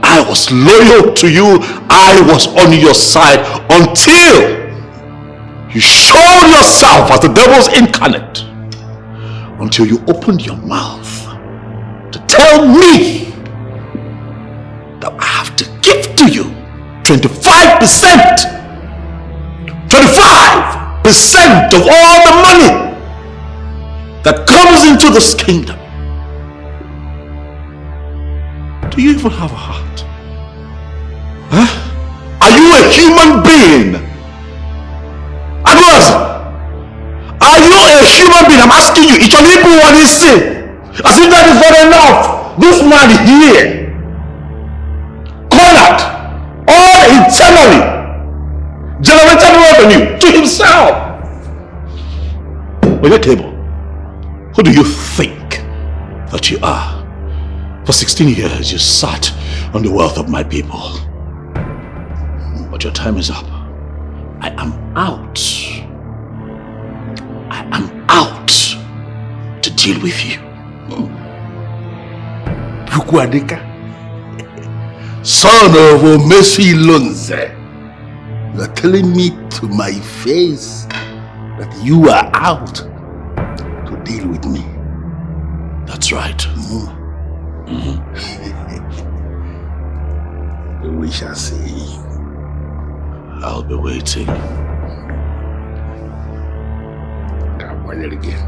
I was loyal to you. I was on your side until you showed yourself as the devil's incarnate. Until you opened your mouth to tell me that I have to give to you 25%. 25% of all the money that comes into this kingdom. Do you even have a heart? Huh? Are you a human being? Are you a human being? I'm asking you. As if that is not enough. This man here, cornered, all internally, generated revenue to himself. Oyekebo, who do you think that you are? For 16 years you sat on the wealth of my people. But your time is up. I am out. I am out to deal with you. Bukwadeka, son of Omesi Lonze, you are telling me to my face that you are out to deal with me. That's right. We shall see. I'll be waiting. Come on again.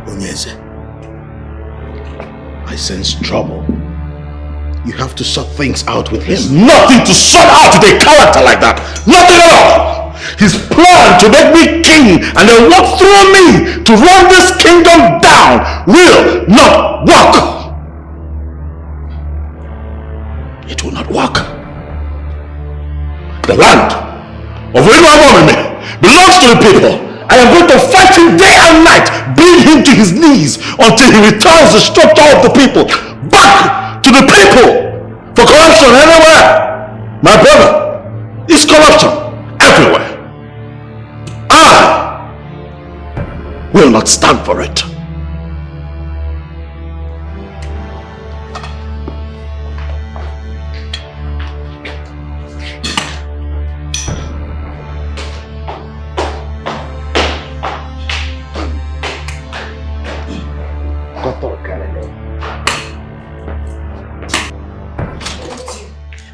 Onyeze, I sense trouble. You have to sort things out with him. There's nothing to sort out with a character like that. Nothing at all. His plan to make me king and then walk through me to run this kingdom down will not work. It will not work. The land of Ezuruonye belongs to the people. I am going to fight him day and night, bring him to his knees until he returns the structure of the people back to the people. For corruption anywhere, my brother, is corruption everywhere. I will not stand for it.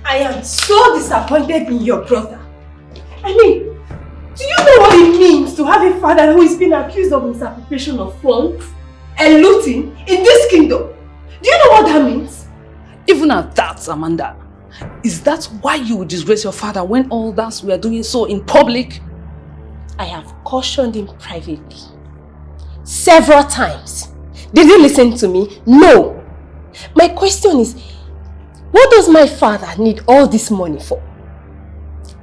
I am so disappointed in your brother. I mean, do you know what it means to have a father who is being accused of misappropriation of funds and looting in this kingdom? Do you know what that means? Even at that, Amanda, is that why you would disgrace your father when all that we are doing so in public? I have cautioned him privately several times. Did he listen to me? No. My question is, what does my father need all this money for?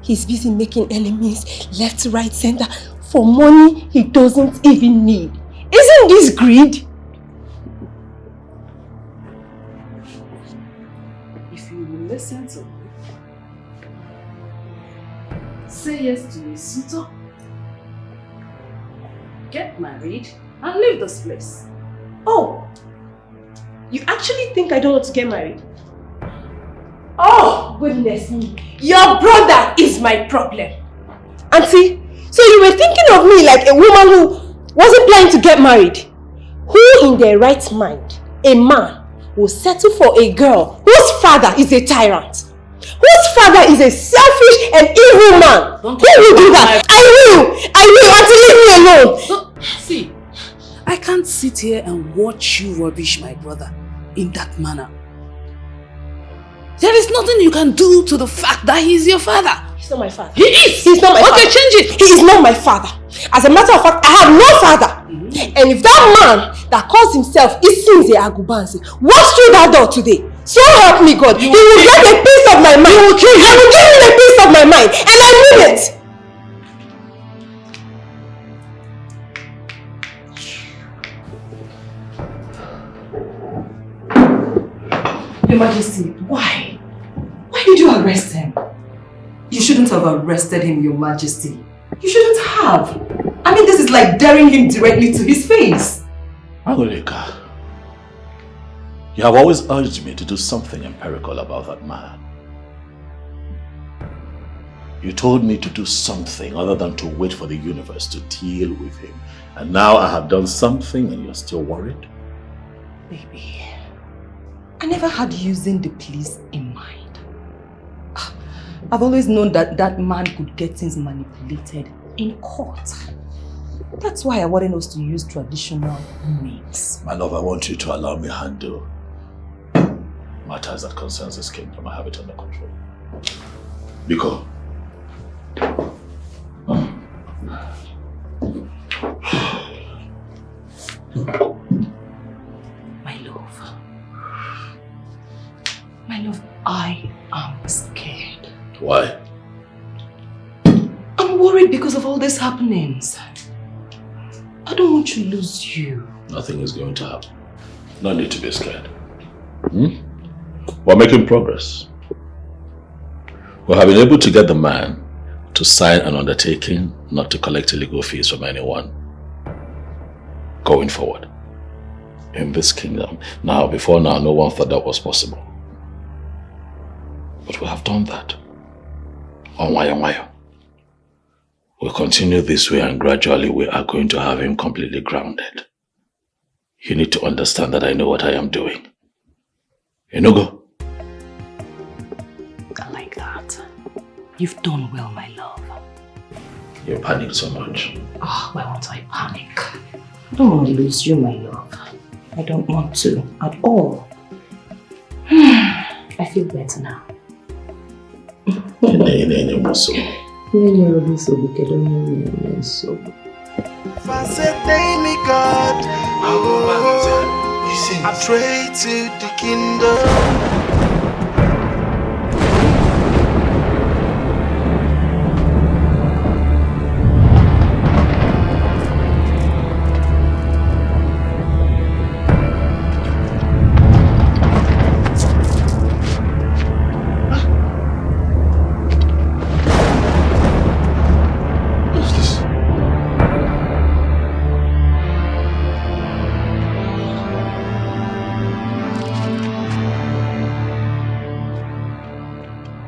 He's busy making enemies left, right, center for money he doesn't even need. Isn't this greed? If you will listen to me, say yes to a suitor, get married, and leave this place. Oh, you actually think I don't want to get married? Oh, goodness me. Your brother is my problem. Auntie, so you were thinking of me like a woman who wasn't planning to get married? Who in their right mind, a man, will settle for a girl whose father is a tyrant? whose father is a selfish and evil man. Who will do that? I will until leave me alone. See, I can't sit here and watch you rubbish my brother in that manner. There is nothing you can do to the fact that he is your father. He's not my father. He is! He's not my father. Okay, change it! He is not my father. As a matter of fact, I have no father. And if that man that calls himself Isinze Agubansi walks through that door today, so help me God, he will get a piece of my mind. I will give him a piece of my mind. And I mean it. Your Majesty, why? Why did you arrest him? You shouldn't have arrested him, Your Majesty. You shouldn't have. I mean, this is like daring him directly to his face. Angolika, you have always urged me to do something empirical about that man. You told me to do something other than to wait for the universe to deal with him. And now I have done something and you're still worried? Baby, I never had using the police in mind. I've always known that that man could get things manipulated in court. That's why I wanted us to use traditional means. My love, I want you to allow me handle matters that concerns this kingdom. I have it under control. Biko. My love, I am scared. Why? I'm worried because of all these happenings. I don't want to lose you. Nothing is going to happen. No need to be scared. We're making progress. We have been able to get the man to sign an undertaking not to collect illegal fees from anyone going forward in this kingdom. Now, before now, no one thought that was possible. But we have done that. We'll continue this way and gradually we are going to have him completely grounded. You need to understand that I know what I am doing. Enugo. I like that. You've done well, my love. You panicked so much. Oh, why won't I panic? I don't want to lose you, my love. I don't want to at all. I feel better now. Fascinating God, I pray to the kingdom.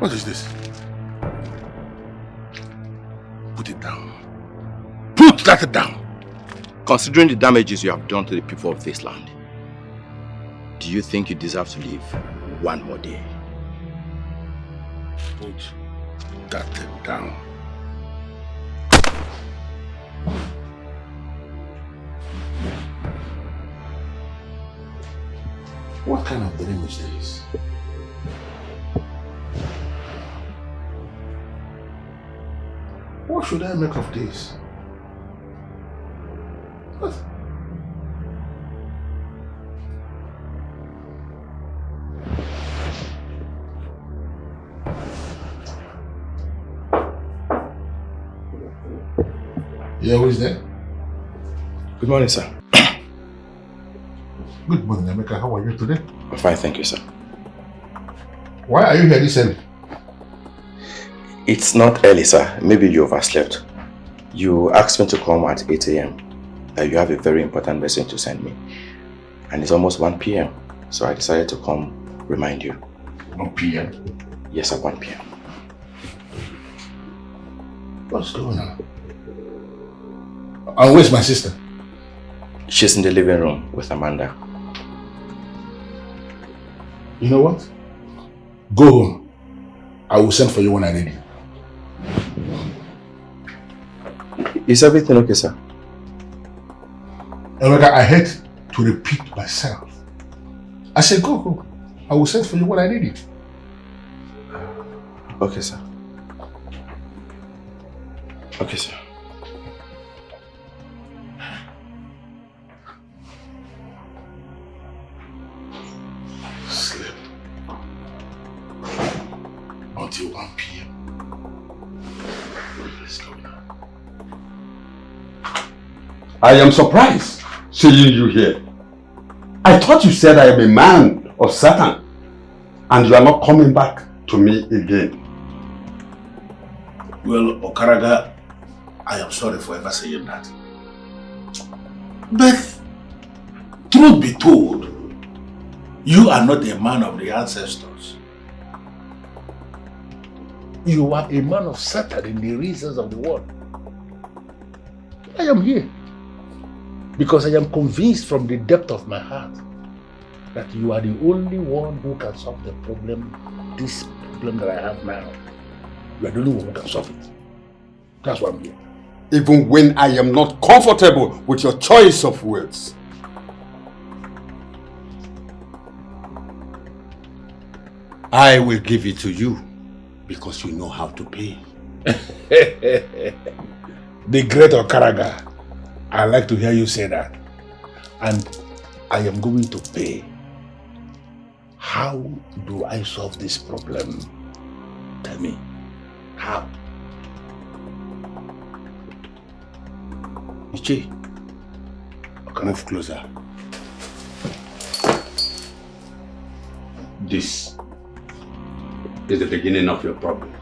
What is this? Put it down. Put that down! Considering the damages you have done to the people of this land, do you think you deserve to live one more day? Put that down. What kind of dream is this? What should I make of this? What? Yeah, who is there? Good morning, sir. Good morning, Emeka. How are you today? I'm fine, thank you, sir. Why are you here this early? It's not early, sir. Maybe you overslept. You asked me to come at 8 a.m. You have a very important message to send me. And it's almost 1 p.m. So I decided to come remind you. 1 p.m.? Yes, at 1 p.m. What's going on? And where's my sister? She's in the living room with Amanda. You know what? Go home. I will send for you when I need you. Is everything okay, sir? Emeka, I hate to repeat myself. I said, go. I will send for you when I need it. Okay, sir. Okay, sir. Sleep. Until 1 p.m. Let's go now. I am surprised seeing you here. I thought you said I am a man of Satan and you are not coming back to me again. Well, Okaraga, I am sorry for ever saying that. But, truth be told, you are not a man of the ancestors. You are a man of Satan in the reasons of the world. I am here because I am convinced from the depth of my heart that you are the only one who can solve the problem, this problem that I have now. You are the only one who can solve it. That's why I'm here. Even when I am not comfortable with your choice of words. I will give it to you because you know how to pay. The great Okaraga, I like to hear you say that. And I am going to pay. How do I solve this problem? Tell me. How? Uche, move closer. This is the beginning of your problem.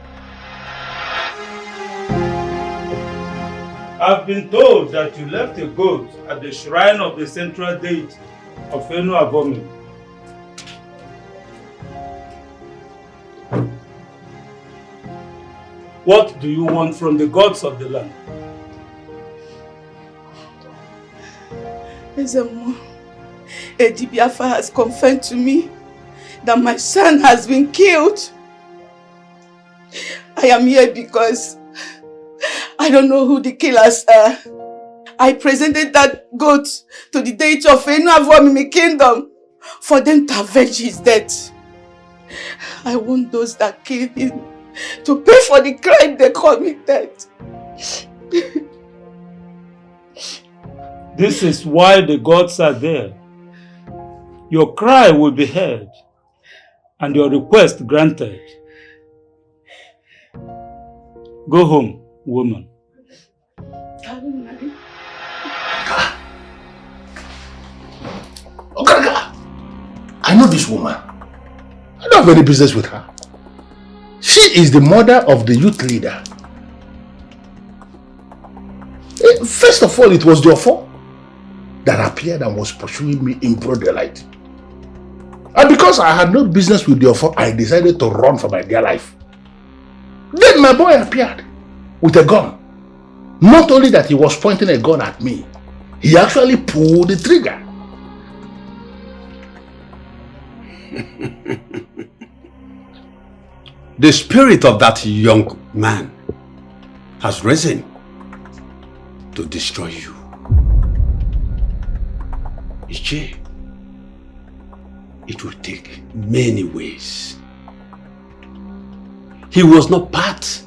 I've been told that you left a goat at the shrine of the central deity of Enuavomi. What do you want from the gods of the land? Ezemo, Edibiafa has confirmed to me that my son has been killed. I am here because I don't know who the killers are. I presented that goat to the deity of Enuavomi kingdom for them to avenge his death. I want those that killed him to pay for the crime they committed. This is why the gods are there. Your cry will be heard and your request granted. Go home, woman. Okaraga, I know this woman. I don't have any business with her. She is the mother of the youth leader. First of all, it was the Ofo that appeared and was pursuing me in broad daylight. And because I had no business with the Ofo, I decided to run for my dear life. Then my boy appeared with a gun. Not only that he was pointing a gun at me, he actually pulled the trigger. The spirit of that young man has risen to destroy you. Uche, it will take many ways. He was not part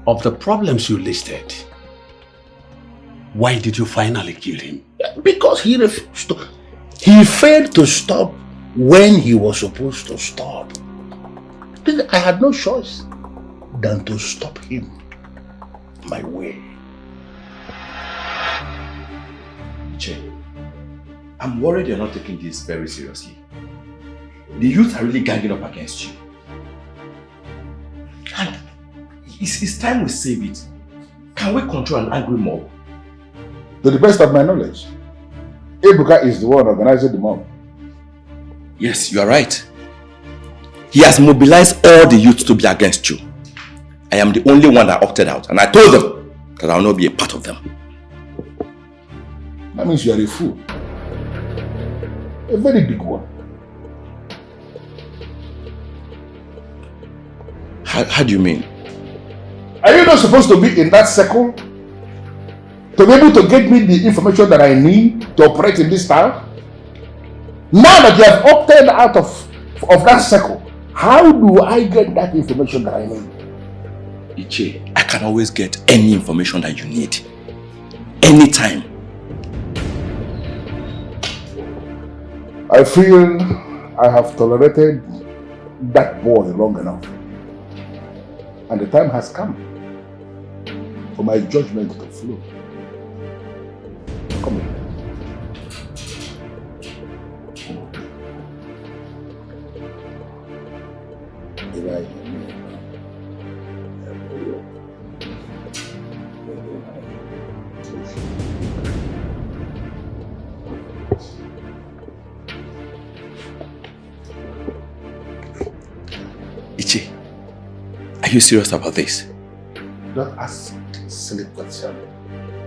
of the problems you listed. Why did you finally kill him? Because he refused to. He failed to stop when he was supposed to stop. I had no choice than to stop him my way. Uche, I'm worried you're not taking this very seriously. The youth are really ganging up against you. And it's time we save it. Can we control an angry mob? To the best of my knowledge, Ebuka is the one organizing the mob. Yes, you are right. He has mobilized all the youth to be against you. I am the only one that opted out, and I told them that I will not be a part of them. That means you are a fool. A very big one. How do you mean? Are you not supposed to be in that circle? To be able to get me the information that I need to operate in this town? Now that you have opted out of that circle, how do I get that information that I need? Uche, I can always get any information that you need. Anytime. I feel I have tolerated that boy long enough. And the time has come for my judgment to flow. Come here. Uche, are you serious about this? Don't ask silly questions.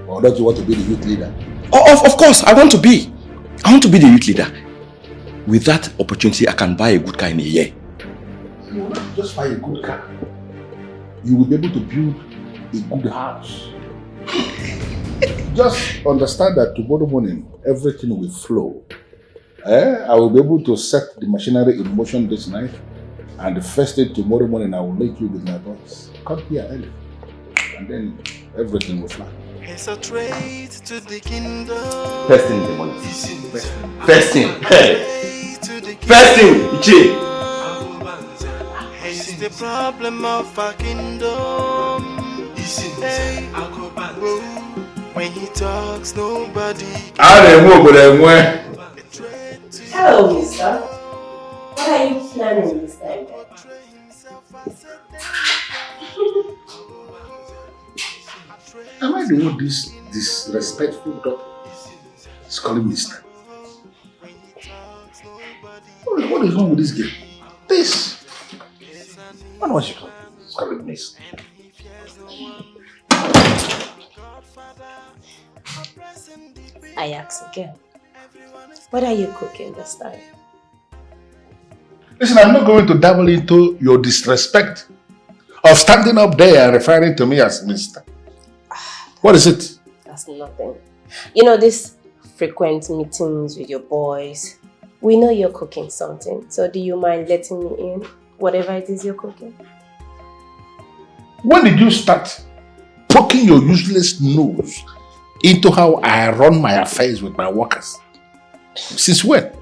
Or don't you want to be the youth leader? Oh, of course, I want to be. I want to be the youth leader. With that opportunity, I can buy a good car in a year. You will not just buy a good car. You will be able to build a good house. Just understand that tomorrow morning, everything will flow. I will be able to set the machinery in motion this night. And the first thing tomorrow morning, I will make you with my voice. Come here early. And then everything will fly. It's a trade to the kingdom. First thing in the morning. First thing. Hey. First thing, Uche. It's the problem of our kingdom. Hey. When he talks, nobody. Hello, mister. What are you planning this time? Am I the one this disrespectful doctor is calling mister? What is wrong with this girl? This. What was she calling mister? I ask again. What are you cooking this time? Listen, I'm not going to dabble into your disrespect of standing up there and referring to me as mister. What is it? That's nothing. You know, these frequent meetings with your boys, we know you're cooking something. So do you mind letting me in? Whatever it is you're cooking. When did you start poking your useless nose into how I run my affairs with my workers? Since when?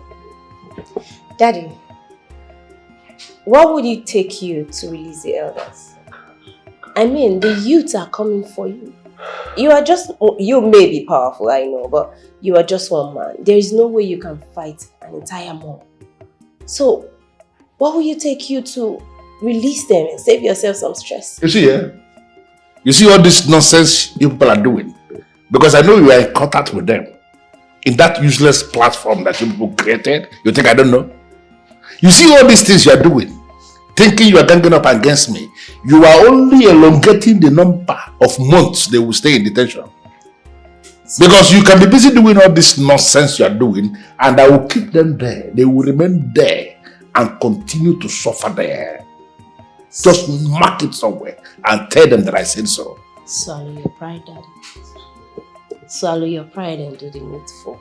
Daddy, what would it take you to release the elders? I mean, the youths are coming for you. You may be powerful, I know, but you are just one man. There is no way you can fight an entire mob. So, what will it take you to release them and save yourself some stress? You see, you see all this nonsense you people are doing? Because I know you are in contact with them. In that useless platform that you people created, you think I don't know? You see all these things you are doing, thinking you are ganging up against me. You are only elongating the number of months they will stay in detention. Because you can be busy doing all this nonsense you are doing, and I will keep them there. They will remain there and continue to suffer there. Just mark it somewhere and tell them that I said so. Swallow your pride, Daddy. Swallow your pride and do the needful.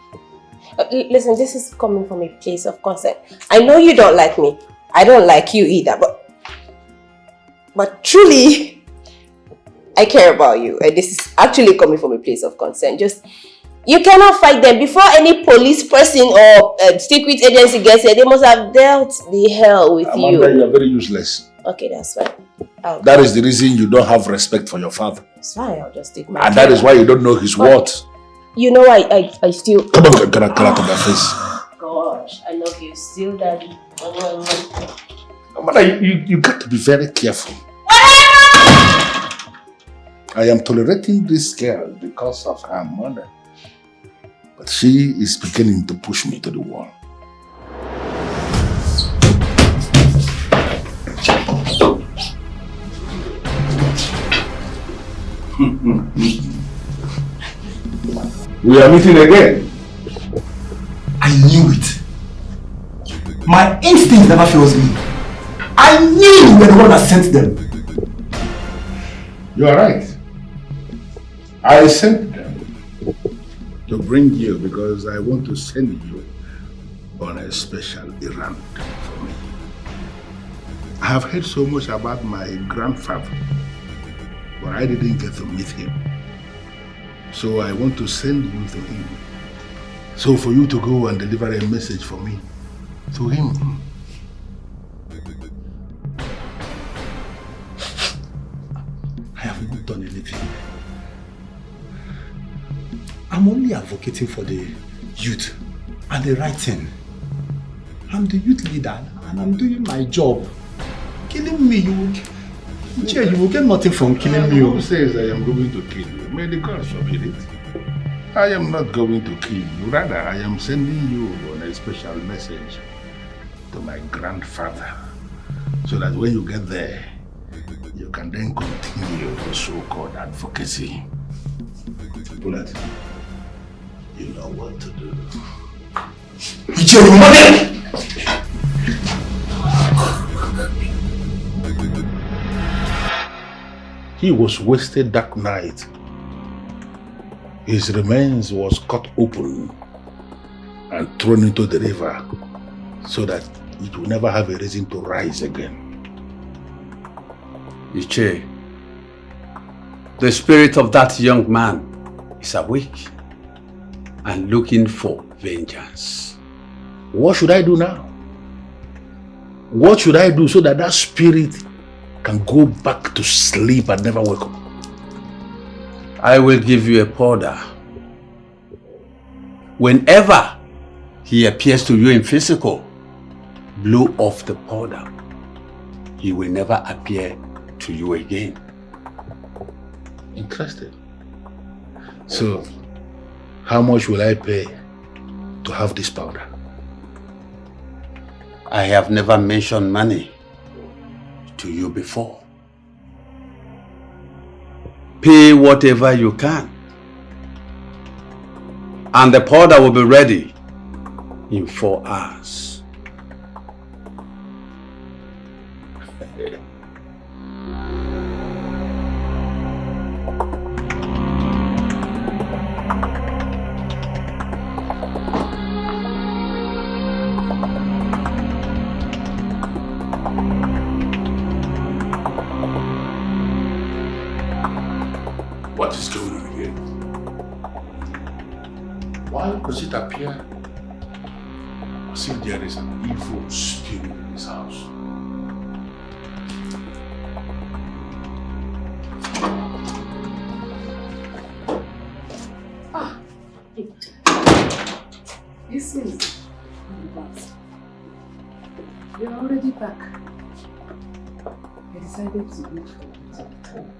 Listen, this is coming from a place of concern. I know you don't like me. I don't like you either, but truly, I care about you. And this is actually coming from a place of concern. Just, you cannot fight them. Before any police person or secret agency gets here, they must have dealt the hell with you. Amanda, you are very useless. Okay, that's fine. That is the reason you don't have respect for your father. It's fine, I'll just take my And that is why you don't know his words. You know, I still... Come on, get out of my face. Gosh, I love you still, Daddy. Amanda, you got to be very careful. I am tolerating this girl because of her mother. But she is beginning to push me to the wall. We are meeting again. I knew it. My instinct never fails me. I knew you were the one that sent them. You are right. I sent them to bring you because I want to send you on a special errand for me. I have heard so much about my grandfather, but I didn't get to meet him. So I want to send you to him. So for you to go and deliver a message for me to him. I have not done anything. I'm only advocating for the youth and the right thing. I'm the youth leader and I'm doing my job. Killing me, you will get nothing from killing me. Who says I am going to kill you? May the gods forbid it. I am not going to kill you. Rather, I am sending you on a special message to my grandfather, so that when you get there, you can then continue the so-called advocacy. Bullet, you know what to do. He was wasted that night. His remains was cut open and thrown into the river so that it will never have a reason to rise again. Uche, the spirit of that young man is awake and looking for vengeance. What should I do now? What should I do so that that spirit can go back to sleep and never wake up? I will give you a powder. Whenever he appears to you in physical, blow off the powder. He will never appear to you again. Interesting. So, how much will I pay to have this powder? I have never mentioned money to you before. Pay whatever you can. And the powder will be ready in 4 hours. What is going on here? Why does it appear as if there is an evil spirit in this house? This is you're already back. I decided to eat for you.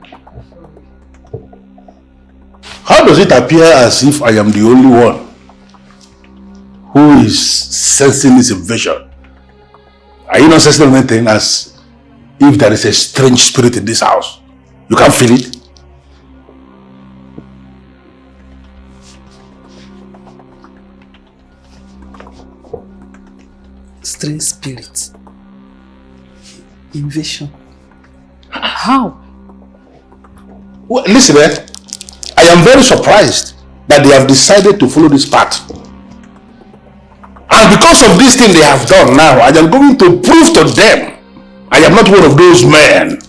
How does it appear as if I am the only one who is sensing this invasion? Are you not sensing anything as if there is a strange spirit in this house? You can't feel it? Strange spirit. Invasion. How? Well, listen, I am very surprised that they have decided to follow this path. And because of this thing they have done now, I am going to prove to them I am not one of those men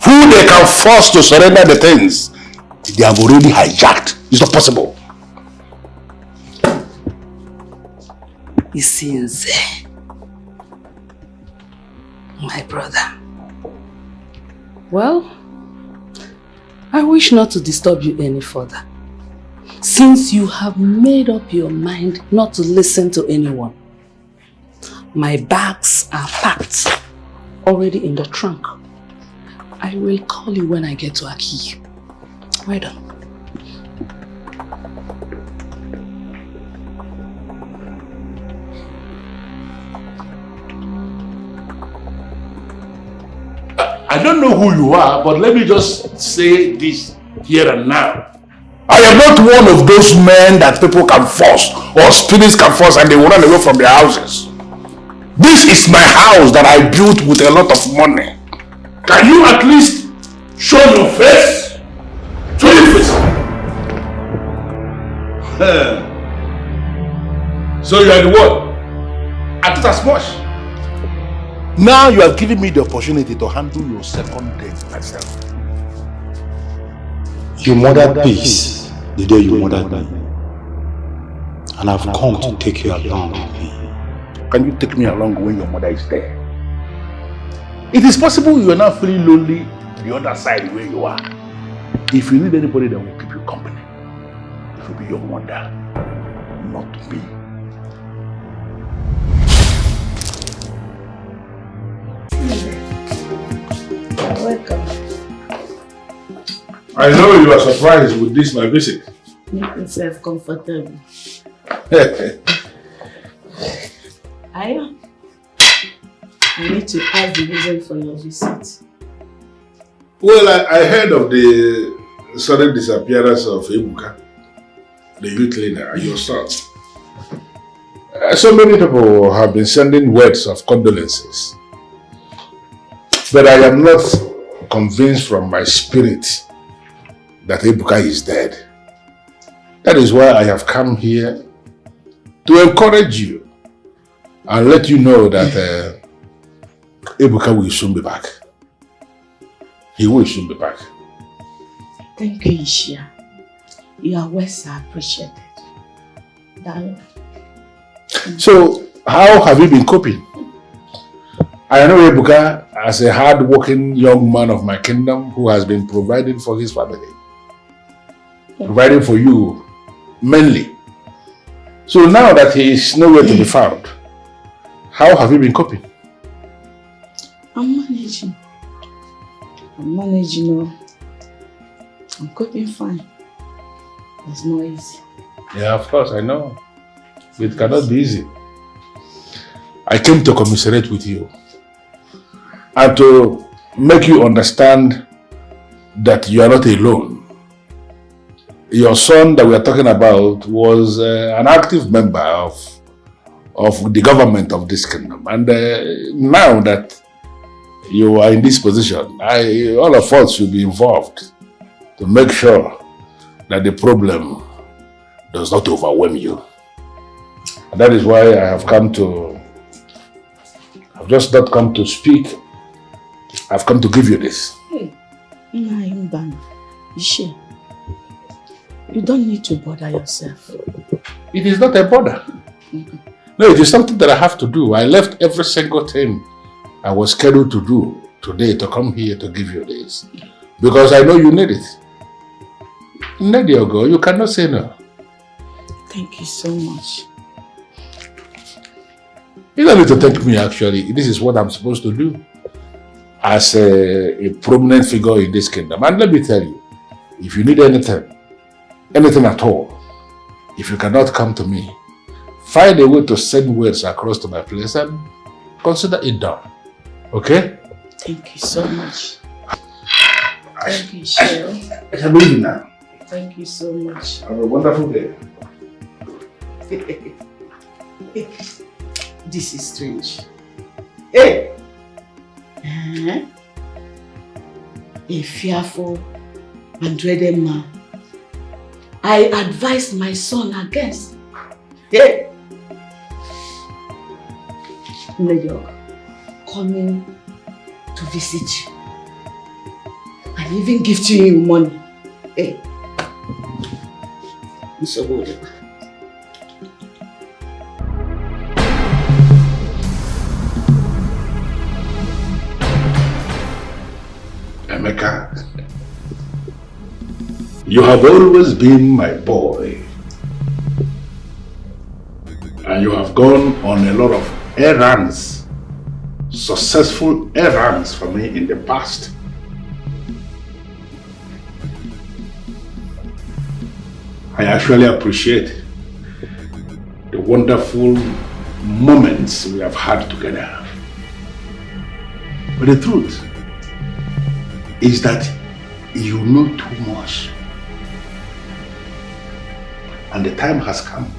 who they can force to surrender the things they have already hijacked. It's not possible. You see, my brother. Well, I wish not to disturb you any further, since you have made up your mind not to listen to anyone. My bags are packed, already in the trunk. I will call you when I get to Aki. Well done. I don't know who you are, but let me just say this here and now. I am not one of those men that people can force or spirits can force and they will run away from their houses. This is my house that I built with a lot of money. Can you at least show your face? So leave it. So you are the one. I thought as much. Now you have given me the opportunity to handle your second date myself. You murdered peace the day you murdered me. And I've come to take you along with me. Can you take me along when your mother is there? It is possible you are now feeling lonely the other side where you are. If you need anybody that will keep you company, it will be your mother, not me. Welcome. I know you are surprised with this my visit. Make yourself comfortable. I need to ask the reason for your visit. Well, I heard of the sudden disappearance of Ebuka, the youth leader, and your son. So many people have been sending words of condolences. But I am not convinced from my spirit that Ebuka is dead. That is why I have come here to encourage you and let you know that Ebuka will soon be back. He will soon be back. Thank you, Ishia. You are well appreciated. Darling. So, how have you been coping? I know Ebuka as a hard-working young man of my kingdom who has been providing for his family. Providing for you, mainly. So now that he is nowhere to be found, how have you been coping? I'm managing. I'm coping fine. It's not easy. Yeah, of course, I know. It cannot be easy. I came to commiserate with you and to make you understand that you are not alone. Your son that we are talking about was an active member of the government of this kingdom. And now that you are in this position, all of us should be involved to make sure that the problem does not overwhelm you. And that is why I have come to, I've just not come to speak, I've come to give you this. Hey, Uche, you don't need to bother yourself. It is not a bother. No, it is something that I have to do. I left every single thing I was scheduled to do today to come here to give you this. Because I know you need it. Need your go, you cannot say no. Thank you so much. You don't need to thank me actually. This is what I'm supposed to do as a prominent figure in this kingdom. And let me tell you, if you need anything at all, if you cannot come to me, find a way to send words across to my place and consider it done. Okay? Thank you so much. Thank you, Cheryl. I shall leave you now. Thank you so much. Have a wonderful day. This is strange. Hey! A fearful and dreaded man. I advised my son against. Hey! Major, coming to visit you. And even gifting you money. Hey! It's so good. Emeka, you have always been my boy. And you have gone on a lot of errands, successful errands for me in the past. I actually appreciate the wonderful moments we have had together. But the truth is that you know too much. And the time has come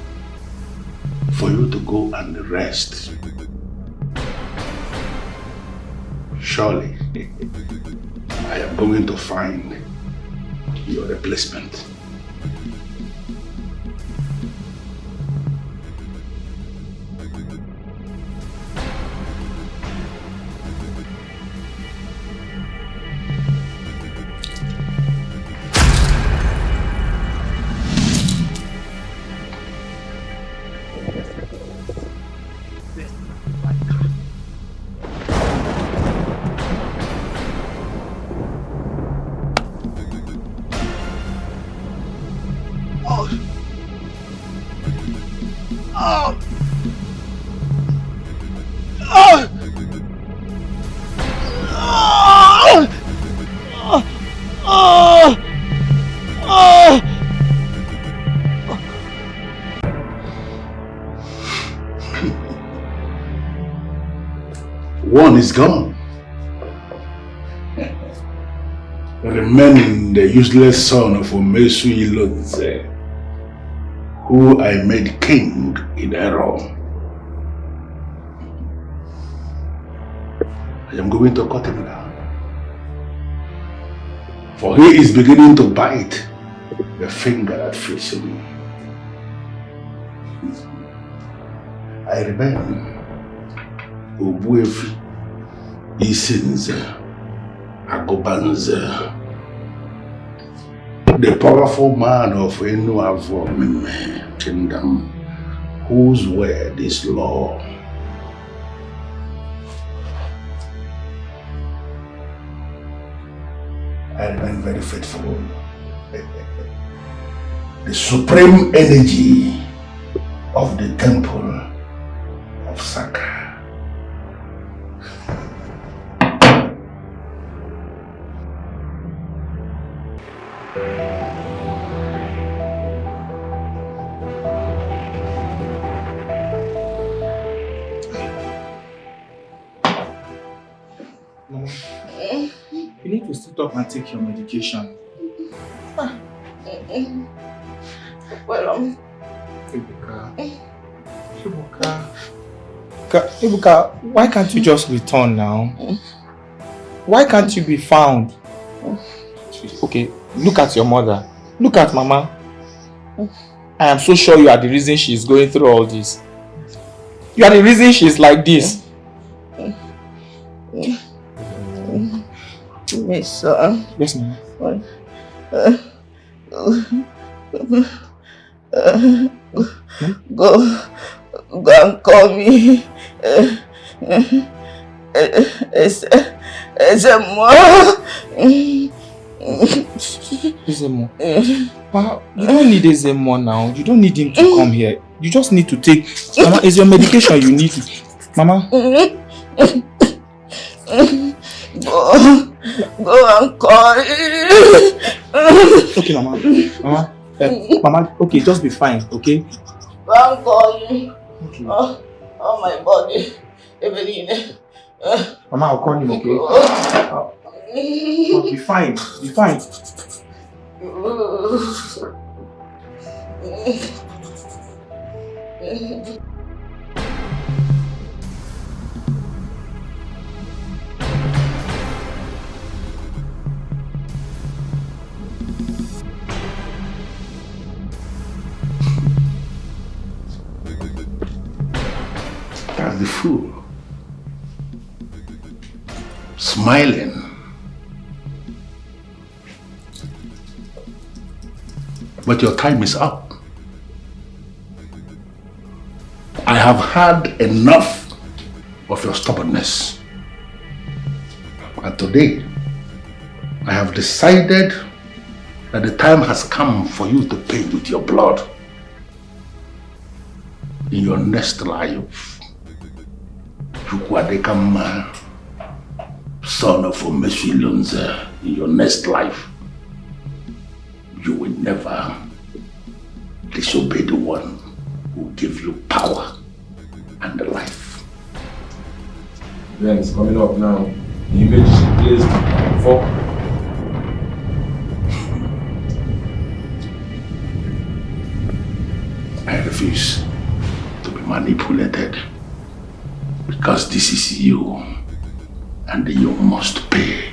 for you to go and rest. Surely, I am going to find your replacement. One is gone. Remaining the useless son of Umesu Ilonze, who I made king in error. I am going to cut him down. For he is beginning to bite the finger that feeds him. I remain Ubuefi, Isinze, Agobanze, the powerful man of Enu-Effiong kingdom, whose word is law. I remain very faithful. The supreme energy of the temple of Saka. You need to sit up and take your medication. Well, Ibuka, why can't you just return now? Why can't you be found? Okay, look at your mother. Look at Mama. I am so sure you are the reason she is going through all this. You are the reason she is like this. Yes, sir. Yes, ma'am. Go and call me. Ezemo. Wow, you don't need Ezemo now. You don't need him to come here. You just need to take... Mama, is your medication you need? Mama? Go and call. Okay, Mama. Mama. Mama, okay, just be fine, okay? Go and call you. Okay. Oh, my body. Ebele. Mama, I'll call him, okay? Be fine. Be fine. That's the fool. Smiling. But your time is up. I have had enough of your stubbornness. And today, I have decided that the time has come for you to pay with your blood. In your next life, Chukwadekama, son of Umesu Ilonze, in your next life, you will never disobey the one who gives you power and life. Then it's coming up now. The image is placed for. I refuse to be manipulated because this is you and you must pay.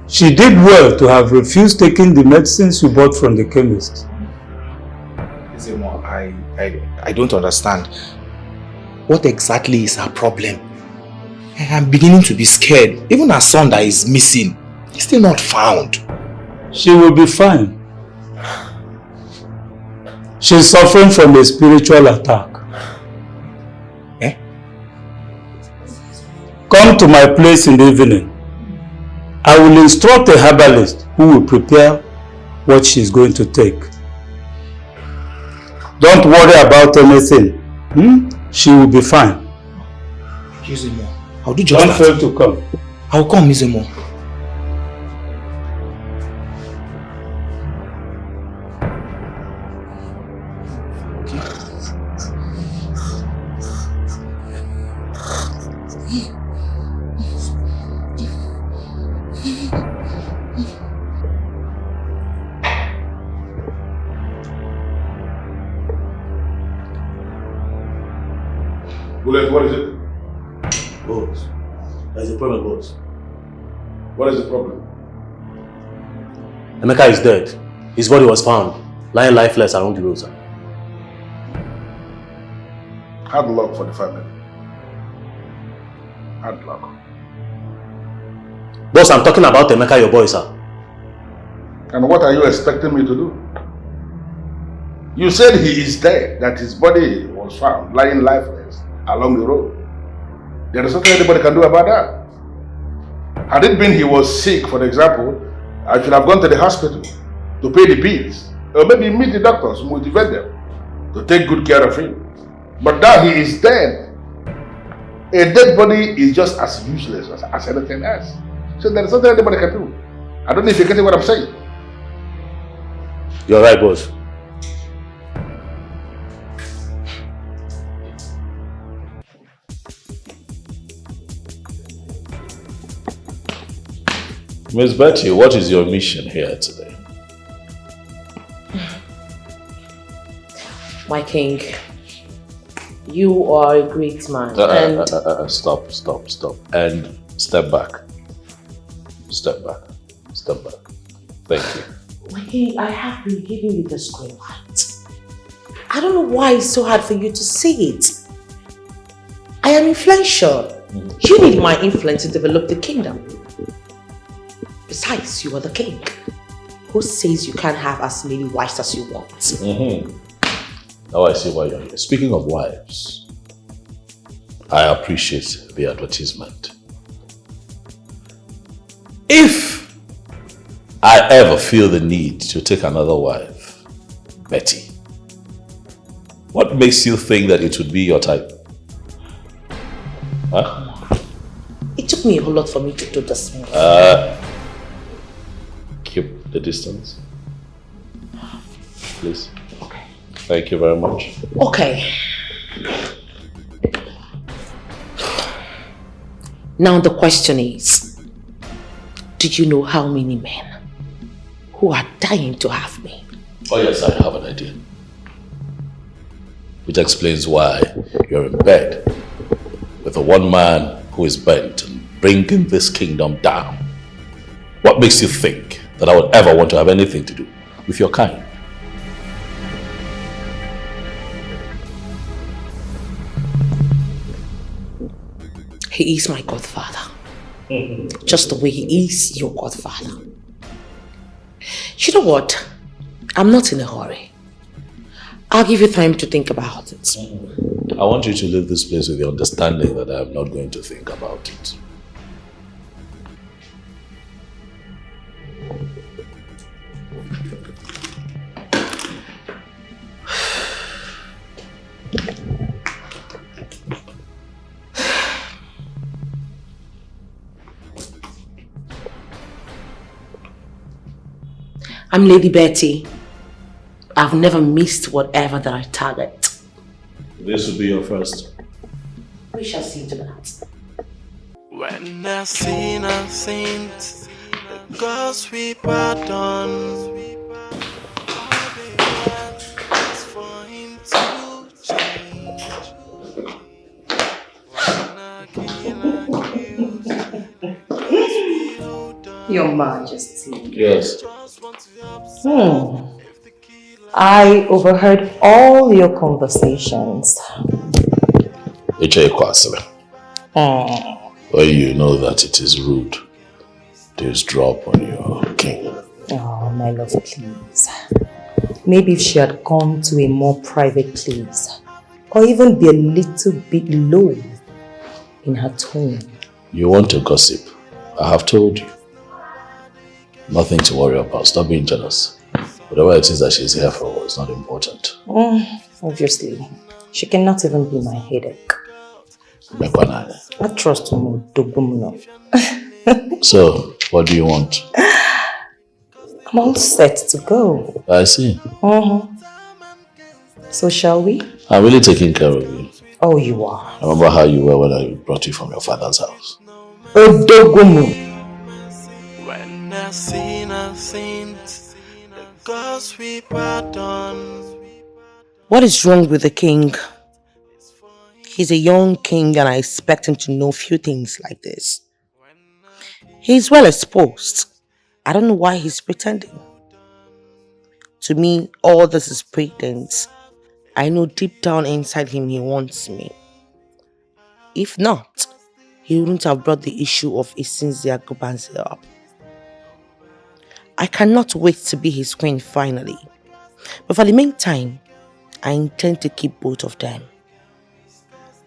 She did well to have refused taking the medicines you bought from the chemist. Zemo, I don't understand. What exactly is her problem? I'm beginning to be scared. Even her son that is missing is still not found. She will be fine. She's suffering from a spiritual attack. Eh? Come to my place in the evening. I will instruct a herbalist who will prepare what she's going to take. Don't worry about anything. She will be fine. Zemo, I'll do just that. Don't fail to come. I'll come, Zemo. What is it? Boss, there's a problem, boss. What is the problem? Emeka is dead. His body was found, lying lifeless along the road, sir. Hard luck for the family. Hard luck. Boss, I'm talking about Emeka, your boy, sir. And what are you expecting me to do? You said he is dead, that his body was found, lying lifeless along the road. There is nothing anybody can do about that. Had it been he was sick, for example, I should have gone to the hospital to pay the bills, or maybe meet the doctors, motivate them to take good care of him. But now he is dead. A dead body is just as useless as anything else. So there is nothing anybody can do. I don't know if you're getting what I'm saying. You're right, boss. Miss Betty, what is your mission here today? My king, you are a great man. Stop. And step back. Step back. Thank you. My king, I have been giving you this green light. I don't know why it's so hard for you to see it. I am influential. You need my influence to develop the kingdom. Besides, you are the king. Who says you can't have as many wives as you want? Now I see why you're here. Speaking of wives, I appreciate the advertisement. If I ever feel the need to take another wife, Betty, what makes you think that it would be your type? Huh? It took me a whole lot for me to do this move. Keep the distance. Please. Okay. Thank you very much. Okay. Now the question is, do you know how many men who are dying to have me? Oh yes, I have an idea. Which explains why you're in bed with the one man who is bent on bringing this kingdom down. What makes you think that I would ever want to have anything to do with your kind? He is my godfather. Just the way he is your godfather. You know what? I'm not in a hurry. I'll give you time to think about it. I want you to leave this place with the understanding that I'm not going to think about it. I'm Lady Betty. I've never missed whatever that I target. This will be your first. We shall see to that. When there's sin and saints, the gods we pardon. For him to change. Your Majesty. Yes. I overheard all your conversations. Uche Kwasile. Well, you know that it is rude to drop on your king. Oh, my love, please. Maybe if she had gone to a more private place, or even be a little bit low in her tone. You want to gossip? I have told you. Nothing to worry about. Stop being jealous. Whatever it is that she's here for is not important. Obviously. She cannot even be my headache. I trust her. So, what do you want? I'm all set to go. I see. So shall we? I'm really taking care of you. Oh, you are. I remember how you were when I brought you from your father's house. When I've seen our sins, the gods we pardon. What is wrong with the king? He's a young king and I expect him to know few things like this. He's well exposed. I don't know why he's pretending. To me, all this is pretense. I know deep down inside him he wants me. If not, he wouldn't have brought the issue of Isinzi Agobanze up. I cannot wait to be his queen finally. But for the meantime, I intend to keep both of them.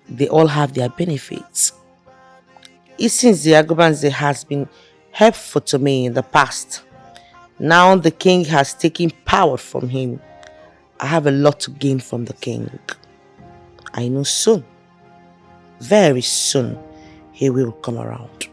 They all have their benefits. Isinzi Agobanze has been helpful to me in the past. Now the king has taken power from him. I have a lot to gain from the king. I know soon, very soon, he will come around.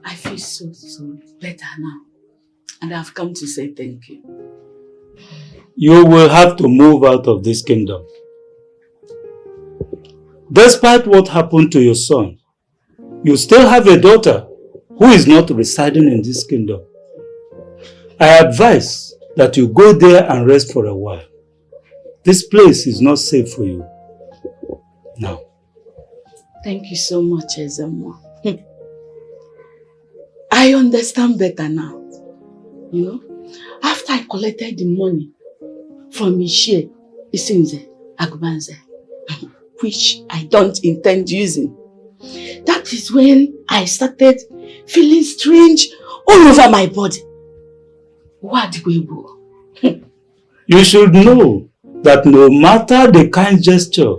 I feel so better now. And I've come to say thank you. You will have to move out of this kingdom. Despite what happened to your son, you still have a daughter who is not residing in this kingdom. I advise that you go there and rest for a while. This place is not safe for you now. Thank you so much, Ezemo. I understand better now. You know, after I collected the money from Uche, Isinzi Agobanze, which I don't intend using, that is when I started feeling strange all over my body. You should know that no matter the kind gesture,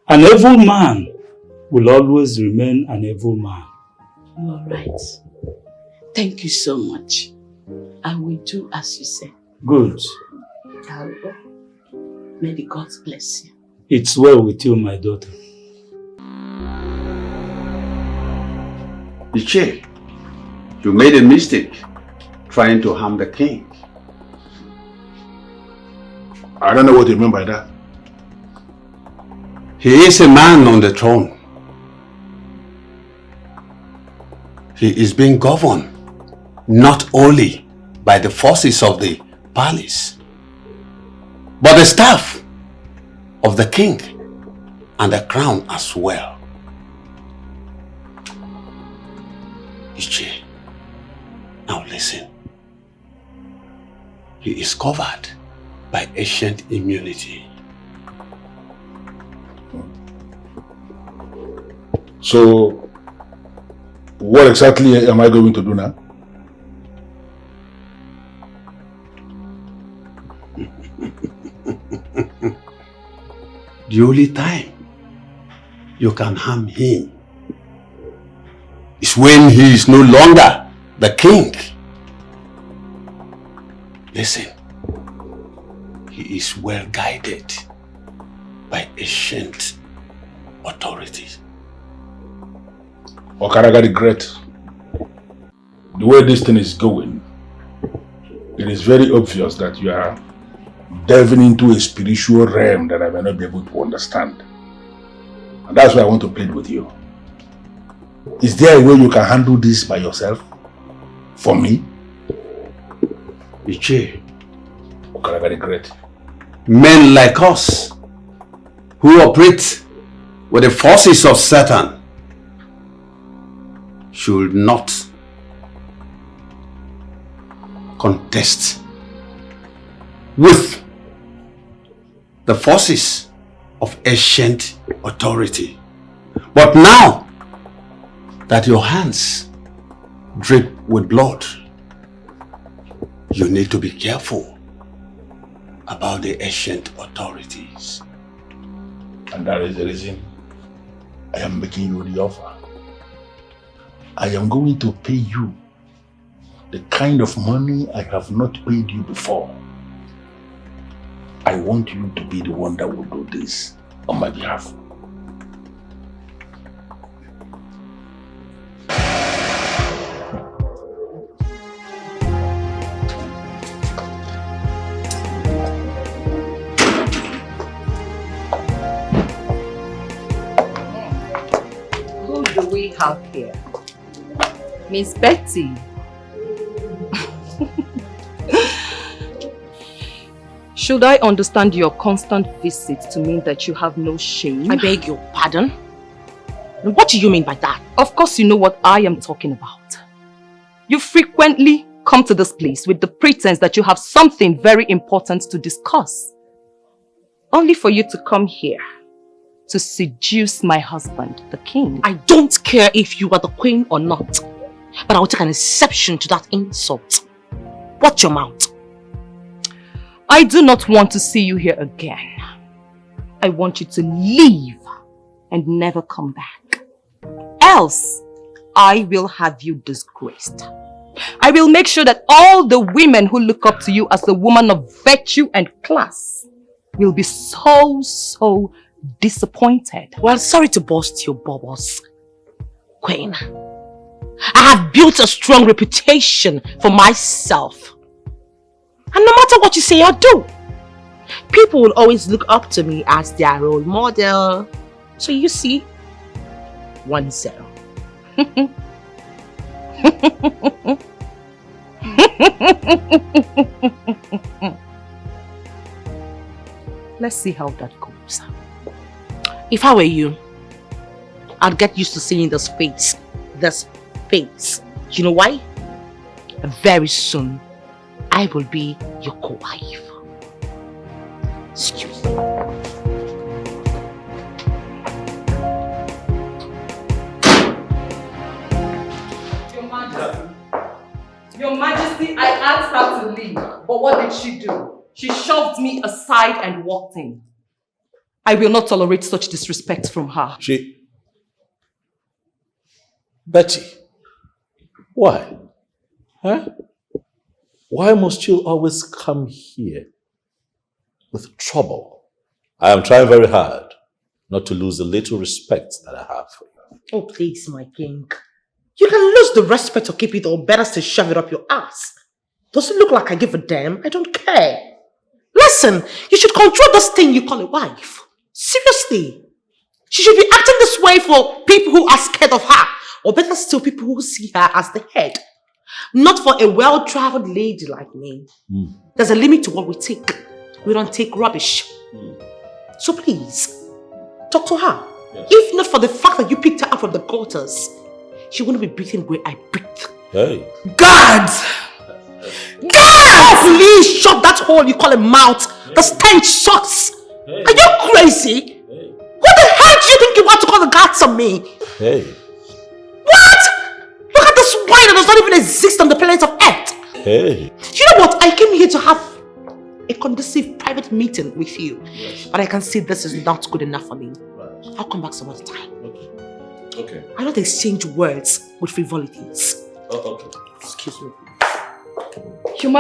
an evil man will always remain an evil man. You are right. Thank you so much. I will do as you say. Good. I'll go. May the gods bless you. It's well with you, my daughter. Uche, you made a mistake trying to harm the king. I don't know what you mean by that. He is a man on the throne. He is being governed not only by the forces of the palace, but the staff of the king and the crown as well. Uche, now listen. He is covered by ancient immunity. So, what exactly am I going to do now? The only time you can harm him is when he is no longer the king. Listen, he is well guided by ancient authorities. Okaro the Great, the way this thing is going, It is very obvious that you are delving into a spiritual realm that I may not be able to understand. And that's why I want to plead with you. Is there a way you can handle this by yourself? For me? Uche. Okay, very great. Men like us, who operate with the forces of Satan, should not contest with the forces of ancient authority. But now that your hands drip with blood, you need to be careful about the ancient authorities. And that is the reason I am making you the offer. I am going to pay you the kind of money I have not paid you before. I want you to be the one that will do this on my behalf. Who do we have here? Miss Betty. Should I understand your constant visits to mean that you have no shame? I beg your pardon? What do you mean by that? Of course you know what I am talking about. You frequently come to this place with the pretense that you have something very important to discuss. Only for you to come here to seduce my husband, the king. I don't care if you are the queen or not, but I will take an exception to that insult. Watch your mouth. I do not want to see you here again. I want you to leave and never come back. Else, I will have you disgraced. I will make sure that all the women who look up to you as a woman of virtue and class will be so disappointed. Well, sorry to burst your bubbles, Queen. I have built a strong reputation for myself. And no matter what you say or do, people will always look up to me as their role model. So you see, 1-0. Let's see how that goes. If I were you, I'd get used to seeing this face. This face. You know why? Very soon, I will be your co-wife. Excuse me. Your Majesty, I asked her to leave, but what did she do? She shoved me aside and walked in. I will not tolerate such disrespect from her. Betty, why? Huh? Why must you always come here with trouble? I am trying very hard not to lose the little respect that I have for you. Oh, please, my king. You can lose the respect or keep it, or better to shove it up your ass. Does it look like I give a damn? I don't care. Listen, you should control this thing you call a wife. Seriously. She should be acting this way for people who are scared of her, or better still, people who see her as the head. Not for a well-traveled lady like me. There's a limit to what we take. We don't take rubbish. So please, talk to her. Yes. If not for the fact that you picked her up from the gutters, she wouldn't be breathing where I breathe. Hey. Guards! Guards! Please shut that hole you call a mouth. The stench sucks. Are you crazy? Who the hell do you think you want to call the guards on me? Hey. What? Look at this wine that does not even exist on the planet of Earth. Hey. You know what? I came here to have a conducive private meeting with you. Yes. But I can see this is not good enough for me. Right. I'll come back some other time. Okay. I don't exchange words with frivolities. Oh, okay. Excuse me. Your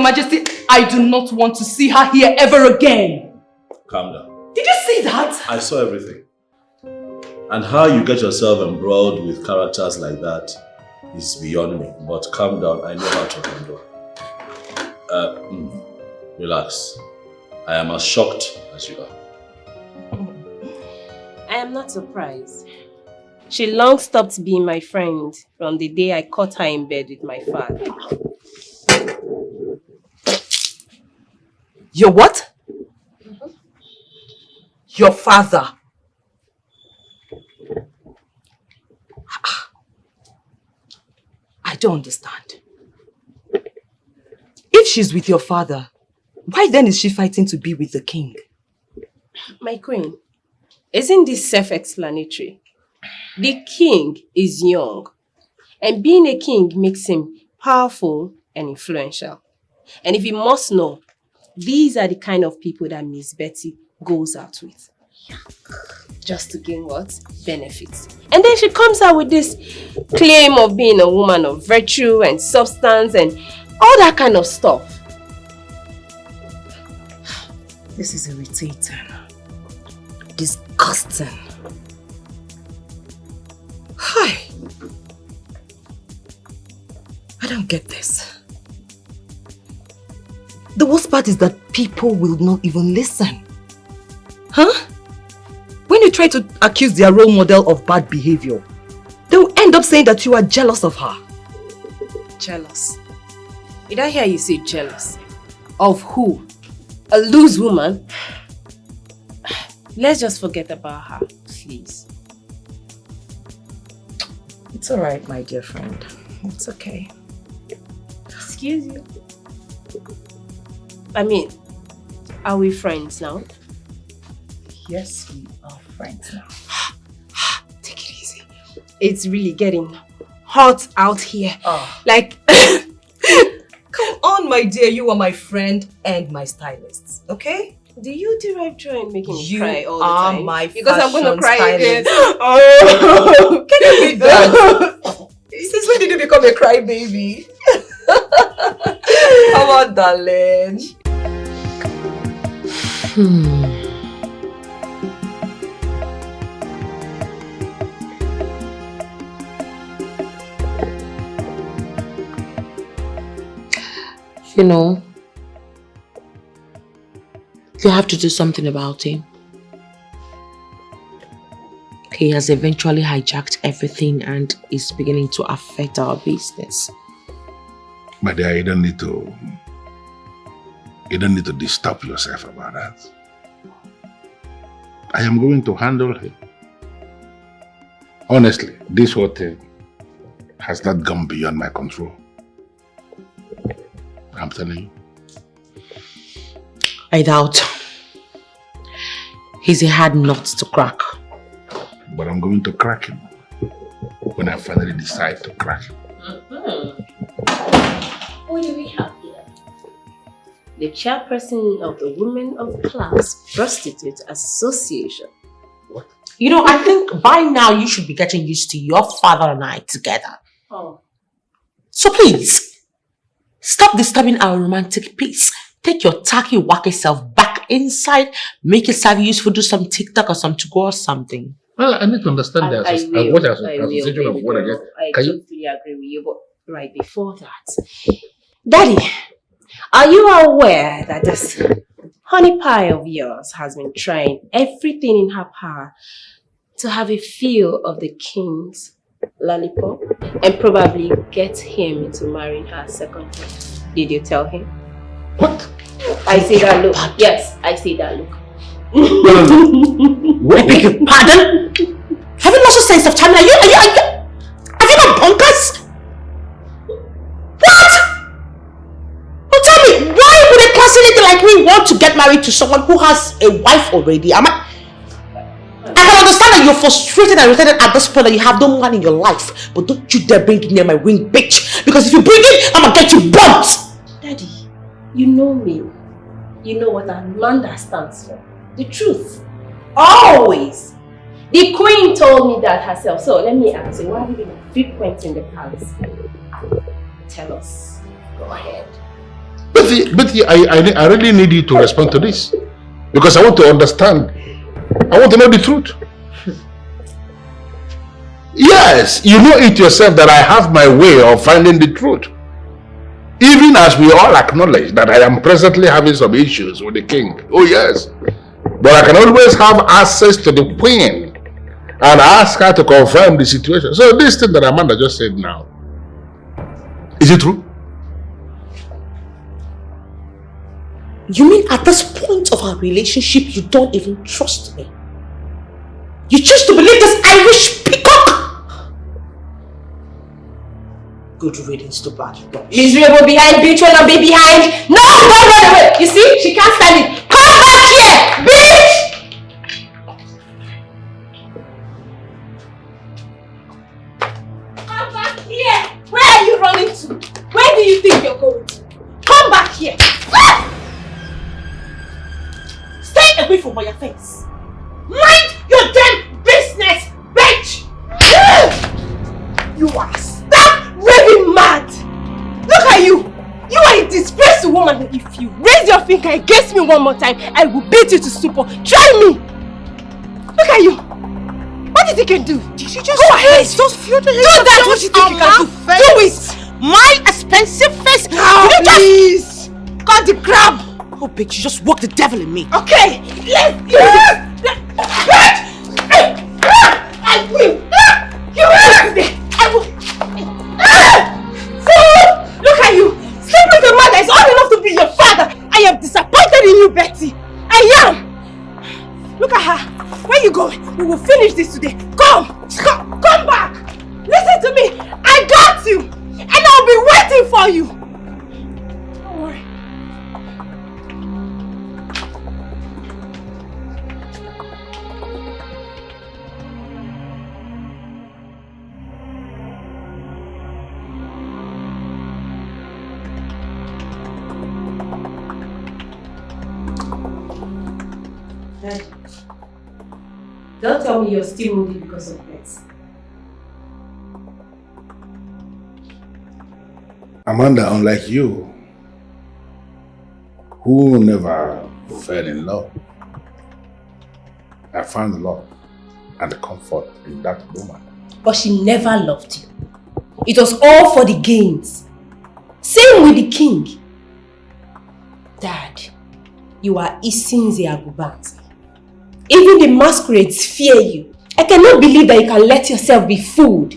Majesty, I do not want to see her here ever again. Calm down. Did you see that? I saw everything. And how you get yourself embroiled with characters like that is beyond me. But calm down, I know how to handle. Relax. I am as shocked as you are. I am not surprised. She long stopped being my friend from the day I caught her in bed with my father. Your what? Your father. I don't understand. If she's with your father, why then is she fighting to be with the king? My queen, isn't this self-explanatory? The king is young, and being a king makes him powerful and influential. And if you must know, these are the kind of people that Miss Betty goes out with. Just to gain what? Benefits. And then she comes out with this claim of being a woman of virtue and substance and all that kind of stuff. This is irritating. Disgusting. Hi. I don't get this. The worst part is that people will not even listen. Huh? When you try to accuse their role model of bad behavior, they will end up saying that you are jealous of her. Jealous? Did I hear you say jealous? Of who? A loose woman? Let's just forget about her, please. It's alright, my dear friend. It's okay. Excuse you. I mean, are we friends now? Yes, we are friends now. Take it easy. It's really getting hot out here. Like, come on, my dear. You are my friend and my stylist. Okay? Do you derive joy in making me cry all the are time? my Because I'm gonna cry again. Oh, can you read that? Since when did you become a crybaby? Come on, darling. You know, you have to do something about him. He has eventually hijacked everything and is beginning to affect our business. My dear, you don't need to disturb yourself about that. I am going to handle him. Honestly, this whole thing has not gone beyond my control. I'm telling you. I doubt. He's a hard nut to crack. But I'm going to crack him when I finally decide to crack him. What do we have here? The chairperson of the Women of Class Prostitute Association. What? You know, I think by now you should be getting used to your father and I together. Oh. So please, stop disturbing our romantic peace. Take your tacky wacky self back inside, make yourself useful, do some TikTok or some to go or something. Well, I need to understand that. I Association of what I get. I totally agree with you, but right before that, Daddy, are you aware that this honey pie of yours has been trying everything in her power to have a feel of the king's lollipop and probably get him into marrying her second time? Did you tell him? What? I see that look. Yes, I see that look. I beg your pardon? Have you lost a sense of time? Have you got bonkers? What? Well, tell me, why would a classy lady like me want to get married to someone who has a wife already? I can understand that you're frustrated and irritated at this point that you have no man in your life, but don't you dare bring it near my ring, bitch, because if you bring it, I'm gonna get you bumped. Daddy, you know me. You know what Amanda stands for. The truth. Always. The queen told me that herself. So let me ask you, why have you been frequenting the palace? Tell us. Go ahead. Betty, I really need you to respond to this. Because I want to understand. I want to know the truth. Yes, you know it yourself that I have my way of finding the truth. Even as we all acknowledge that I am presently having some issues with the king. Oh yes. But I can always have access to the queen and ask her to confirm the situation. So this thing that Amanda just said now, is it true? You mean at this point of our relationship, you don't even trust me? You choose to believe this Irish peacock? Good riddance to bad boys. Miserable behind, bitch, will not be behind. No, don't run away. You see, she can't stand it. Come back here, bitch! Come back here. Where are you running to? Where do you think you're going to? Come back here. Stay away from my face. Mind your damn business, bitch! You are stark raving mad! Look at you! You are a disgrace to woman. If you raise your finger against me one more time, I will beat you to stupor. Try me! Look at you! What did you can do? Did you just go ahead? Just feel the do that what you think you can do. Face. Do it! My expensive face! Oh, please! Got the crab! Oh bitch, you just woke the devil in me. Okay! I will! You will today! I will! Fool! Look at you! Sleep with a man that is old enough to be your father! I am disappointed in you, Betty! I am! Look at her! Where you going? We will finish this today. Come back! Listen to me! I got you! And I'll be waiting for you! Don't worry. Don't tell me you're still moody because of pets. Amanda, unlike you, who never fell in love, I found love and comfort in that woman. But she never loved you. It was all for the gains. Same with the king. Dad, you are Isinze Agubanza. Even the masquerades fear you. I cannot believe that you can let yourself be fooled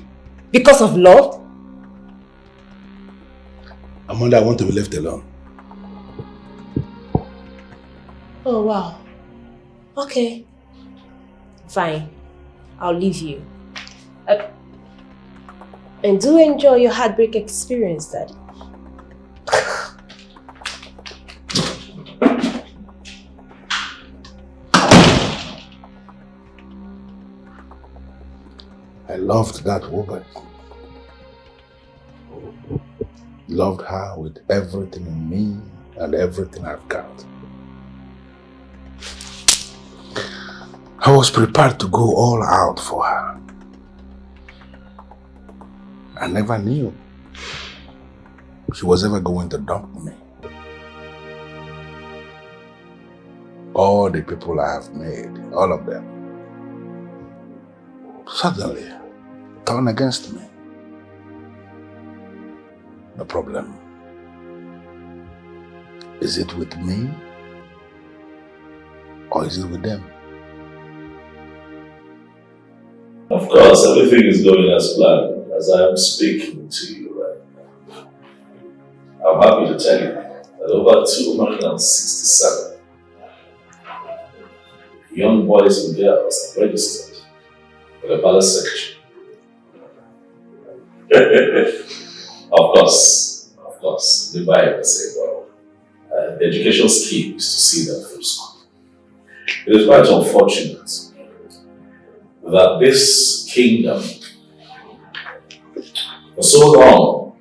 because of love. Amanda, I want to be left alone. Oh wow. Okay. Fine. I'll leave you. And do enjoy your heartbreak experience, Daddy. I loved that woman. Loved her with everything in me and everything I've got. I was prepared to go all out for her. I never knew she was ever going to dump me. All the people I have made, all of them, suddenly turn against me. The problem, is it with me or is it with them? Of course, everything is going as planned as I am speaking to you right now. I'm happy to tell you that over 267 young boys and girls have registered for the palace section. Of course, the Bible says, well, the education scheme is to see them through school. It is quite unfortunate that this kingdom, for so long,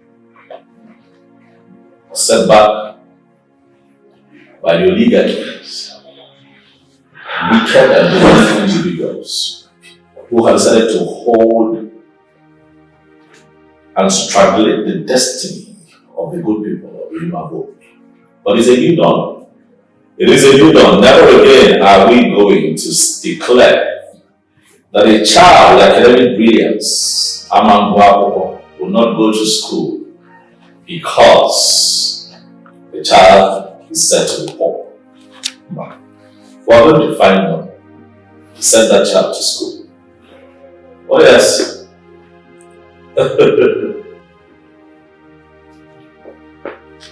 was set back by the oligarchies, wicked and powerful individuals who have decided to hold and strangulate the destiny of the good people of Imago. But it's a new dawn. It is a new dawn. Never again are we going to declare that a child with academic brilliance, Amangwapo, will not go to school because the child is said to be poor. We are going to find money to send that child to school. Oh yes.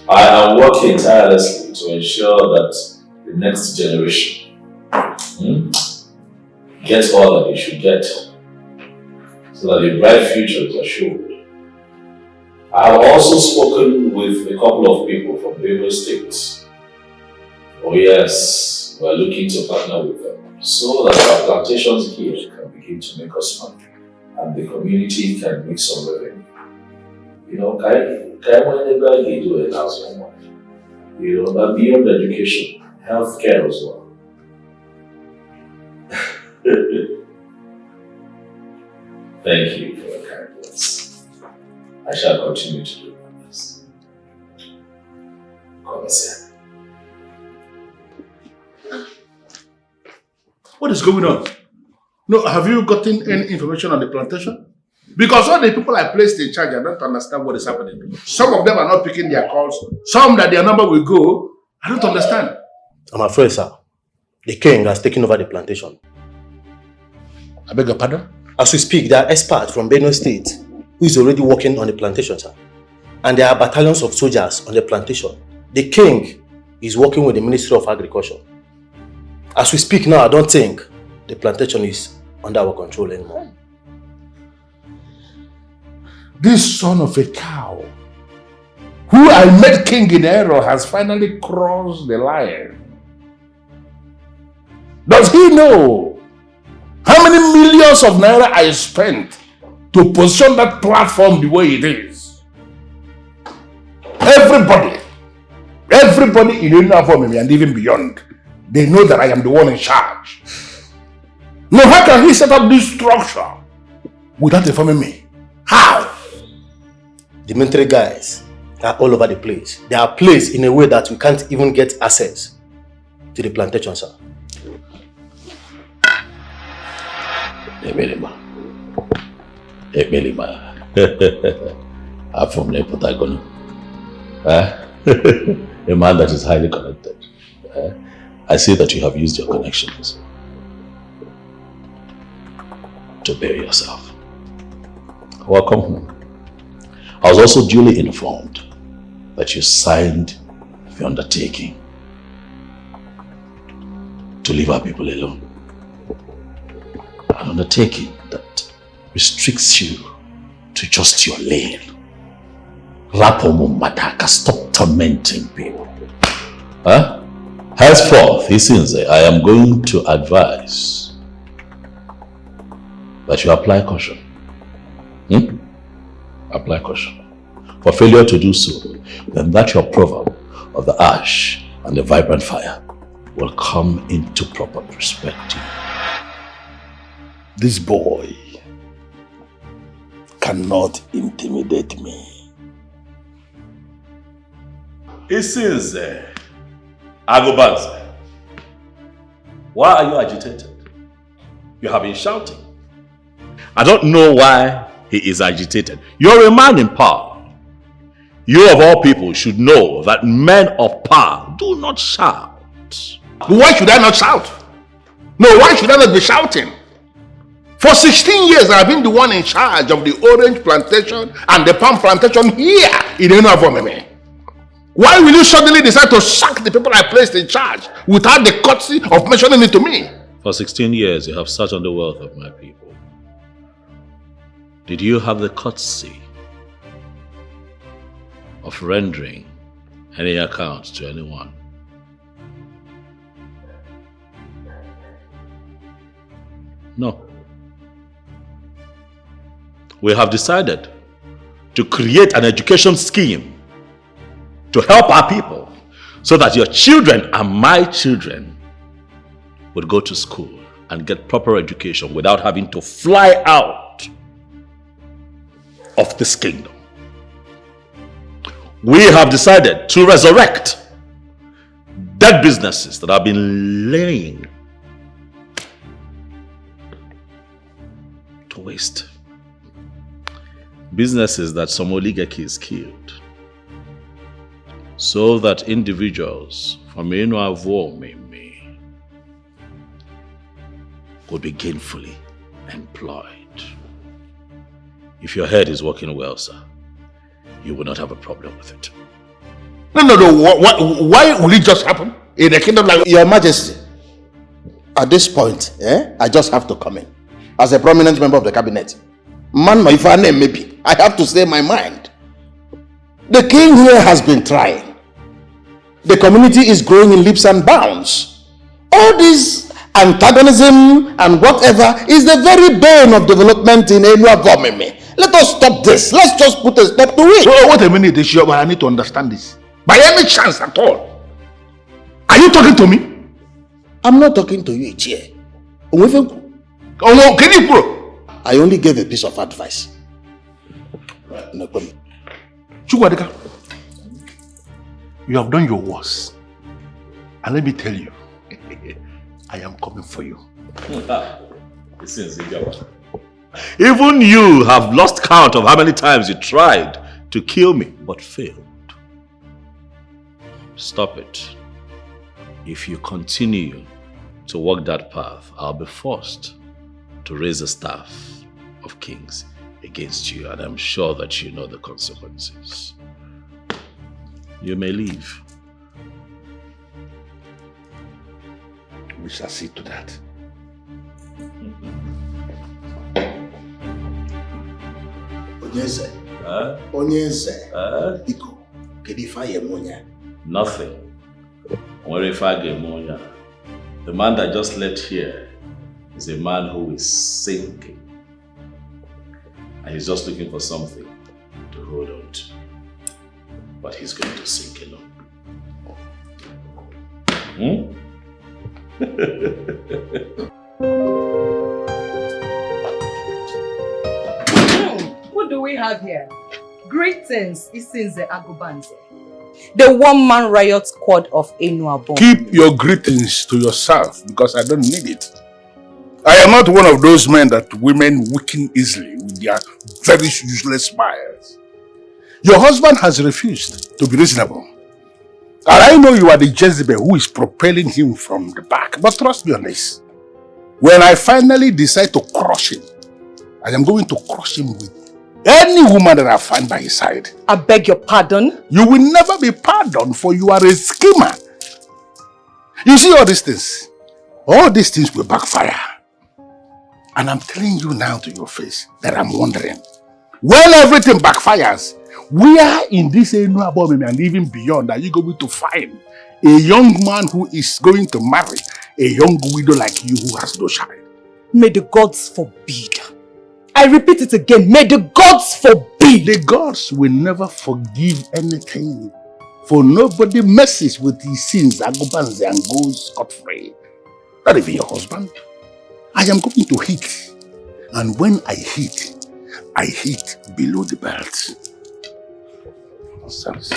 I am working tirelessly to ensure that the next generation gets all that they should get, so that a bright future is assured. I have also spoken with a couple of people from Bimbo State. Oh yes, we are looking to partner with them so that our plantations here can begin to make us money and the community can make some revenue. You know, do it now, you know, but beyond education, healthcare as well. Thank you for your kind words. I shall continue to do my best. Come here. What is going on? No, have you gotten any information on the plantation? Because all the people I placed in charge, I don't understand what is happening. Some of them are not picking their calls. Some that their number will go. I don't understand. I'm afraid, sir. The king has taken over the plantation. I beg your pardon? As we speak, there are experts from Benue State who is already working on the plantation, sir. And there are battalions of soldiers on the plantation. The king is working with the Ministry of Agriculture. As we speak now, I don't think the plantation is under our control anymore. This son of a cow, who I made king in error, has finally crossed the line. Does he know how many millions of naira I spent to position that platform the way it is? Everybody in uniform and even beyond, they know that I am the one in charge. Now, how can he set up this structure without informing me? How? The military guys are all over the place. They are placed in a way that we can't even get access to the plantation, sir. Ebele. I'm from Nepotagonu. A man that is highly connected. I see that you have used your connections to bury yourself. Welcome home. I was also duly informed that you signed the undertaking to leave our people alone. An undertaking that restricts you to just your lane. Rapomumataka, stop tormenting people. Henceforth, he says, I am going to advise that you apply caution. Apply caution. For failure to do so, then that your proverb of the ash and the vibrant fire will come into proper perspective. This boy cannot intimidate me. It says, Agobanze, why are you agitated? You have been shouting. I don't know why he is agitated. You're a man in power. You of all people should know that men of power do not shout. Why should I not shout? No, why should I not be shouting? For 16 years, I've been the one in charge of the orange plantation and the palm plantation here in Enuavomeme. Why will you suddenly decide to sack the people I placed in charge without the courtesy of mentioning it to me? For 16 years, you have sat on the wealth of my people. Did you have the courtesy of rendering any account to anyone? No. We have decided to create an education scheme to help our people so that your children and my children would go to school and get proper education without having to fly out of this kingdom. We have decided to resurrect dead businesses that have been laying waste. Business is that some oligarchy is killed, so that individuals from Enuavomi could be gainfully employed. If your head is working well, sir, you will not have a problem with it. No. Why will it just happen in a kingdom like... Your Majesty, at this point, I just have to come in. As a prominent member of the cabinet. Man, if I name maybe, I have to say my mind. The king here has been trying. The community is growing in leaps and bounds. All this antagonism and whatever is the very bane of development in Enuavomi. Let us stop this. Let's just put a stop to it. So wait a minute, I need to understand this. By any chance at all, are you talking to me? I'm not talking to you, Uche. Oh no, can you bro? I only gave a piece of advice. No problem. Chukwadeka, you have done your worst. And let me tell you, I am coming for you. Even you have lost count of how many times you tried to kill me, but failed. Stop it. If you continue to walk that path, I'll be forced to raise the staff of kings against you, and I'm sure that you know the consequences. You may leave. We shall see to that. Onyeze. Etiko. Kedifayemonya. Nothing. Wherever the man that just left here is a man who is sinking. And he's just looking for something to hold on to. But he's going to sink alone. What do we have here? Greetings, Isinze Agobanze. The one-man riot squad of Enuavomi. Keep your greetings to yourself, because I don't need it. I am not one of those men that women weaken easily with their very useless smiles. Your husband has refused to be reasonable. And I know you are the Jezebel who is propelling him from the back. But trust me on this. When I finally decide to crush him, I am going to crush him with any woman that I find by his side. I beg your pardon? You will never be pardoned, for you are a schemer. You see all these things? All these things will backfire. And I'm telling you now to your face that I'm wondering, when everything backfires, where in this Enuavomi and even beyond are you going to find a young man who is going to marry a young widow like you who has no child? May the gods forbid. I repeat it again, may the gods forbid. The gods will never forgive anything, for nobody messes with his sins and goes scot-free. Not even your husband. I am going to hit, and when I hit below the belt. Nonsense.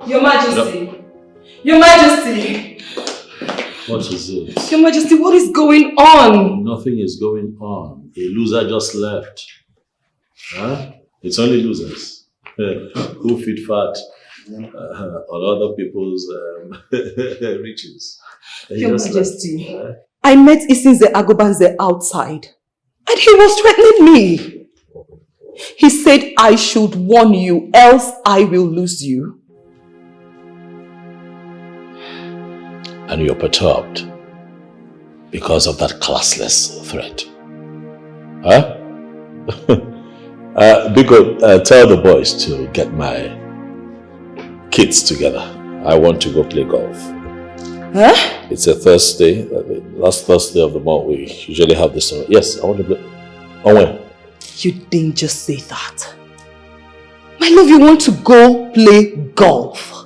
Your Majesty! No. Your Majesty! What is it? Your Majesty, what is going on? Nothing is going on. A loser just left. Huh? It's only losers who feed fat on other people's riches. Your Majesty, I met Isinze Agobanze outside and he was threatening me. He said I should warn you, else I will lose you. And you're perturbed because of that classless threat. Huh? Biko, tell the boys to get my kids together. I want to go play golf. Huh? It's a Thursday, last Thursday of the month. We usually have this. Yes, I want to play. Oh, when? You didn't just say that. My love, you want to go play golf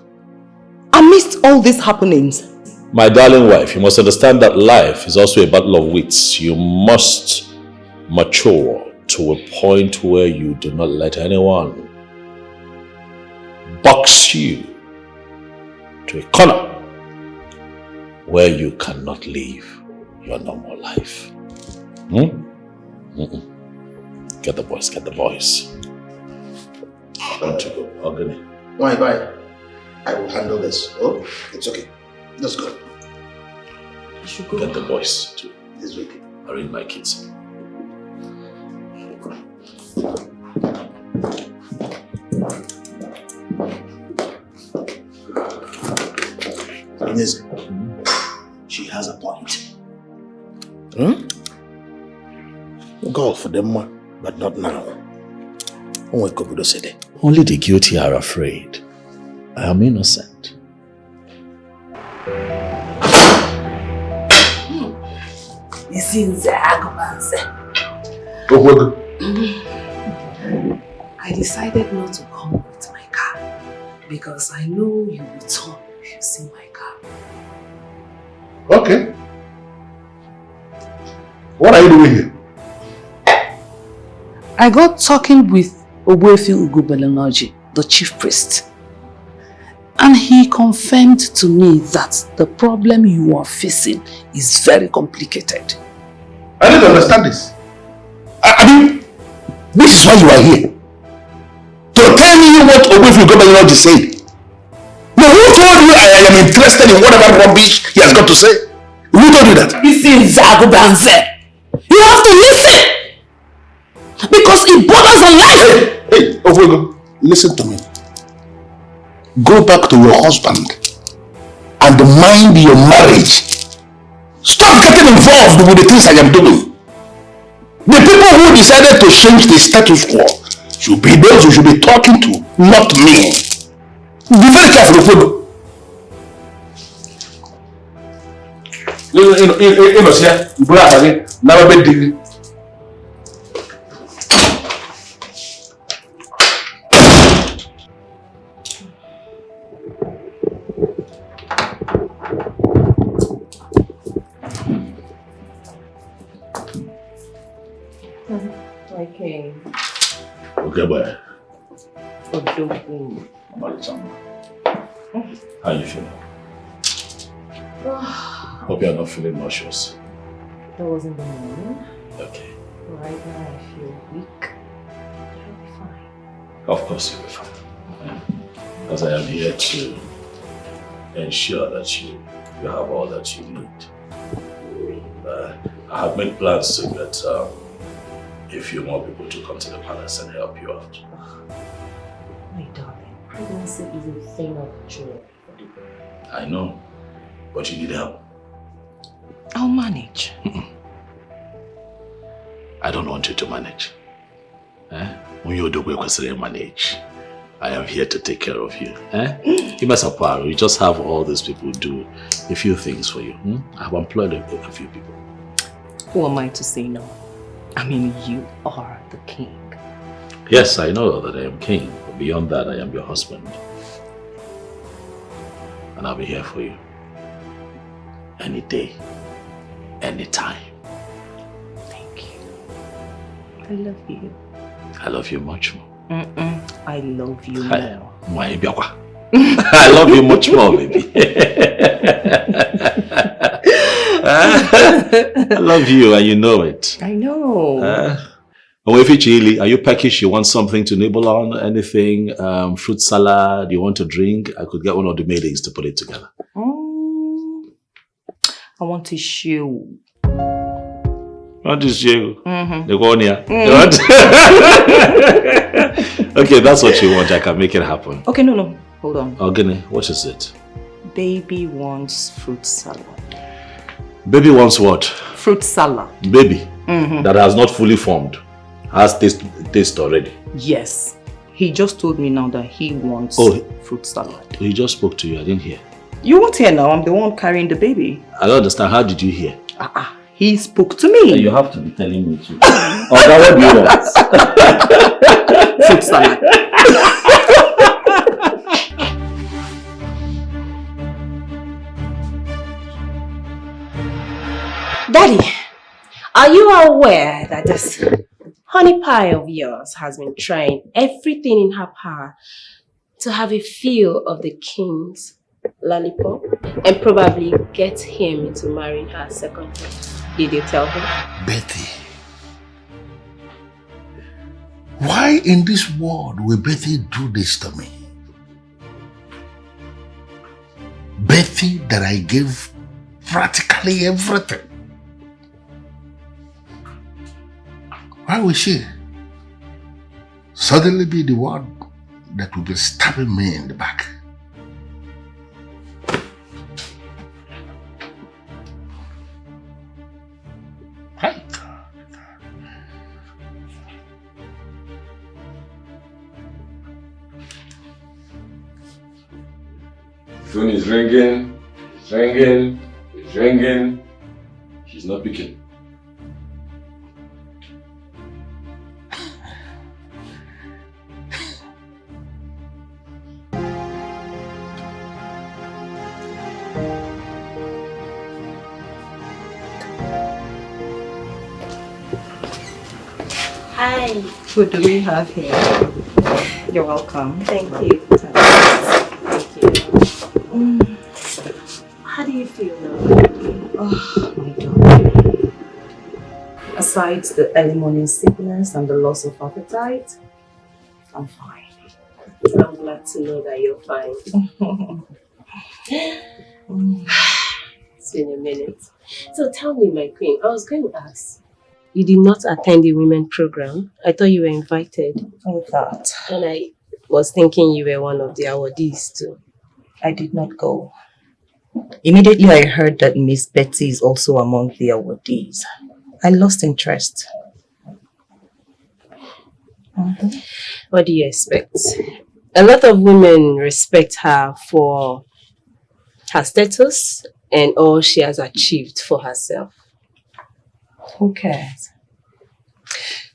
amidst all these happenings. My darling wife, you must understand that life is also a battle of wits. You must mature to a point where you do not let anyone box you to a corner where you cannot live your normal life. Get the boys, get the boys. Don't you go, Ogini. Why, bye. I will handle this. Oh, it's okay. Let's go. Get the boys to this week. Arrange my kids. Yes. She has a point. Go for them, but not now. Only the guilty are afraid. I am innocent. I decided not to come with my car because I know you will turn if you see my car. Okay. What are you doing here? I got talking with Ugezu, the chief priest. And he confirmed to me that the problem you are facing is very complicated. I don't understand this. I mean, this is why you are here. To tell me what Ugezu is saying. Now who told you I am interested in whatever rubbish he has got to say? Who told you that? Listen, Zagubanse. You have to listen! Because it borders on life! Hey, Ugezu, listen to me. Go back to your husband and mind your marriage. Stop getting involved with the things I am doing. The people who decided to change the status quo should be those you should be talking to, not me. Be very careful, Okolo. Okay. Okagbue. Odogun. How you feeling? Hope you are not feeling nauseous. That was in the morning. Okay. Right now I feel weak. I'll be fine. Of course you'll be fine. Because I am here to ensure that you have all that you need. I have made plans to get a few more people to come to the palace and help you out. My darling, pregnancy is a thing of joy. I know, but you need help. I'll manage. I don't want you to manage. When you do manage, I am here to take care of you. You just have all these people do a few things for you. I've employed a few people. Who am I to say no? I mean, you are the king. Yes, I know that I am king, but beyond that, I am your husband. And I'll be here for you. Any day, any time. Thank you. I love you. I love you much more. I love you more. I love you much more, baby. I love you and you know it. I know. Are you peckish? You want something to nibble on? Anything? Fruit salad? You want to drink? I could get one of the maidens to put it together. I want a shoe. What is you? The one here. Okay, that's what you want. I can make it happen. Okay, no. Hold on. Ogini, what is it? Baby wants fruit salad. Baby wants what? Fruit salad. Baby that has not fully formed. Has taste already. Yes. He just told me now that he wants fruit salad. He just spoke to you. I didn't hear. You won't hear now. I'm the one carrying the baby. I don't understand. How did you hear? He spoke to me. You have to be telling me too. What do you want? Fruit salad. Daddy, are you aware that this honey pie of yours has been trying everything in her power to have a feel of the king's lollipop and probably get him into marrying her secondly. Did you tell him? Betty. Why in this world will Betty do this to me? Betty that I gave practically everything. Why will she suddenly be the one that will be stabbing me in the back? Right. Phone is ringing, it's ringing, it's ringing. She's not picking. Hi. What do we have here? You're welcome. Thank you. Thank you. How do you feel now? Oh, my God. Aside the early morning sickness and the loss of appetite, I'm fine. I'm glad to know that you're fine. It's been a minute. So tell me, my queen, I was going to ask. You did not attend the women program. I thought you were invited. Oh, that. And I was thinking you were one of the awardees too. I did not go. Immediately I heard that Miss Betty is also among the awardees. I lost interest. What do you expect? A lot of women respect her for her status and all she has achieved for herself. Who cares?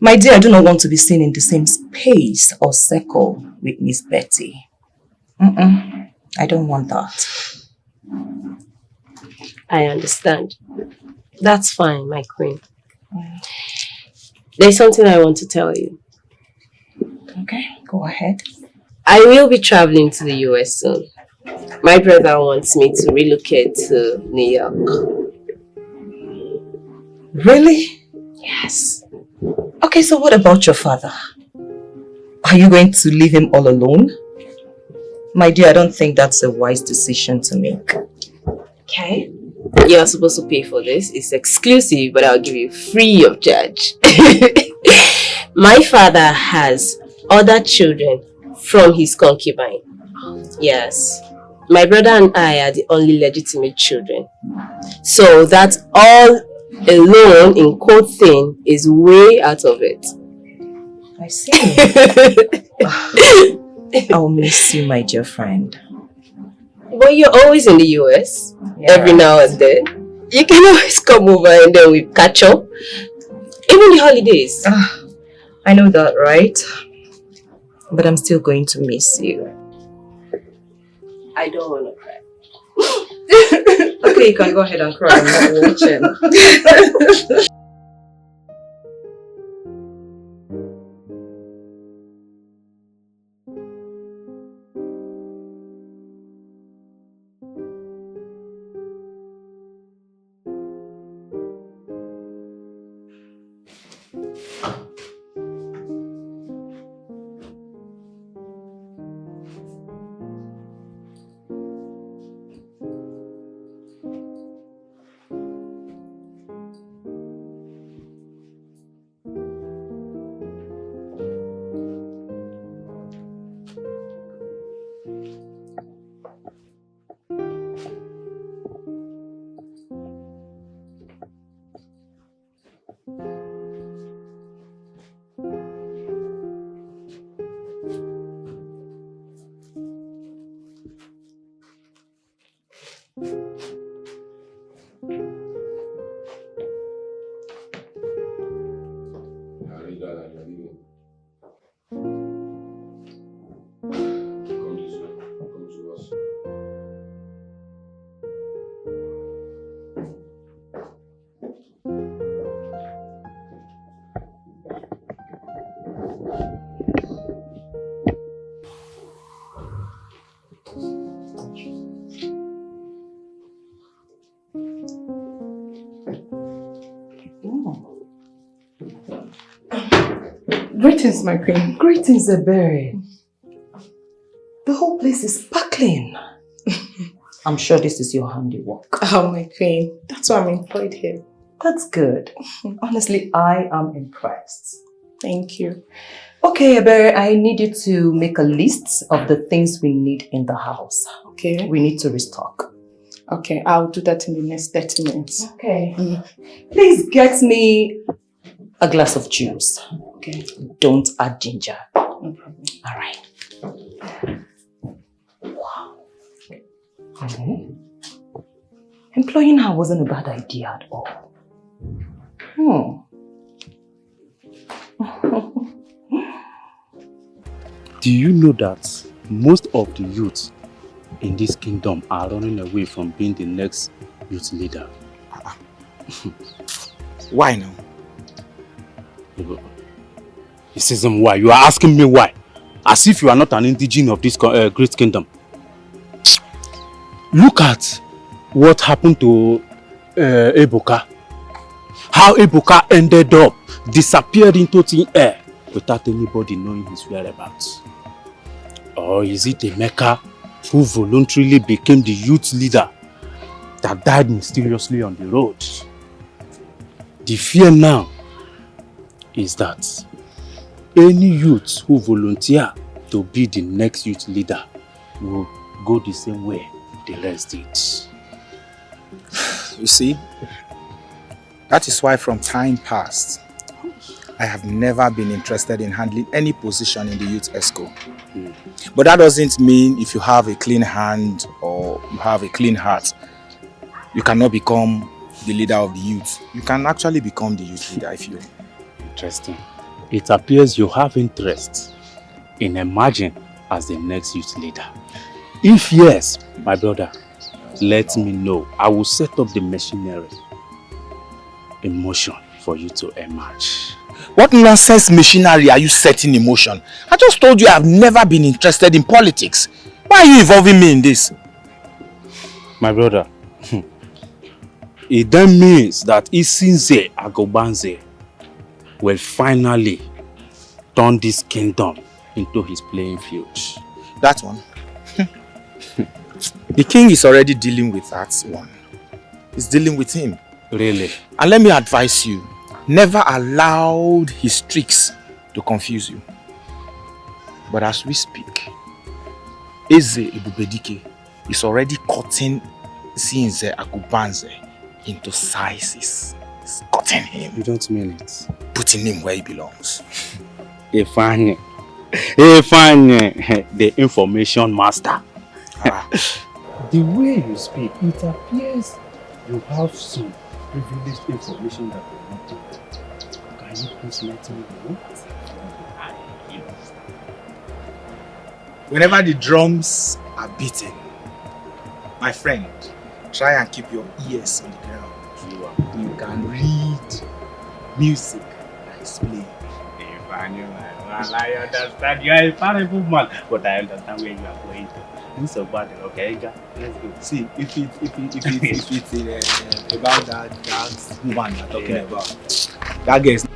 My dear, I do not want to be seen in the same space or circle with Miss Betty. I don't want that. I understand. That's fine, my queen. There's something I want to tell you. Okay, go ahead. I will be traveling to the US soon. My brother wants me to relocate to New York. Really? Yes. Okay, so what about your father? Are you going to leave him all alone? My dear, I don't think that's a wise decision to make. Okay. You're supposed to pay for this. It's exclusive, but I'll give you free of charge. My father has other children from his concubine. Yes. My brother and I are the only legitimate children. So that all alone in quote thing is way out of it. I see. I'll miss you, my dear friend. But you're always in the US, every now and then. You can always come over and then we catch up. Even the holidays. I know that, right? But I'm still going to miss you. I don't want to cry. Okay, you can go ahead and cry. I'm not watching. Greetings, my queen. Greetings, Ebele. The whole place is sparkling. I'm sure this is your handiwork. Oh, my queen. That's why I'm employed here. That's good. Honestly, I am impressed. Thank you. Okay, Ebele, I need you to make a list of the things we need in the house. Okay. We need to restock. Okay, I'll do that in the next 30 minutes. Okay. Please get me a glass of juice. Okay. Don't add ginger. No problem. All right. Wow. Employing her wasn't a bad idea at all. Do you know that most of the youths in this kingdom are running away from being the next youth leader? Why now? This isn't why. You are asking me why. As if you are not an indigene of this great kingdom. Look at what happened to Ebuka. How Ebuka ended up disappeared into thin air without anybody knowing his whereabouts. Or is it Emeka who voluntarily became the youth leader that died mysteriously on the road? The fear now is that any youth who volunteer to be the next youth leader will go the same way the rest did. You see, that is why from time past, I have never been interested in handling any position in the youth ESCO. But that doesn't mean if you have a clean hand or you have a clean heart, you cannot become the leader of the youth. You can actually become the youth leader if you... Interesting. It appears you have interest in emerging as the next youth leader. If yes, my brother, let me know. I will set up the machinery in motion for you to emerge. What nonsense machinery are you setting in motion? I just told you I have never been interested in politics. Why are you involving me in this? My brother, it then means that Isinze Agobanze will finally turn this kingdom into his playing field. That one? The king is already dealing with that one. He's dealing with him. Really? And let me advise you, never allow his tricks to confuse you. But as we speak, Eze Ebubedike is already cutting Sinze Akubanze into sizes. He's cutting him. You don't mean it. Putting him where he belongs. Efanye, the information master. The way you speak, it appears you have some privileged information that you want to get. Can you please let me know? Whenever the drums are beating, my friend, try and keep your ears on the ground. You can read music that is playing. I understand. You are a powerful man, but I understand where you are going to. It's so bad, okay? Let's go. See, if it's about that woman you're talking about, that girl is...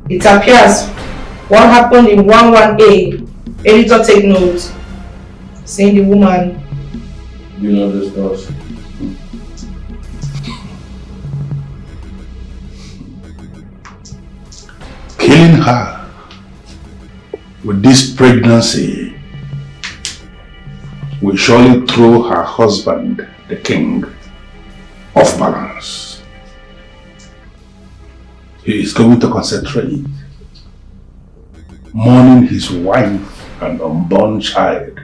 It appears what happened in 11A. Editor, take note. Saying the woman. You know this does. Killing her with this pregnancy will surely throw her husband, the king, off balance. He is going to concentrate mourning his wife and unborn child.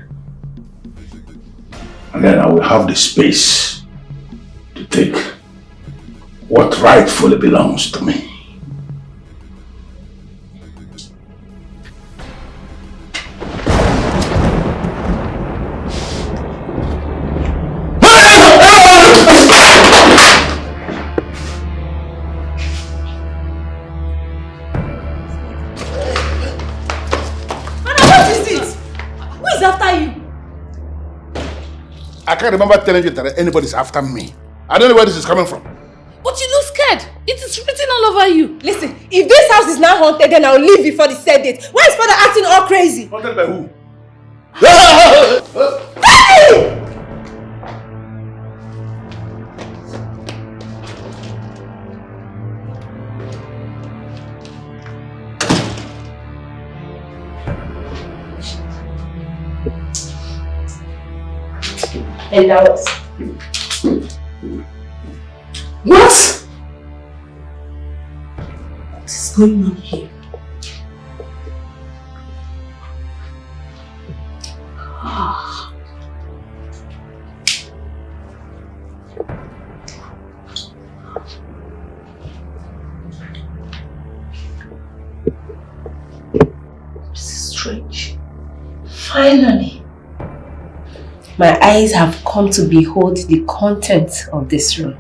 And then I will have the space to take what rightfully belongs to me. I can't remember telling you that anybody's after me. I don't know where this is coming from. But you look scared. It is written all over you. Listen, if this house is now haunted, then I'll leave before the set date. Why is father acting all crazy? Haunted by who? Hey! And that was... What? What is going on here? This is strange. Finally. My eyes have come to behold the content of this room.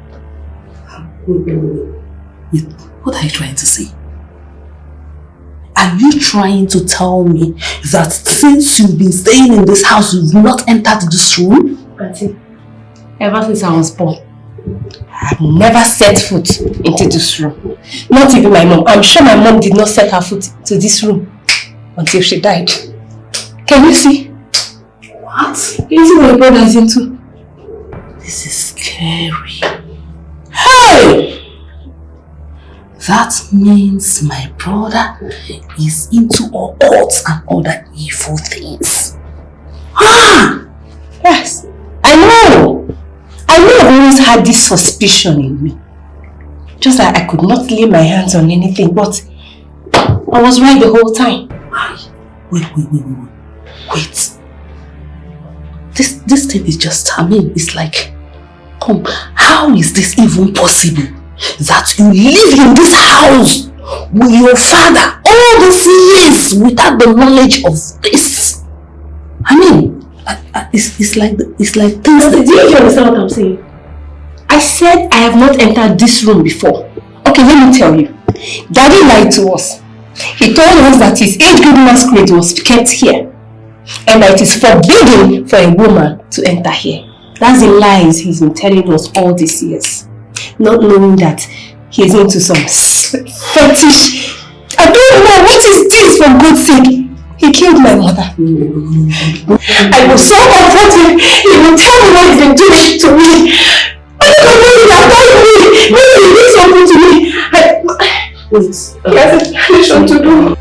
What are you trying to say? Are you trying to tell me that since you've been staying in this house, you've not entered this room? Auntie, ever since I was born, I've never set foot into this room. Not even my mom. I'm sure my mom did not set her foot to this room until she died. Can you see? What? Can you see what my brother is into? This is scary. Hey! That means my brother is into occult and other evil things. Ah! Yes, I know. I've always had this suspicion in me. Just that I could not lay my hands on anything, but I was right the whole time. Wait. This thing is just, it's like, come, how is this even possible? That you live in this house with your father all these years without the knowledge of this? It's like things that... Do you understand what I'm saying? I said I have not entered this room before. Okay, let me tell you. Daddy lied to us. He told us that his age group masquerade was kept here. And that it is forbidden for a woman to enter here. That's the lies he's been telling us all these years. Not knowing that he's into some fetish. I don't know, what is this for God's sake? He killed my mother. I was so comforted. He would tell me what he's been doing to me. I don't know what he has done to me. Maybe he did something to me. He has a mission to do.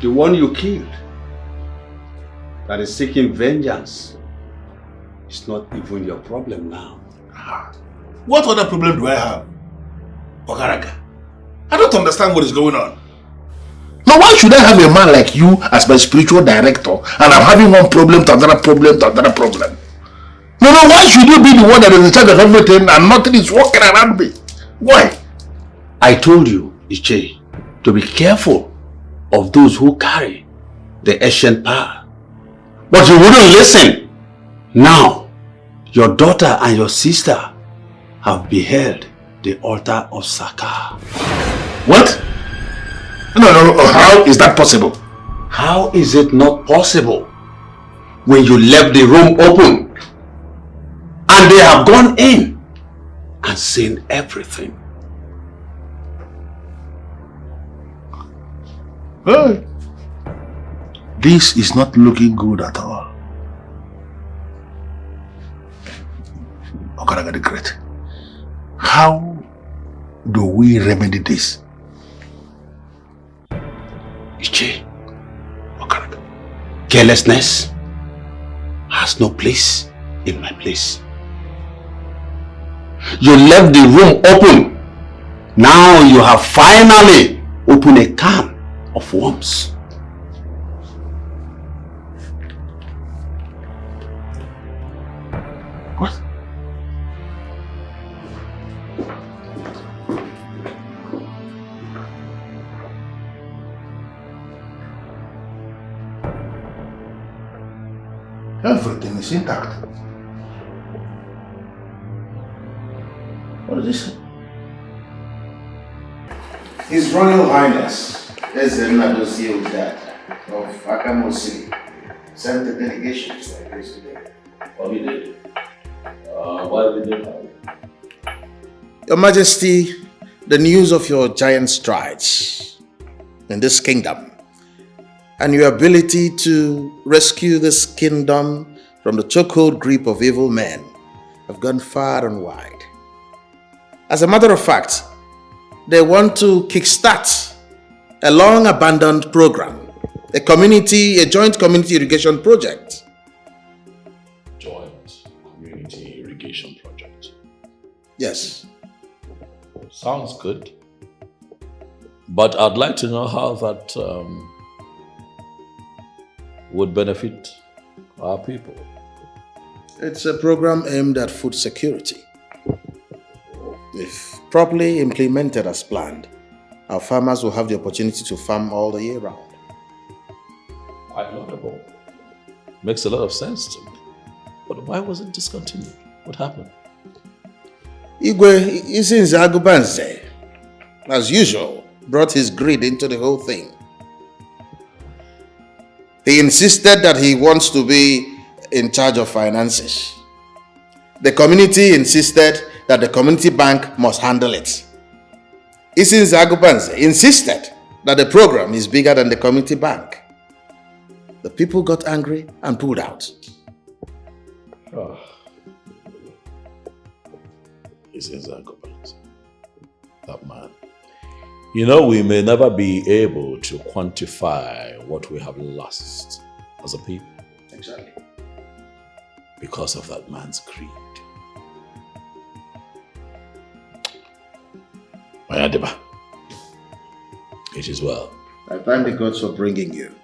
The one you killed, that is seeking vengeance, is not even your problem now. What other problem do I have? Okaraga, I don't understand what is going on. Now why should I have a man like you as my spiritual director and I'm having one problem to another problem to another problem? No, why should you be the one that is in charge of everything and nothing is working around me? Why? I told you, Uche, to be careful of those who carry the ancient power. But you wouldn't listen. Now, your daughter and your sister have beheld the altar of Saka. What? No, how is that possible? How is it not possible when you left the room open and they have gone in and seen everything? Hey, this is not looking good at all. Okaraga the Great, how do we remedy this? Uche, Okaraga, carelessness has no place in my place. You left the room open. Now you have finally opened a can of worms. Everything is intact. What is this? His Royal Highness, Ezeruonye of Akamo City, sent a delegation to my place today. What he did? Why did they come? Your Majesty, the news of your giant strides in this kingdom and your ability to rescue this kingdom from the chokehold grip of evil men have gone far and wide. As a matter of fact, they want to kickstart a long-abandoned program, a joint community irrigation project. Joint community irrigation project. Yes. Sounds good. But I'd like to know how that would benefit our people. It's a program aimed at food security. If properly implemented as planned, our farmers will have the opportunity to farm all the year round. Quite laudable. Makes a lot of sense to me. But why was it discontinued? What happened? Igwe Izinzagubanze, as usual, brought his greed into the whole thing. He insisted that he wants to be in charge of finances. The community insisted that the community bank must handle it. Izinzagubanze insisted that the program is bigger than the community bank. The people got angry and pulled out. Oh. Izinzagubanze. That man. You know, we may never be able to quantify what we have lost as a people. Exactly. Because of that man's greed. Mayadeba, it is well. I thank the gods for bringing you.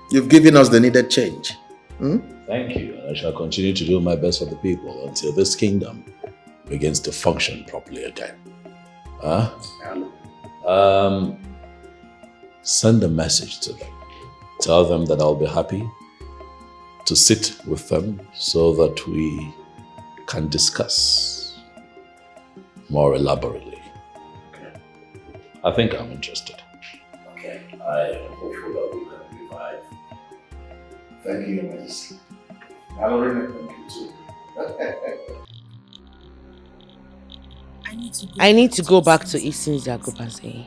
You've given us the needed change. Thank you. And I shall continue to do my best for the people until this kingdom begins to function properly again. Send a message to them. Tell them that I'll be happy to sit with them so that we can discuss more elaborately. Okay. I think I'm interested. Okay. I am hopeful that we can revive. Thank you, Your Majesty. I'll remember you too. I need to go back to Izinzagubanze.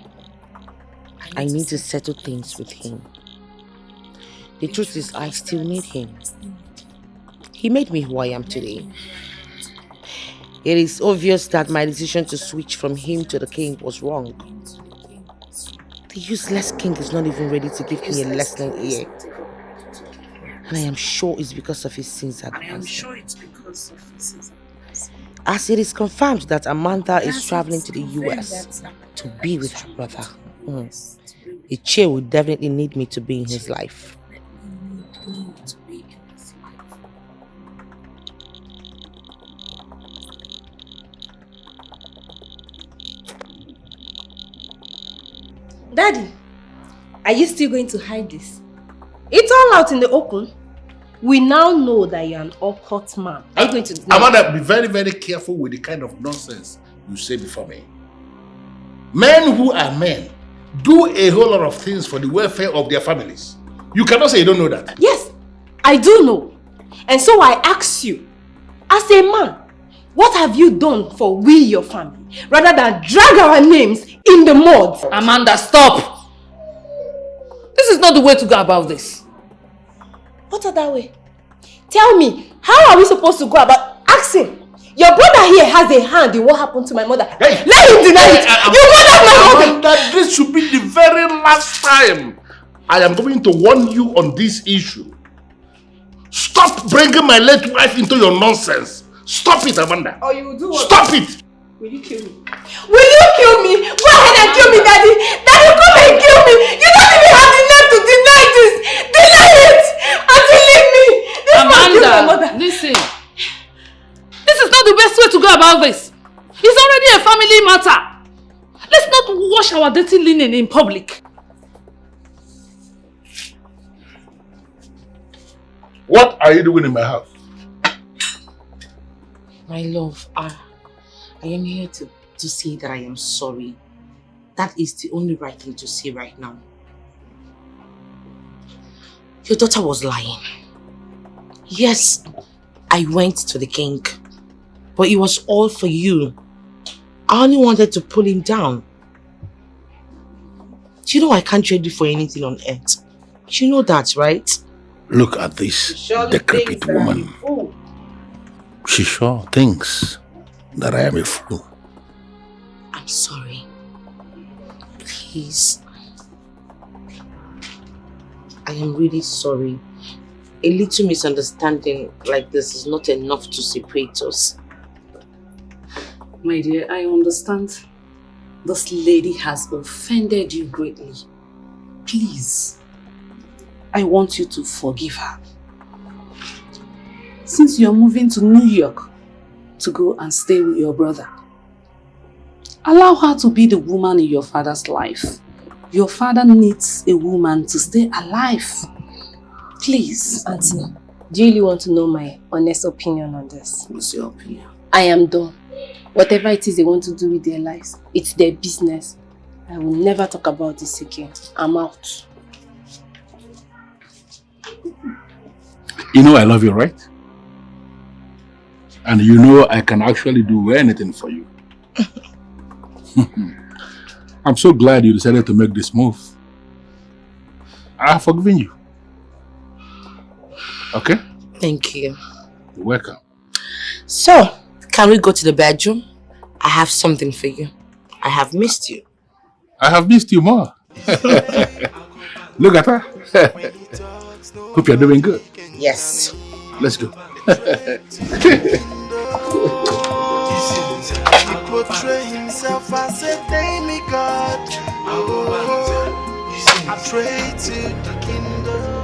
I need to settle things with him. The truth is, I still need him. He made me who I am today. It is obvious that my decision to switch from him to the king was wrong. The useless king is not even ready to give me a listening ear. And I am sure it's because of his sins. As it is confirmed that Amanda is traveling to the US to be with her brother. Uche will definitely need me to be in his life. Daddy, are you still going to hide this? It's all out in the open. We now know that you're an occult man. Are you going to deny? Amanda, be very, very careful with the kind of nonsense you say before me. Men who are men do a whole lot of things for the welfare of their families. You cannot say you don't know that. Yes, I do know. And so I ask you, as a man, what have you done for we, your family, rather than drag our names in the mud? Amanda, stop! This is not the way to go about this. What other way? Tell me, how are we supposed to go about asking? Your brother here has a hand in what happened to my mother. Hey, let him deny it. You murdered my mother. Amanda, this should be the very last time I am going to warn you on this issue. Stop bringing my late wife into your nonsense. Stop it, Amanda. Or you will do what? Stop it. Will you kill me? Will you kill me? Go ahead and kill me, Daddy. Daddy, come and kill me. You don't even have the nerve to deny this. Deny it. Until leave me. This Amanda, listen. This is not the best way to go about this. It's already a family matter. Let's not wash our dirty linen in public. What are you doing in my house? My love, I am here to say that I am sorry. That is the only right thing to say right now. Your daughter was lying. Yes, I went to the king, but it was all for you. I only wanted to pull him down. You know I can't trade you for anything on earth. You know that, right? Look at this decrepit woman. She sure thinks that I am a fool. I'm sorry. Please. I am really sorry. A little misunderstanding like this is not enough to separate us. My dear, I understand this lady has offended you greatly. Please, I want you to forgive her. Since you are moving to New York to go and stay with your brother, allow her to be the woman in your father's life. Your father needs a woman to stay alive. Please. Auntie, do you really want to know my honest opinion on this? What's your opinion? I am done. Whatever it is they want to do with their lives, it's their business. I will never talk about this again. I'm out. You know I love you, right? And you know I can actually do anything for you. I'm so glad you decided to make this move. I have forgiven you. Okay? Thank you. You're welcome. So, can we go to the bedroom? I have something for you. I have missed you. I have missed you more. Look at her. Hope you're doing good. Yes. Let's go. He portray himself as a demigod. I pray to the kingdom.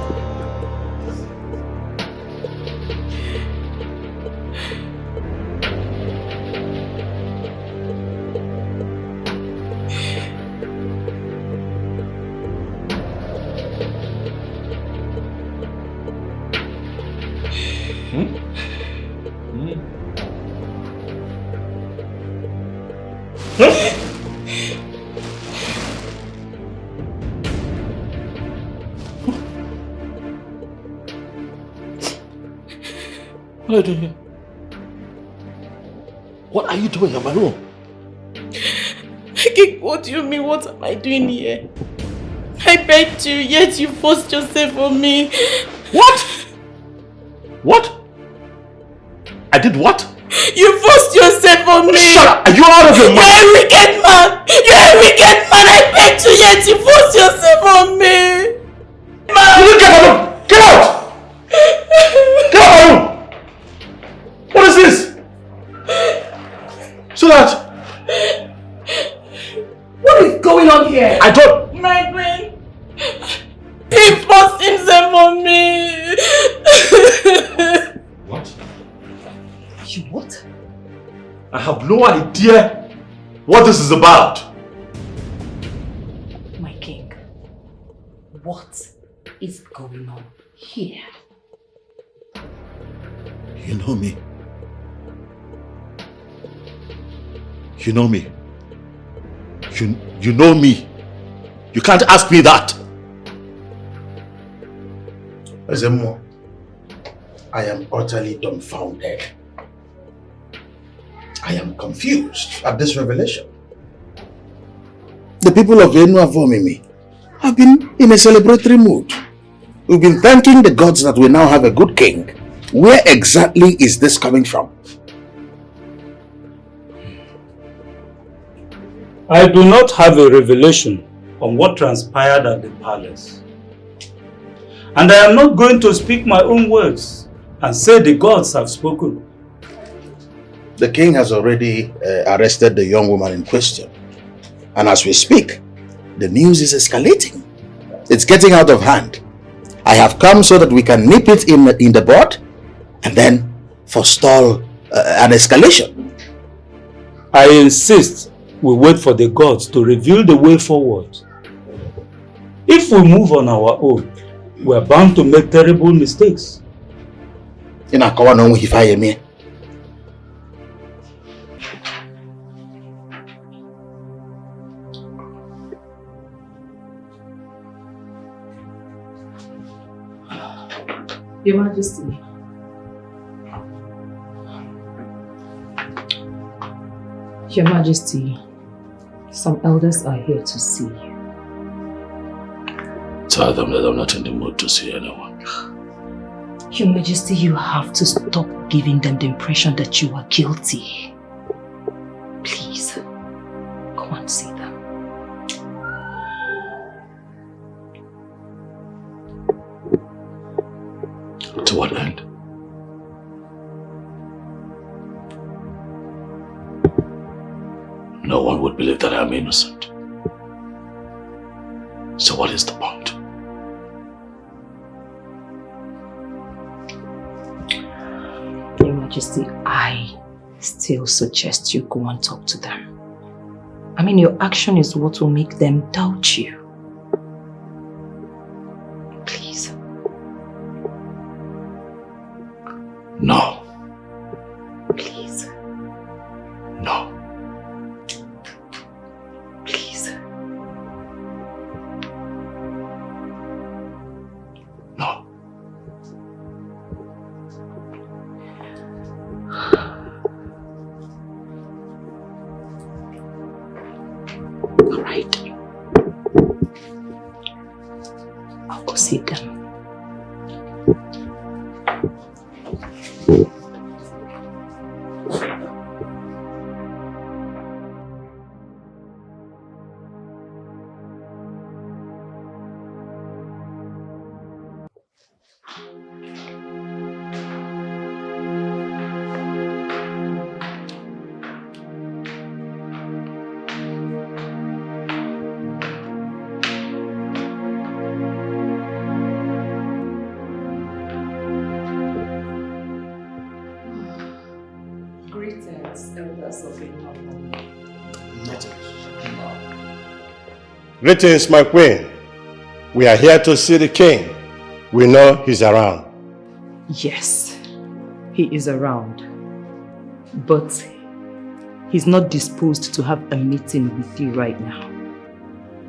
What are you doing in my room? What do you mean? What am I doing here? I begged you, yet you forced yourself on me. What? What? I did what? You forced yourself on me. Shut up! Are you out of your mind? You're a wicked man. You're a wicked man. I begged you, yet you forced yourself on me. Man. You get out! Get out! Get out of my room! What is this? So that... What is going on here? I don't... My queen. He forced himself on me. What? You what? I have no idea what this is about. My king, what is going on here? You know me. You know me. You know me. You can't ask me that. Ezemo, I am utterly dumbfounded. I am confused at this revelation. The people of Enuavomimi have been in a celebratory mood. We've been thanking the gods that we now have a good king. Where exactly is this coming from? I do not have a revelation on what transpired at the palace. And I am not going to speak my own words and say the gods have spoken. The king has already arrested the young woman in question. And as we speak, the news is escalating. It's getting out of hand. I have come so that we can nip it in the bud and then forestall an escalation. I insist we wait for the gods to reveal the way forward. If we move on our own, we are bound to make terrible mistakes. In a kawa no if I me. Your Majesty. Your Majesty, some elders are here to see you. Tell them that I'm not in the mood to see anyone. Your Majesty, you have to stop giving them the impression that you are guilty. Please, come and see them. To what end? No one would believe that I'm innocent. So what is the point? Your Majesty, I still suggest you go and talk to them. I mean, your action is what will make them doubt you. Please. No. Please. No. Please. No. All right. I'll go see them. Greetings, my queen. We are here to see the king. We know he's around. Yes, he is around. But he's not disposed to have a meeting with you right now.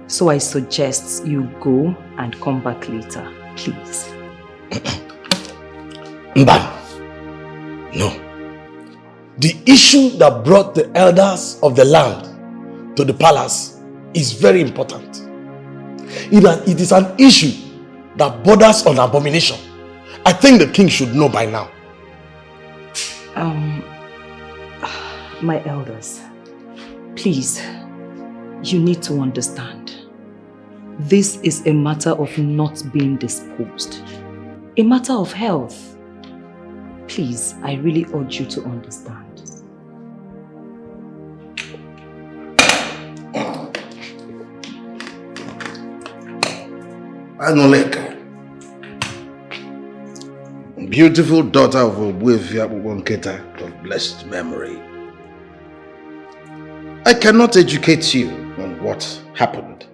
So I suggest you go and come back later, please. Mban. No. The issue that brought the elders of the land to the palace is very important. It is an issue that borders on abomination. I think the king should know by now. My elders, please, you need to understand. This is a matter of not being disposed. A matter of health. Please, I really urge you to understand. Anoleka, beautiful daughter of Obuefi of blessed memory. I cannot educate you on what happened,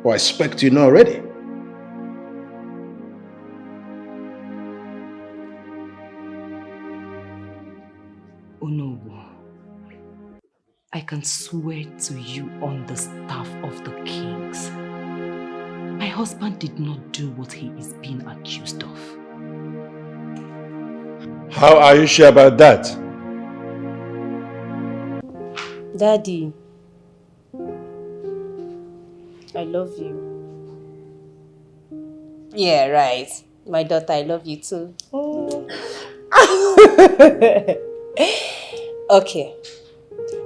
or I expect you know already. Onobu, I can swear to you on the staff of the kings. My husband did not do what he is being accused of. How are you sure about that? Daddy, I love you. Yeah, right. My daughter, I love you too. Okay.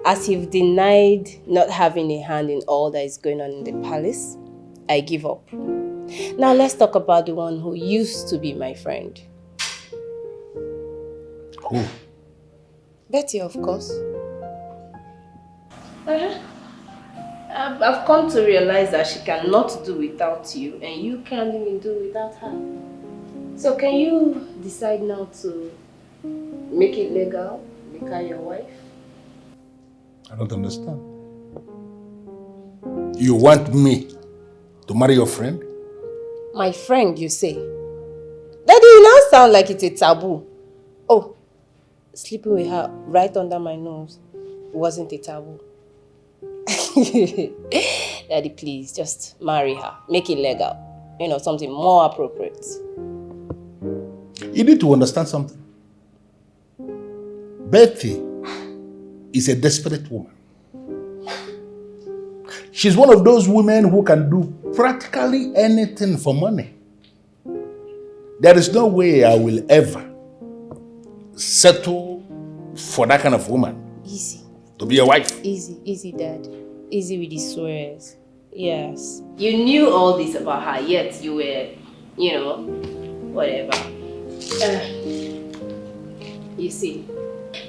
As you've denied not having a hand in all that is going on in the palace, I give up. Now let's talk about the one who used to be my friend. Who? Betty, of course. I've come to realize that she cannot do without you, and you can't even do without her. So can you decide now to make it legal, make her your wife? I don't understand. You want me to marry your friend? My friend, you say? Daddy, you now sound like it's a taboo. Oh, sleeping with her right under my nose wasn't a taboo. Daddy, please, just marry her. Make it legal. You know, something more appropriate. You need to understand something. Betty is a desperate woman. She's one of those women who can do practically anything for money. There is no way I will ever settle for that kind of woman. Easy. To be a wife. Easy, Dad. Easy with the swears. Yes. You knew all this about her, yet you were, you know, whatever. You see,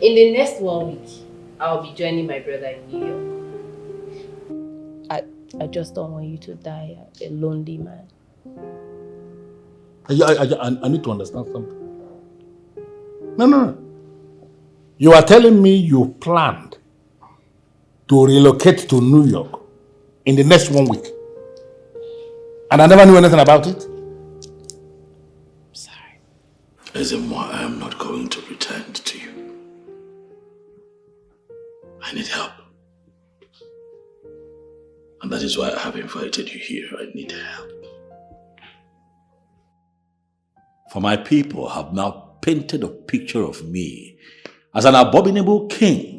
in the next 1 week, I'll be joining my brother in New York. I just don't want you to die a lonely man. I need to understand something. No. You are telling me you planned to relocate to New York in the next 1 week. And I never knew anything about it? Sorry. Ezuruonye, I am not going to pretend to you. I need help. And that is why I have invited you here. I need help. For my people have now painted a picture of me as an abominable king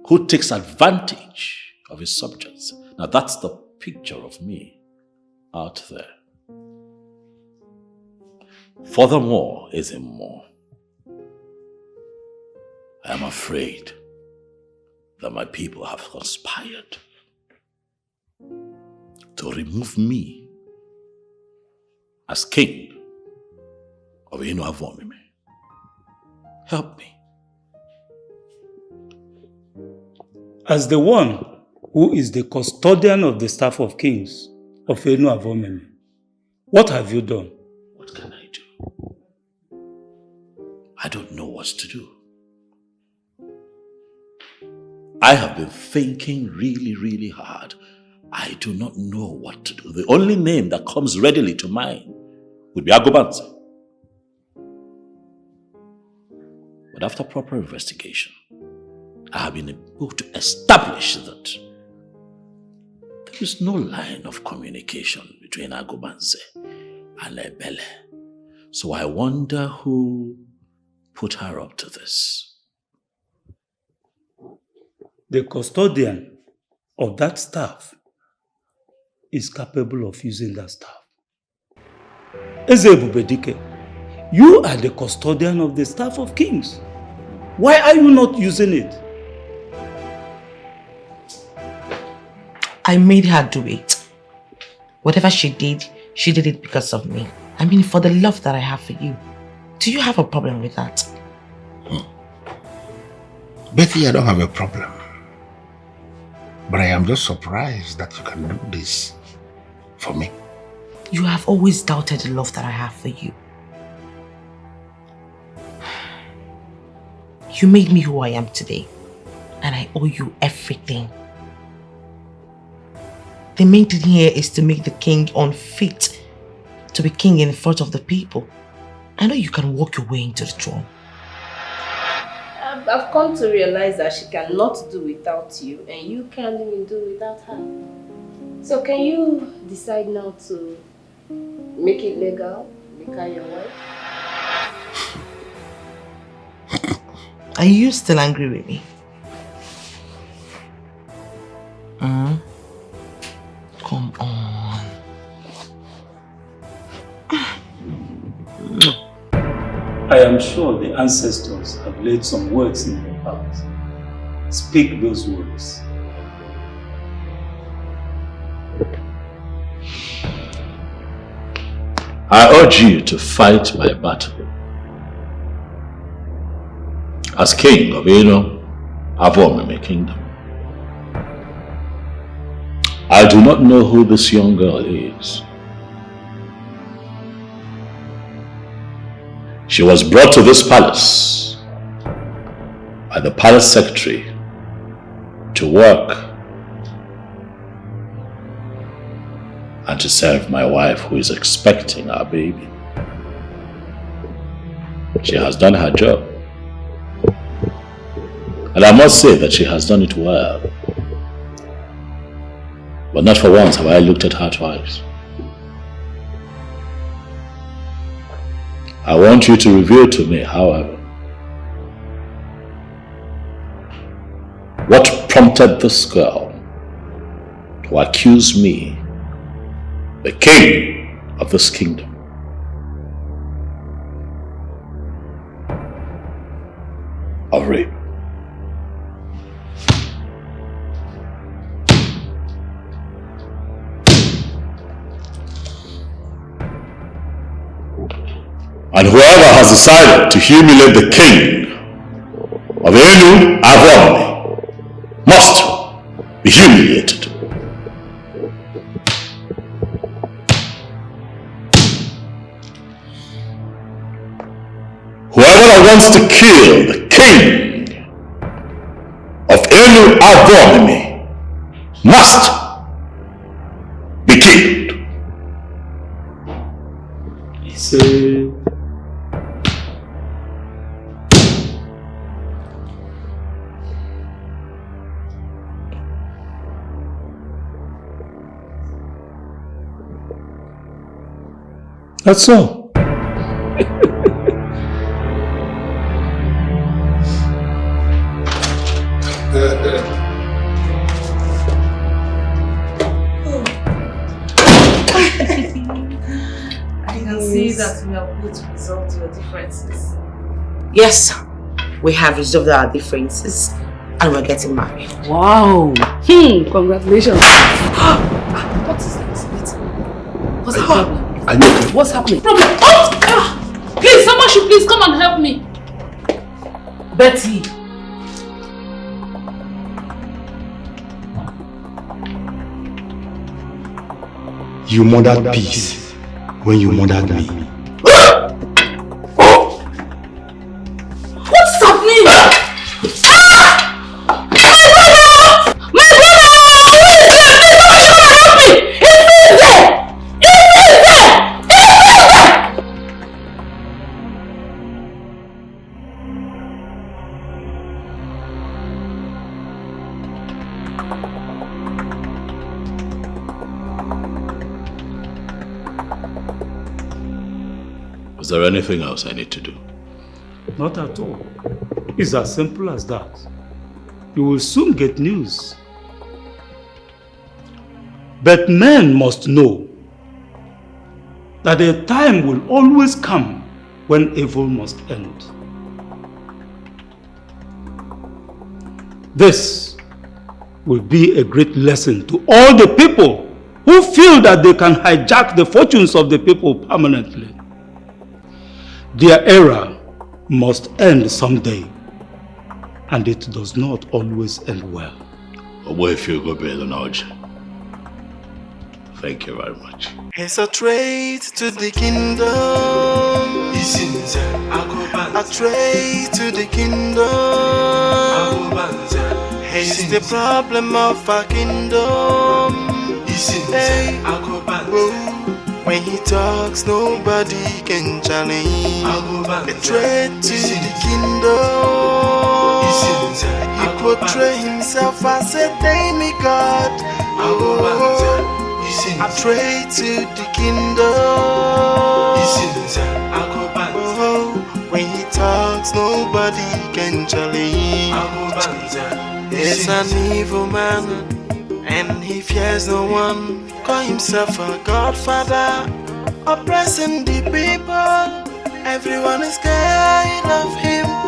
who takes advantage of his subjects. Now that's the picture of me out there. Furthermore, Ezuruonye, I am afraid that my people have conspired to remove me as king of Enu-Avomime. Help me. As the one who is the custodian of the staff of kings of Enu-Avomime, what have you done? What can I do? I don't know what to do. I have been thinking really, really hard. I do not know what to do. The only name that comes readily to mind would be Agobanze. But after proper investigation, I have been able to establish that there is no line of communication between Agobanze and Ebele. So I wonder who put her up to this. The custodian of that staff is capable of using that staff. Dike, you are the custodian of the staff of kings. Why are you not using it? I made her do it. Whatever she did it because of me. I mean, for the love that I have for you. Do you have a problem with that? Betty, I don't have a problem. But I am just surprised that you can do this for me. You have always doubted the love that I have for you. You made me who I am today, and I owe you everything. The main thing here is to make the king unfit to be king in front of the people. I know you can walk your way into the throne. I've come to realize that she cannot do without you, and you can't even do without her. So can you decide now to make it legal, make her your wife? Are you still angry with me? Come on. I am sure the ancestors have laid some words in your heart. Speak those words. I urge you to fight my battle as king of Enu-Avomime kingdom. I do not know who this young girl is. She was brought to this palace by the palace secretary to work and to serve my wife who is expecting our baby. She has done her job. And I must say that she has done it well. But not for once have I looked at her twice. I want you to reveal to me, however, what prompted this girl to accuse me, the king of this kingdom, of rape. And whoever has decided to humiliate the king of etim-Effiong must be humiliated. Whoever wants to kill the king of etim-Effiong must be killed. Say, that's all. I can see that we are able to resolve your differences. Yes, we have resolved our differences and we're getting married. Wow! Congratulations! What is this? What's the problem? What's happening? Problem? Please, someone should please come and help me. Betty. You murdered peace when you murdered me. What's happening? Is there anything else I need to do? not at all. It's as simple as that. You will soon get news. But men must know that a time will always come when evil must end. This will be a great lesson to all the people who feel that they can hijack the fortunes of the people permanently. Their era must end someday, and it does not always end well. Thank you very much. He's a trade to the kingdom. A trade to the kingdom. He's the problem of our kingdom. Hey. When he talks, nobody can challenge. A trade to the kingdom. He portrays himself as a demigod. I trade to the kingdom. When he talks, nobody can challenge. He's an evil man, and he fears no one. Call himself a godfather, oppressing the people. Everyone is scared of him.